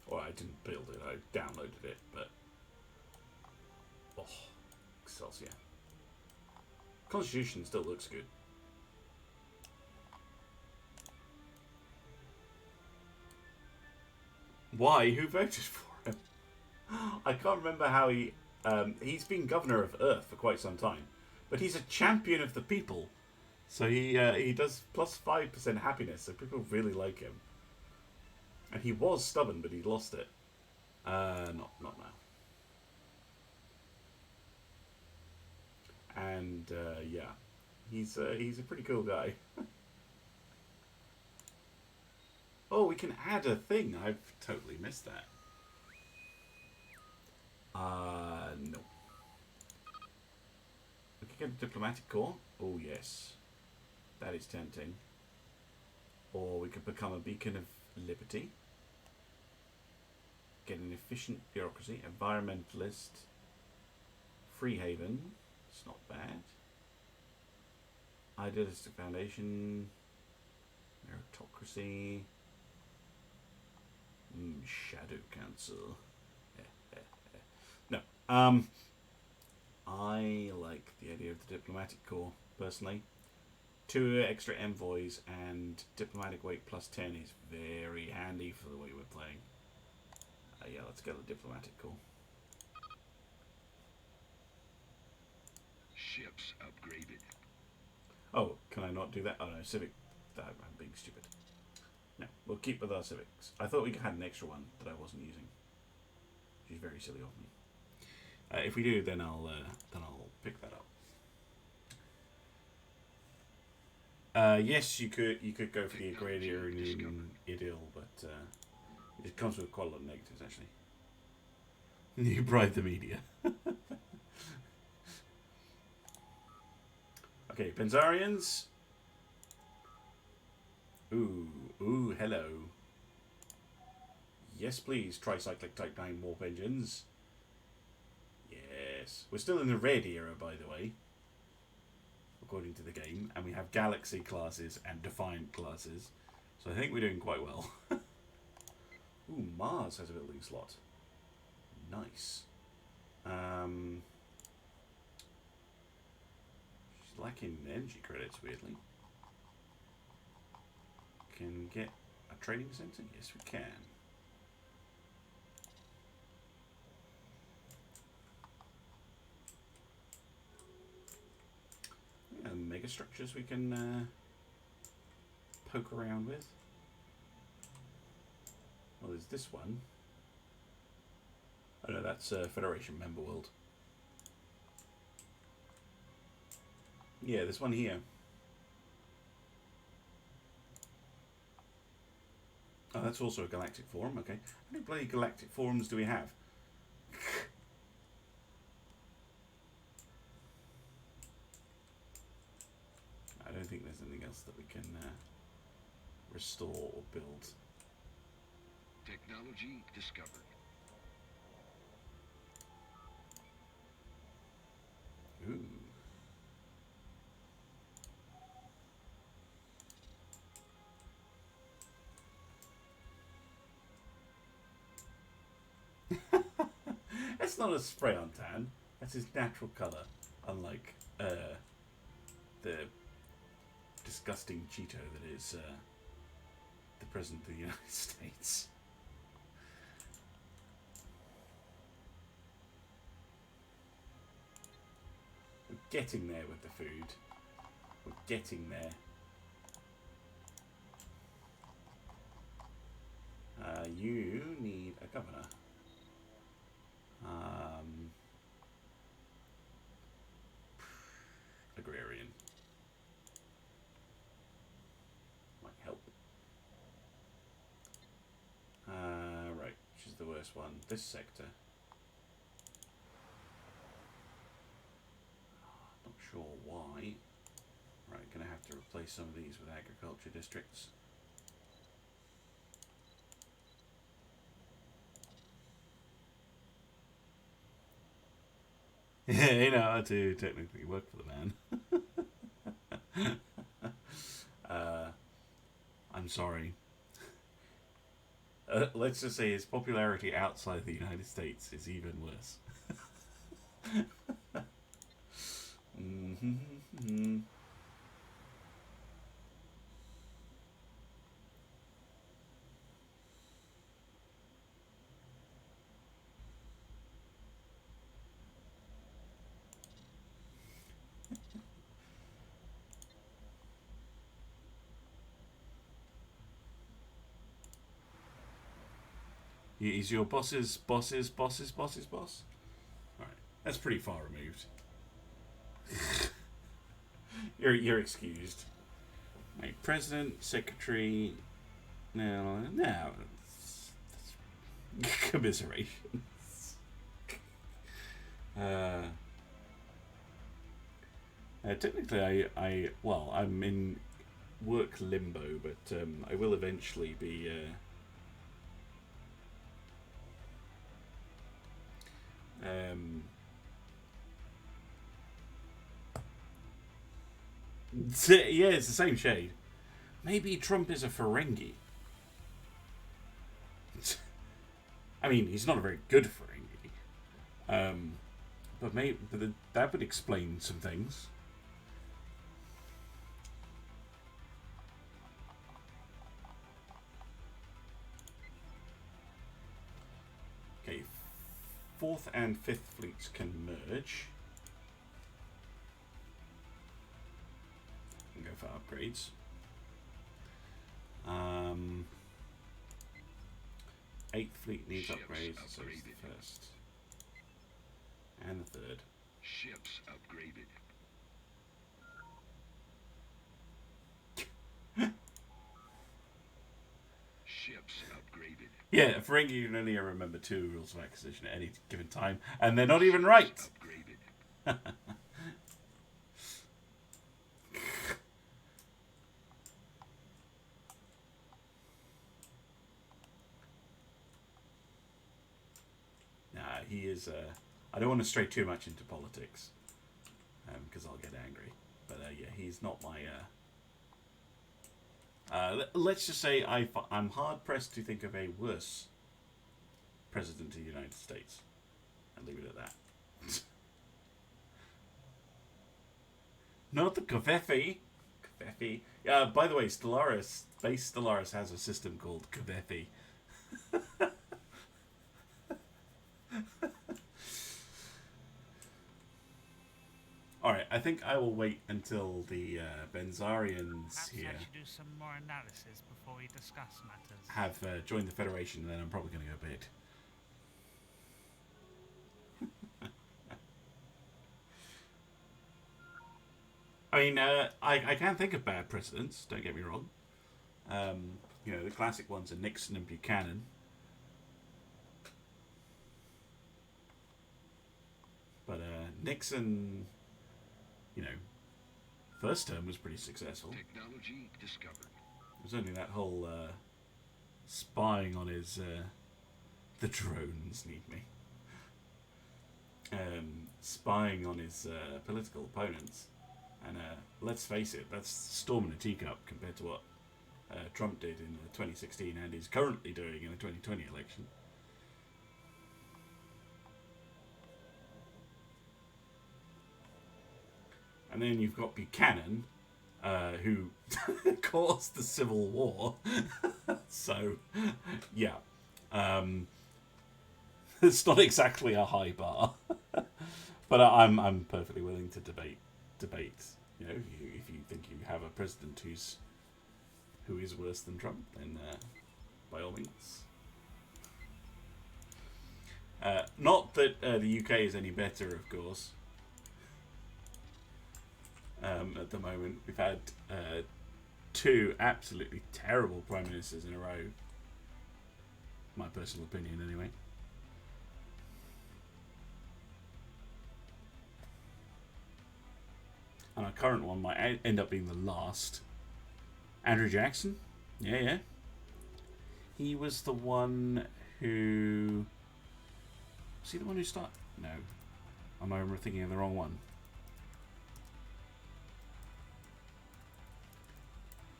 Well, I didn't build it, I downloaded it, but... Oh, Excelsior. Constitution still looks good. Why? Who voted for him? I can't remember how he... he's been governor of Earth for quite some time, but he's a champion of the people. So he does plus 5% happiness, so people really like him. And he was stubborn, but he lost it. Not now. And yeah, he's a pretty cool guy. Oh, we can add a thing. I've totally missed that. No. could get a diplomatic corps. Oh yes, that is tempting. Or we could become a beacon of liberty. Get an efficient bureaucracy, environmentalist, free haven. It's not bad. Idealistic foundation, meritocracy, shadow council. No. I like the idea of the diplomatic corps personally. 2 extra envoys and diplomatic weight plus 10 is very handy for the way we're playing. Yeah, let's get the diplomatic corps. Ships upgraded. Oh, can I not do that? Oh no, civic. I'm being stupid. No, we'll keep with our civics. I thought we had an extra one that I wasn't using. Which is very silly of me. If we do, then I'll pick that up. Yes, you could go for the agrarian idyll, but it comes with quite a lot of negatives actually. You bribe the media. Okay, Benzarians. Ooh, hello. Yes, please, tricyclic Type 9 warp engines. Yes. We're still in the red era, by the way, according to the game, and we have Galaxy classes and Defiant classes, so I think we're doing quite well. Ooh, Mars has a building slot. Nice. She's lacking energy credits, weirdly. Can get a training center? Yes, we can. Mega structures we can poke around with. Well, there's this one. Oh no, that's Federation member world. Yeah, this one here. Oh, that's also a galactic forum. Okay, how many bloody galactic forums do we have? I don't think there's anything else that we can restore or build. Technology discovered. Ooh. That's not a spray on tan. That's his natural colour. Unlike the disgusting Cheeto that is the President of the United States. We're getting there with the food. We're getting there. You need a governor. Agrarian. Might help. Right, which is the worst one? This sector. Not sure why. Right, gonna have to replace some of these with agriculture districts. Yeah, you know how to technically work for the man. I'm sorry. Let's just say his popularity outside the United States is even worse. Mm-hmm. He's your boss's boss? Alright, that's pretty far removed. You're excused. Right, President, Secretary. No. Commiserations. Technically, I'm in work limbo, but I will eventually be. Yeah, it's the same shade. Maybe Trump is a Ferengi. I mean, he's not a very good Ferengi. But that would explain some things. Okay, 4th and 5th fleets can merge. And go for upgrades. 8th fleet needs Ships upgrades, so it's upgraded. the 1st. And the 3rd. Ships upgraded. Ships upgraded. Yeah, Ferengi can only remember 2 rules of acquisition at any given time, and they're not even right! Upgraded. Nah, he is. I don't want to stray too much into politics, because I'll get angry. But yeah, he's not my. Let's just say I'm hard pressed to think of a worse president of the United States, and leave it at that. Not the Kvefi. Kvefi. By the way, base Stellaris has a system called Kvefi. Alright, I think I will wait until the Benzarians Perhaps here I should do some more analysis before we discuss matters. have joined the Federation, and then I'm probably going to go bid. I mean, I can think of bad presidents, don't get me wrong. The classic ones are Nixon and Buchanan. But Nixon, first term was pretty successful. Technology discovered. It was only that whole spying on his... the drones need me. Spying on his political opponents. And let's face it, that's storm in a teacup compared to what Trump did in 2016 and is currently doing in the 2020 election. And then you've got Buchanan, who caused the Civil War. So, yeah. It's not exactly a high bar. But I'm perfectly willing to debate. If you think you have a president who is worse than Trump, then by all means. Not that the UK is any better, of course. At the moment, we've had 2 absolutely terrible prime ministers in a row. My personal opinion, anyway. And our current one might end up being the last. Andrew Jackson? Yeah. He was the one who... Was he the one who started? No. Am I thinking of the wrong one?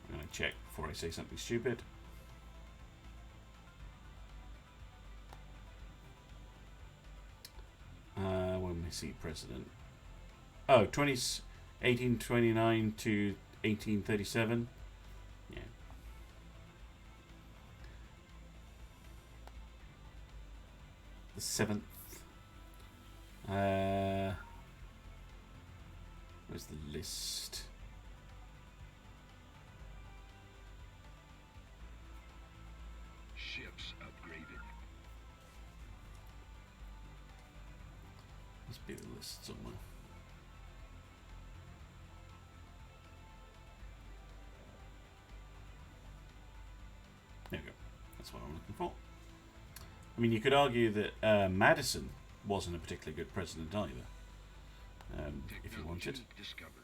I'm going to check before I say something stupid. When we see president. Oh, 1829 to 1837. Yeah. The 7th. Where's the list? Ships upgraded. Must be the list somewhere. There we go. That's what I'm looking for. I mean, you could argue that Madison wasn't a particularly good president either, if you wanted. Technology discovered.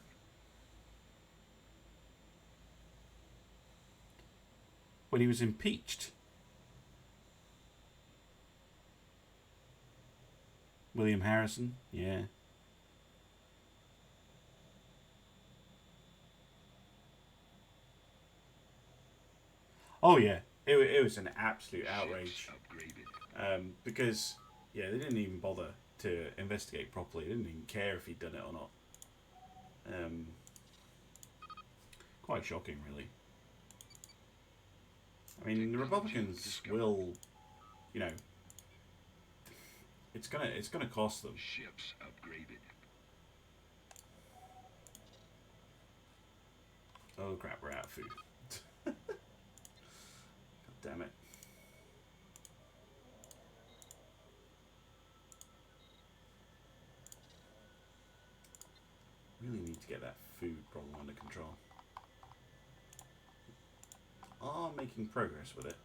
when he was impeached. William Harrison, yeah. Oh yeah, it was an absolute outrage. Because yeah, they didn't even bother to investigate properly. They didn't even care if he'd done it or not. Quite shocking, really. I mean, the Republicans will, you know, it's gonna cost them. Ships upgraded. Oh crap, we're out of food. God damn it. Really need to get that food problem under control. Are making progress with it.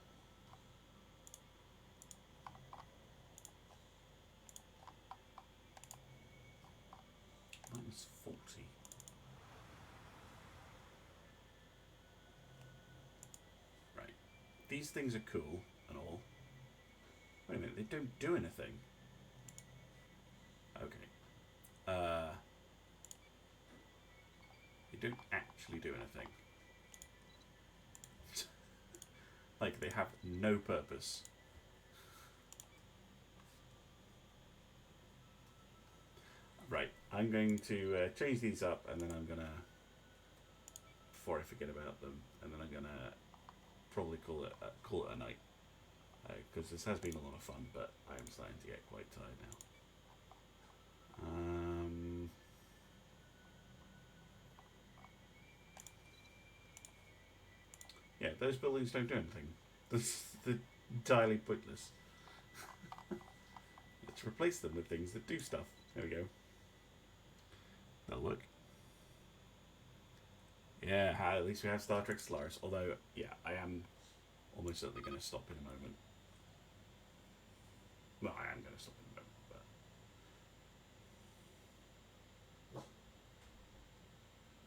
Minus 40. Right. These things are cool and all. Wait a minute, they don't do anything. Okay. They don't actually do anything. Like, they have no purpose. Right, I'm going to change these up, and then I'm going to, before I forget about them, and then I'm going to probably call it a night. Because this has been a lot of fun, but I am starting to get quite tired now. Yeah, those buildings don't do anything. They're entirely pointless. Let's replace them with things that do stuff. There we go. That'll work. Yeah, at least we have Star Trek Solaris. Although, yeah, I am almost certainly going to stop in a moment. Well, I am going to stop in a moment, but...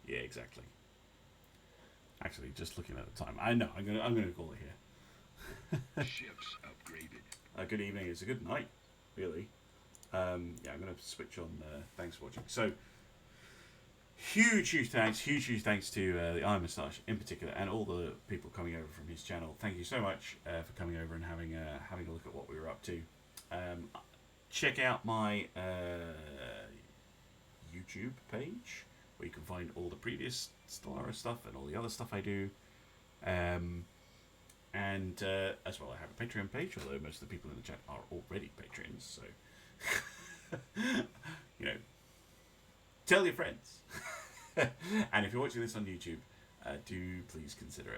Yeah, exactly. Actually, just looking at the time, I know I'm gonna call it here. Ships upgraded. Good evening. It's a good night, really. Yeah, I'm gonna switch on. Thanks for watching. So, huge thanks to the Iron Moustache in particular, and all the people coming over from his channel. Thank you so much for coming over and having a look at what we were up to. Check out my YouTube page, where you can find all the previous Stellaris stuff and all the other stuff I do. And as well, I have a Patreon page, although most of the people in the chat are already patrons, so you know, tell your friends. And if you're watching this on YouTube, do please consider it.